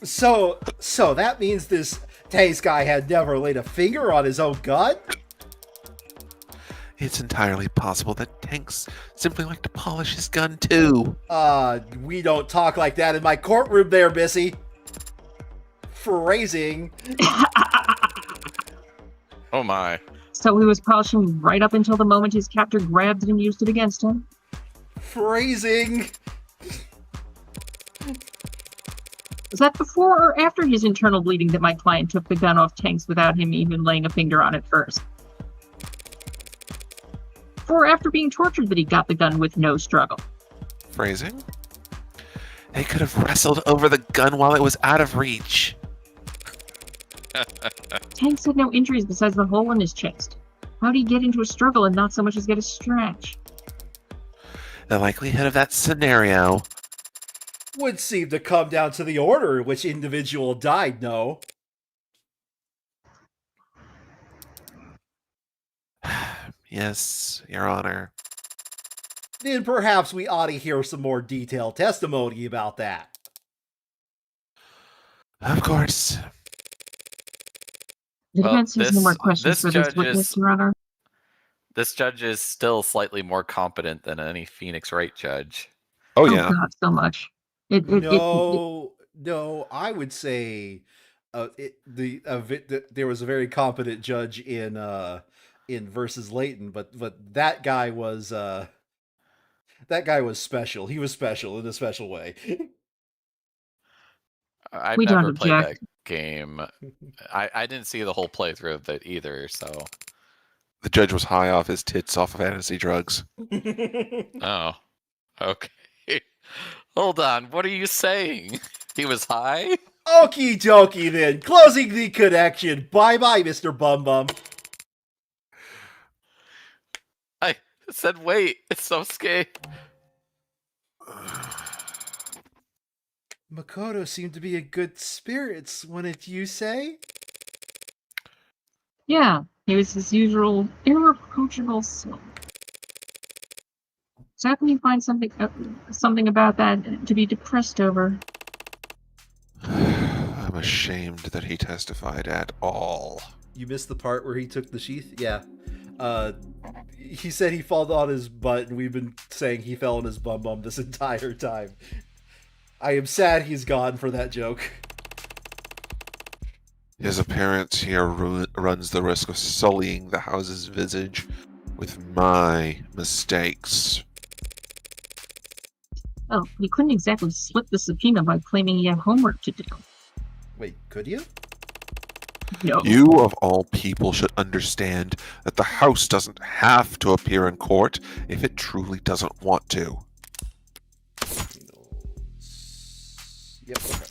So that means this Tanks guy had never laid a finger on his own gun? It's entirely possible that Tanks simply like to polish his gun too. We don't talk like that in my courtroom there, Missy. Phrasing. Oh my. So he was polishing right up until the moment his captor grabbed it and used it against him? Phrasing. Was that before or after his internal bleeding that my client took the gun off Tanks without him even laying a finger on it first? Or after being tortured that he got the gun with no struggle? Phrasing? They could have wrestled over the gun while it was out of reach. Tanks had no injuries besides the hole in his chest. How'd he get into a struggle and not so much as get a scratch? The likelihood of that scenario. Would seem to come down to the order in which individual died, no? Yes, Your Honor. Then perhaps we ought to hear some more detailed testimony about that. Of course. The Well, defense has no more questions this for this judge witness, is- Your Honor. This judge is still slightly more competent than any Phoenix Wright judge. Oh, yeah. God, so much. No, I would say there was a very competent judge in versus Layton, but that guy was special. He was special in a special way. I've We don't never played that object. game. I didn't see the whole playthrough of it either, so. The judge was high off his tits off of fantasy drugs. Oh. Okay. Hold on, what are you saying? He was high? Okie dokie then. Closing the connection. Bye bye, Mr. Bum Bum. I said wait, it's so scary. Makoto seemed to be in good spirits, wouldn't you say? Yeah, he was his usual irreproachable self. So how can you find something about that to be depressed over? I'm ashamed that he testified at all. You missed the part where he took the sheath? Yeah. He said he fell on his butt, and we've been saying he fell on his bum this entire time. I am sad he's gone for that joke. His appearance here runs the risk of sullying the house's visage with my mistakes. Oh, he couldn't exactly slip the subpoena by claiming he had homework to do. Wait, could you? No. You, of all people, should understand that the house doesn't have to appear in court if it truly doesn't want to. Yep, okay.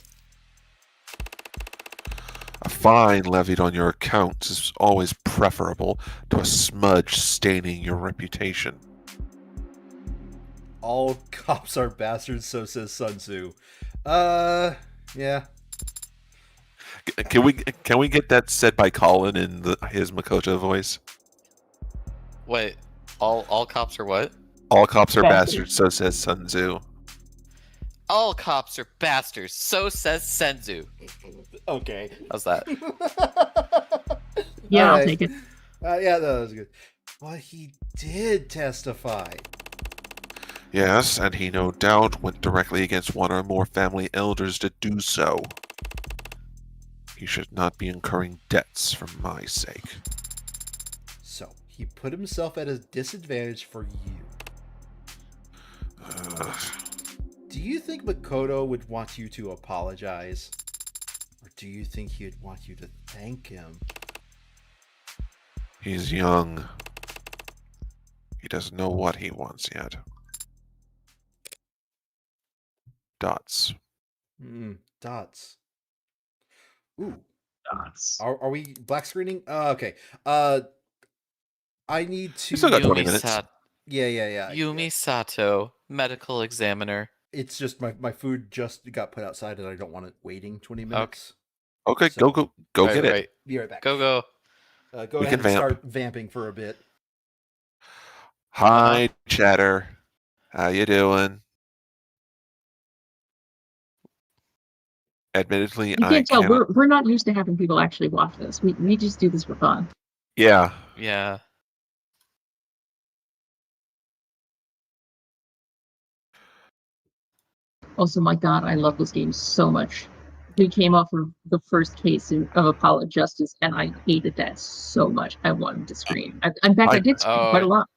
A fine levied on your accounts is always preferable to a smudge staining your reputation. All cops are bastards, so says Sun Tzu. Yeah. Can we get that said by Colin in his Makoto voice? Wait, all cops are what? All cops are Bastards. bastards, so says Sun Tzu. All cops are bastards. So says Senzu. Okay. How's that? Yeah, All I'll right. take it. Yeah, that was good. Well, he did testify. Yes, and he no doubt went directly against one or more family elders to do so. He should not be incurring debts for my sake. So, he put himself at a disadvantage for you. Do you think Makoto would want you to apologize? Or do you think he would want you to thank him? He's young. He doesn't know what he wants yet. Dots. Dots. Ooh. Dots. Are we black screening? Okay. I need to. We still got 20 minutes. Yeah. Yumi Sato, medical examiner. It's just my food just got put outside and I don't want it waiting 20 minutes. Okay, So- go get it. Right. Be right back. Go. Go We ahead can and vamp. start vamping for a bit. Hi, Chatter. How you doing? Admittedly, You I can't tell. cannot. We're not used to having people actually watch this. We just do this for fun. Yeah. Yeah. Also, my God, I love this game so much. We came off of the first case of Apollo Justice, and I hated that so much. I wanted to scream. In fact, I did scream quite a lot.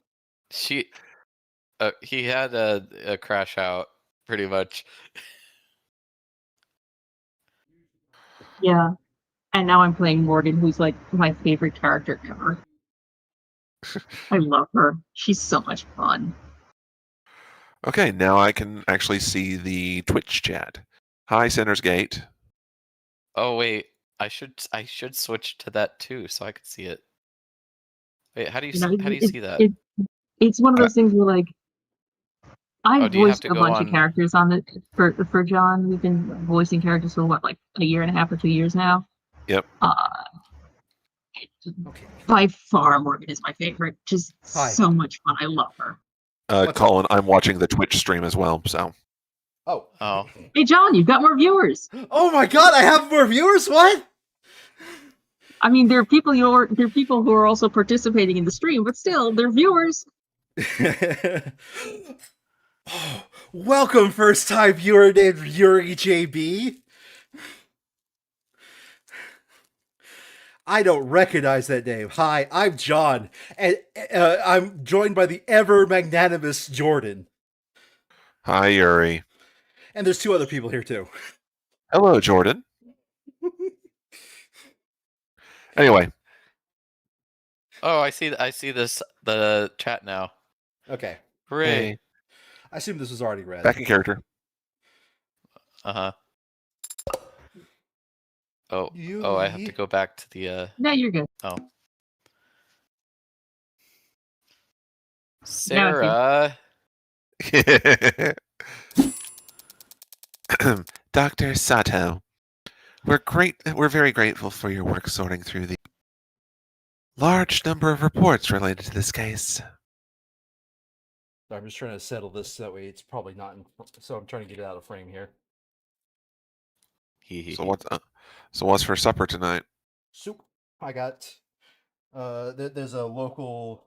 He had a crash out pretty much. Yeah. And now I'm playing Morgan, who's like my favorite character ever. I love her. She's so much fun. Okay, now I can actually see the Twitch chat. Hi, Center's Gate. Oh wait, I should switch to that too so I can see it. Wait, how do you see that? It's one of those things where like I've do you have voiced to a go bunch of on- characters on it for John. We've been voicing characters for what, like a year and a half or 2 years now. Yep. Okay. By far, Morgan is my favorite. Just Hi. so much fun. I love her. What's Colin, I'm watching the Twitch stream as well, so. Oh. Hey, John, you've got more viewers. Oh my God! I have more viewers. What? I mean, there are people who are also participating in the stream, but still, they're viewers. Oh, welcome, first time viewer named Yuri JB. I don't recognize that name. Hi, I'm John, and I'm joined by the ever magnanimous Jordan. Hi, Yuri. And there's 2 other people here too. Hello, Jordan. Anyway. Oh, I see the chat now. Okay. Hooray. Hey, I assume this was already read. back in character. Uh-huh. Oh, I have to go back to the No, you're good. Sarah. Dr. Sato, we're very grateful for your work sorting through the Large number of reports related to this case. I'm just trying to settle this so that way it's probably not in. So I'm trying to get it out of frame here. So what's for supper tonight? Soup. I got. There's a local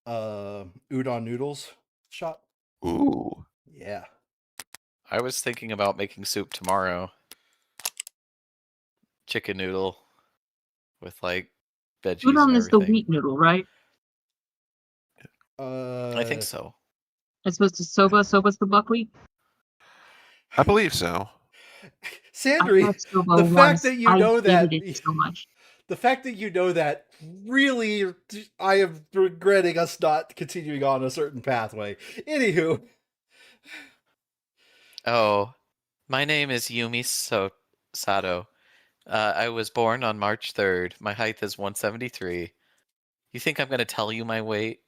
udon noodles shop. Ooh. Yeah. I was thinking about making soup tomorrow. Chicken noodle with like veggies and Udon is the everything. wheat noodle, right? I think so. As opposed to soba. Soba's the buckwheat. I believe so. I Sandry, had soba the fact once. that you I know that hated it so much. the fact that you know that really, I am regretting us not continuing on a certain pathway. Anywho, Oh, my name is Yumi Sato. I was born on March 3rd. My height is 173. You think I'm going to tell you my weight?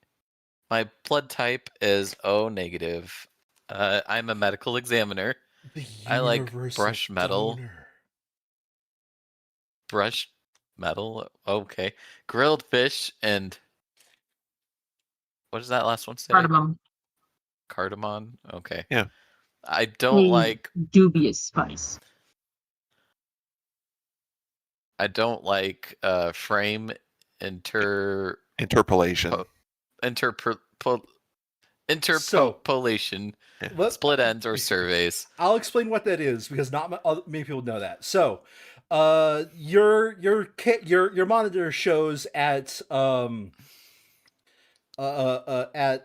My blood type is O negative. I'm a medical examiner. the I like universal brush metal. donor. Brush metal? Okay. Grilled fish and... What does that last one say? Cardamom. Cardamom? Okay. Yeah. I don't like... dubious spice. I don't like frame Interpolation. interpolation, split ends, or surveys. I'll explain what that is because not many people know that. So, your monitor shows at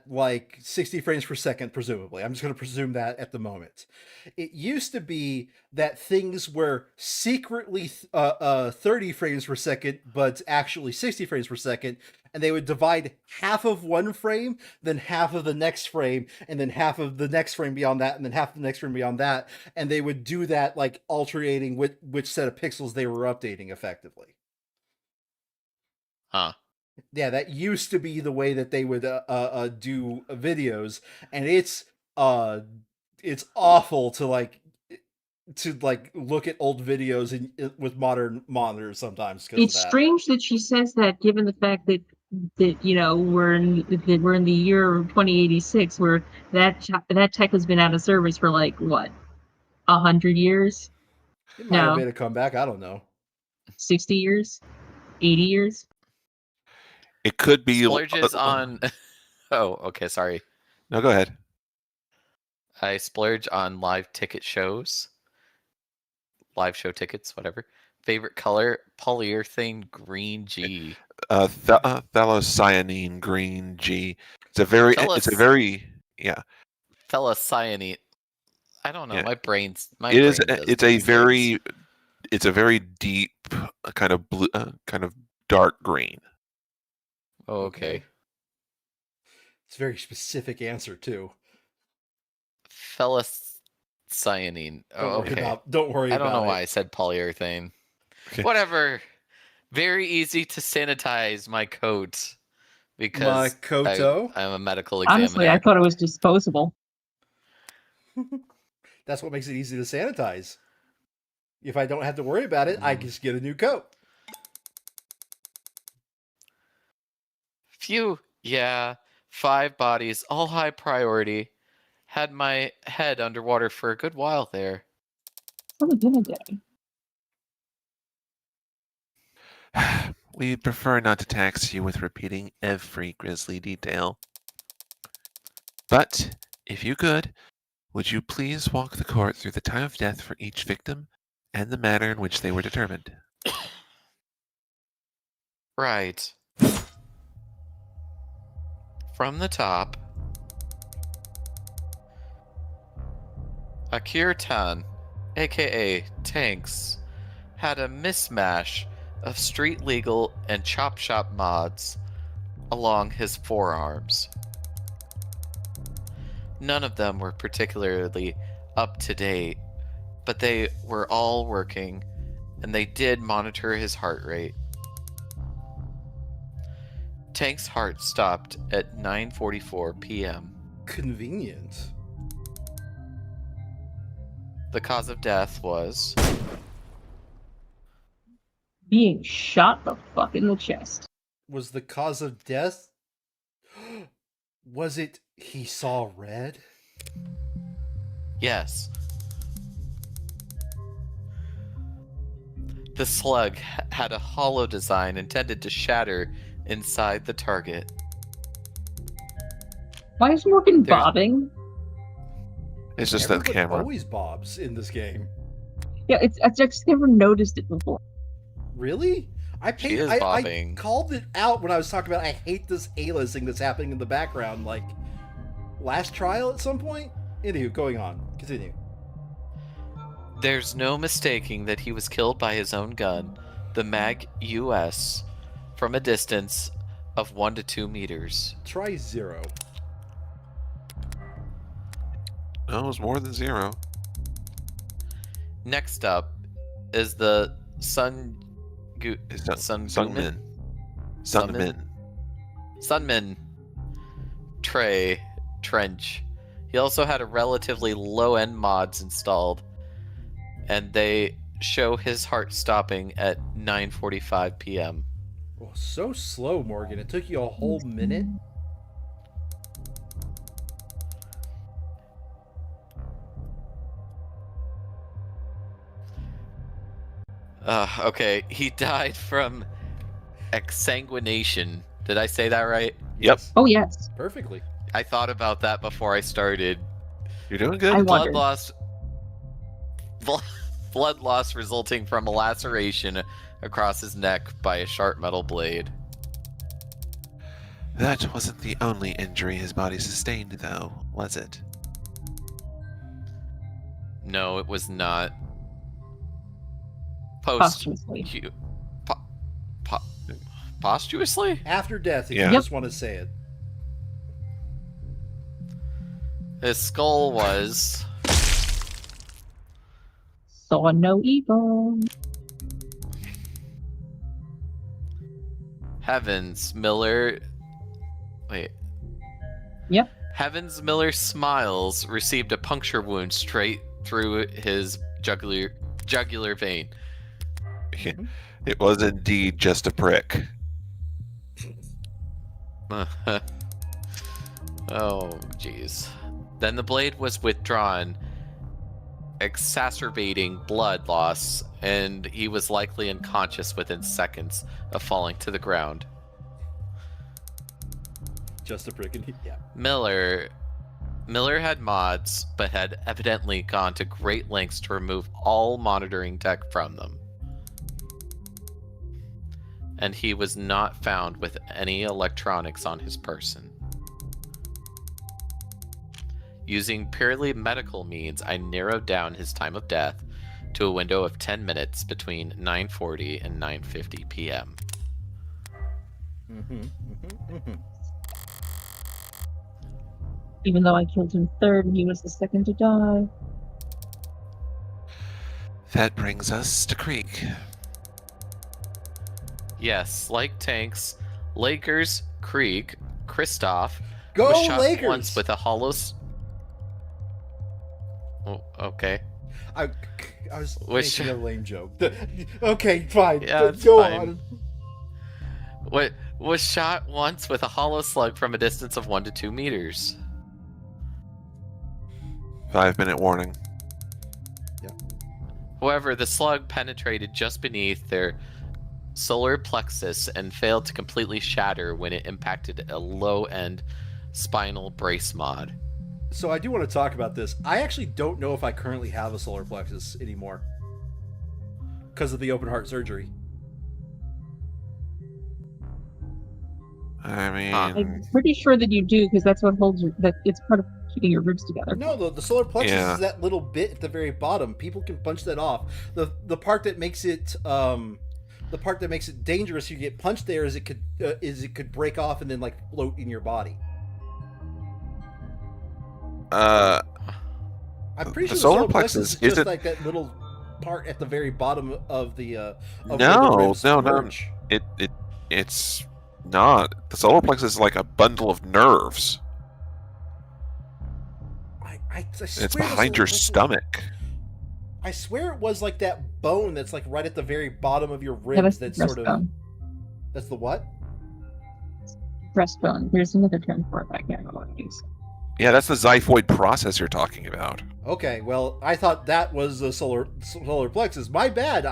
like 60 frames per second, presumably. I'm just going to presume that at the moment. It used to be that things were secretly 30 frames per second, but actually 60 frames per second, and they would divide half of one frame, then half of the next frame, and then half of the next frame beyond that, and then half of the next frame beyond that, and they would do that like alternating which set of pixels they were updating effectively. Huh. Yeah, that used to be the way that they would do videos, and it's awful to look at old videos with modern monitors sometimes. It's strange that she says that, given the fact that we're in the year 2086, where that tech has been out of service for like what, 100 years? It might have made a comeback. I don't know. 60 years, 80 years. It could be splurges on. Oh, okay. Sorry. No, go ahead. I splurge on live ticket shows, live show tickets, whatever. Favorite color: polyurethane green G. Phthalocyanine green G. It's a very yeah. Phthalocyanine. I don't know. Yeah. My brain's It's a very deep kind of blue, kind of dark green. Oh, okay. It's a very specific answer too. Phthalocyanine. Oh, okay. Don't worry about it. I don't know why I said polyurethane. Okay. Whatever. Very easy to sanitize my coat because I'm a medical examiner. Honestly, I thought it was disposable. That's what makes it easy to sanitize. If I don't have to worry about it, I just get a new coat. Phew. Yeah. 5 bodies, all high priority. Had my head underwater for a good while there. What a dinner day. We prefer not to tax you with repeating every grisly detail. But, if you could, would you please walk the court through the time of death for each victim and the manner in which they were determined? Right. From the top, Akir Tan, aka Tanks, had a mismatch of street legal and chop shop mods along his forearms. None of them were particularly up to date, but they were all working, and they did monitor his heart rate. Tank's heart stopped at 9:44 p.m. Convenient. The cause of death was being shot the fuck in the chest. Was the cause of death? Was it he saw red? Yes. The slug had a hollow design intended to shatter inside the target. Why is Morgan There's- bobbing? It's just that Everybody camera. always bobs in this game. Yeah, I just never noticed it before. Really? I is bobbing. called it out when I was talking about I hate this aliasing that's happening in the background, like last trial at some point. Anywho, going on. Continue. There's no mistaking that he was killed by his own gun, the Mag US, from a distance of 1 to 2 meters. Try 0. No, it was more than 0. Next up is the Sunmin. Sunmin Trench. He also had a relatively low-end mods installed, and they show his heart stopping at 9:45 p.m. Oh, so slow, Morgan. It took you a whole minute. Okay, he died from exsanguination. Did I say that right? Yep. Oh, yes. Perfectly. I thought about that before I started. You're doing good. I Blood wondered. blood loss resulting from a laceration across his neck by a sharp metal blade. That wasn't the only injury his body sustained, though, was it? No, it was not. Posthumously. Posthumously? After death, if Yeah. you just want to say it. His skull was Saw no evil. Heavens Miller. Wait. Yep. Heavens Miller Smiles received a puncture wound straight through his jugular vein. It was indeed just a prick. Oh, jeez. Then the blade was withdrawn, exacerbating blood loss, and he was likely unconscious within seconds of falling to the ground. Just a prick. Yeah. Miller had mods, but had evidently gone to great lengths to remove all monitoring tech from them. And he was not found with any electronics on his person. Using purely medical means, I narrowed down his time of death to a window of 10 minutes between 9:40 and 9:50 p.m. Even though I killed him third and he was the second to die. That brings us to Creek. Yes, like tanks, Lakers, Krieg, Kristoff Go was shot Lakers! once with a hollow. Oh, okay. I was Which- making a lame joke. Okay, fine. Yeah, it's Go fine. on. What was shot once with a hollow slug from a distance of 1 to 2 meters. 5-minute warning. However, the slug penetrated just beneath their solar plexus and failed to completely shatter when it impacted a low-end spinal brace mod. So I do want to talk about this. I actually don't know if I currently have a solar plexus anymore because of the open heart surgery. I mean, I'm pretty sure that you do because that's what holds that it's part of keeping your ribs together. No, the solar plexus Yeah. is that little bit at the very bottom. People can punch that off. The part that makes it dangerous, if you get punched there, is it could break off and then like float in your body. I'm pretty The sure the solar solar plexus plexus is just isn't- like that little part at the very bottom of the of where No, the ribs no. merge. it's not. The solar plexus is like a bundle of nerves. I swear It's the behind solar your plexus- stomach. I swear it was like that bone that's like right at the very bottom of your Yeah, ribs. that's That's the sort of. breastbone. That's the what? breastbone. There's another term for it, but I can't remember what it is. Yeah, that's the xiphoid process you're talking about. Okay, well, I thought that was the solar plexus. My bad.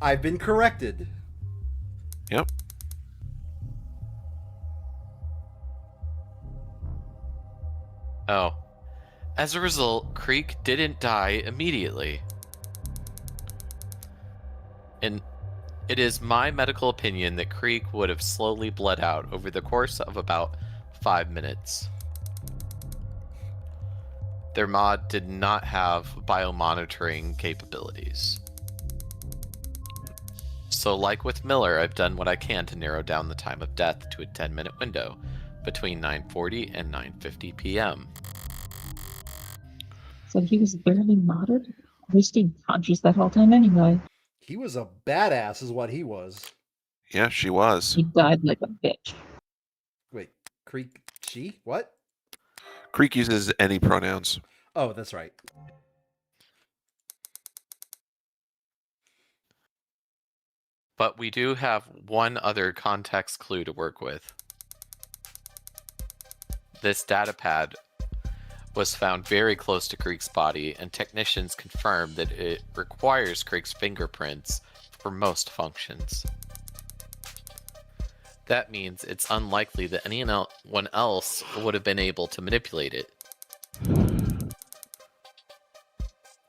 I've been corrected. Yep. Oh. As a result, Creek didn't die immediately. And it is my medical opinion that Creek would have slowly bled out over the course of about 5 minutes. Their mod did not have biomonitoring capabilities. So like with Miller, I've done what I can to narrow down the time of death to a 10-minute window between 9:40 and 9:50 p.m. So he was barely modded? He stayed conscious that whole time anyway. He was a badass, is what he was. Yeah, she was. He died like a bitch. Wait, Creek, she? What? Creek uses any pronouns. Oh, that's right. But we do have one other context clue to work with. This data pad was found very close to Creek's body, and technicians confirmed that it requires Creek's fingerprints for most functions. That means it's unlikely that anyone else would have been able to manipulate it.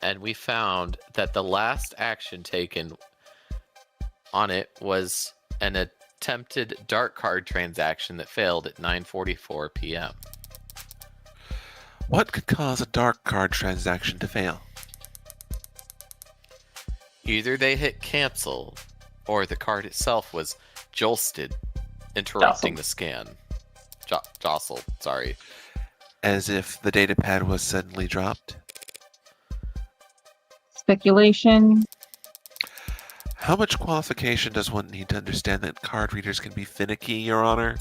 And we found that the last action taken on it was an attempted dark card transaction that failed at 9:44 p.m. What could cause a dark card transaction to fail? Either they hit cancel, or the card itself was jolted, interrupting the scan. Jostled, sorry. As if the datapad was suddenly dropped? Speculation. How much qualification does one need to understand that card readers can be finicky, Your Honor?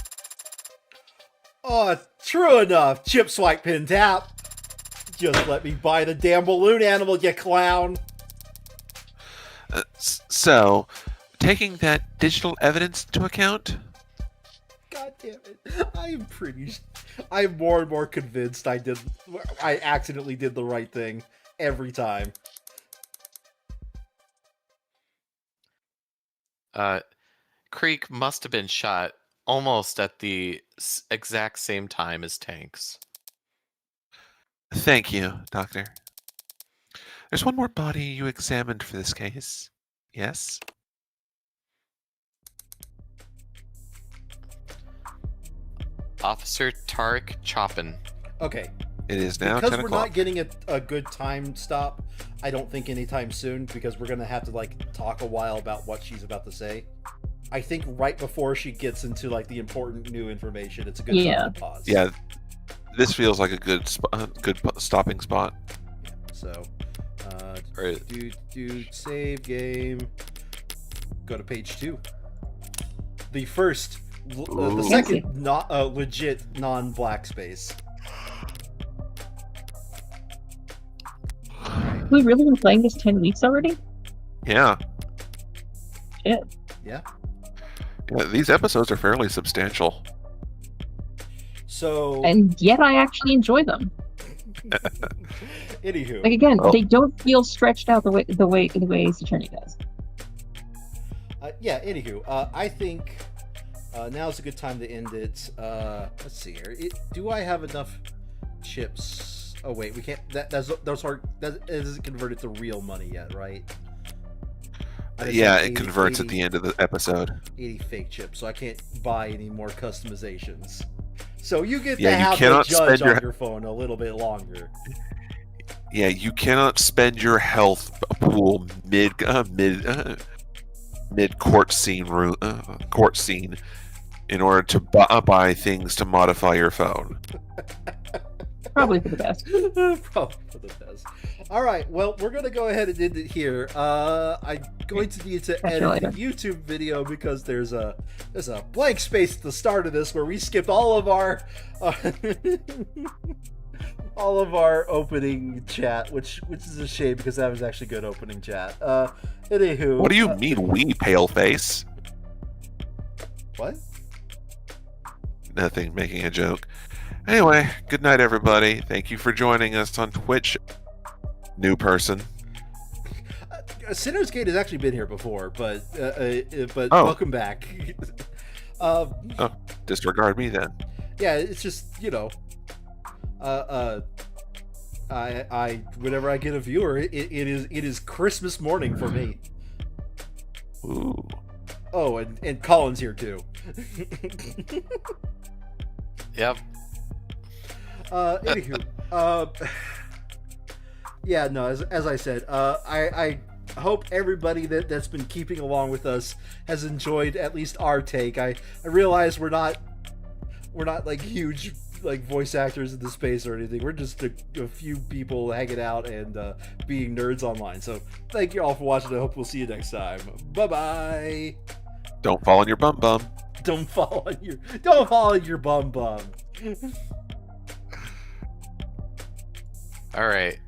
Oh, true enough. Chip, swipe, pin, tap. Just let me buy the damn balloon animal, you clown. So, taking that digital evidence into account? God damn it. I'm more and more convinced I accidentally did the right thing every time. Creek must have been shot almost at the exact same time as Tanks. Thank you, Doctor. There's one more body you examined for this case. Yes? Officer Tariq Chopin. Okay. It is now because 10 we're o'clock. not getting a good time stop, I don't think anytime soon, because we're going to have to, talk a while about what she's about to say. I think right before she gets into, the important new information, it's a good time to pause. Yeah, this feels like a good stopping spot. So, Right. save game. Go to page 2. The first, the second, not legit non-black space. We've really been playing this 10 weeks already? Yeah. Shit. Yeah. Yeah, these episodes are fairly substantial. So, And yet I actually enjoy them. anywho, Like again, they don't feel stretched out the way Ace Attorney does. Anywho, I think now's a good time to end it. Let's see here. Do I have enough chips? Oh wait, we can't. That isn't converted to real money yet, right? Yeah, it converts at the end of the episode. 80 fake chips, so I can't buy any more customizations. So you get to Yeah, you have the cannot judge spend on your phone a little bit longer. Yeah, you cannot spend your health pool mid court scene in order to buy things to modify your phone. Probably for the best. Probably for the best. All right, well, we're going to go ahead and end it here. I'm going to need to edit the YouTube video because there's a blank space at the start of this where we skipped all of our all of our opening chat, which is a shame because that was actually good opening chat. Anywho, What do you mean, we pale face? What? Nothing, making a joke. Anyway, good night, everybody. Thank you for joining us on Twitch. New person. Sinner's Gate has actually been here before, but Oh. welcome back. Disregard me then. Yeah, it's just, I whenever I get a viewer, it is Christmas morning for me. Ooh. Oh, and Colin's here too. Yep. Anywho, yeah, no, as I said, I hope everybody that's been keeping along with us has enjoyed at least our take. I realize we're not like huge like voice actors in the space or anything. We're just a few people hanging out and being nerds online. So thank you all for watching. I hope we'll see you next time. Bye bye. Don't fall on your bum bum. Don't fall on your bum bum. All right.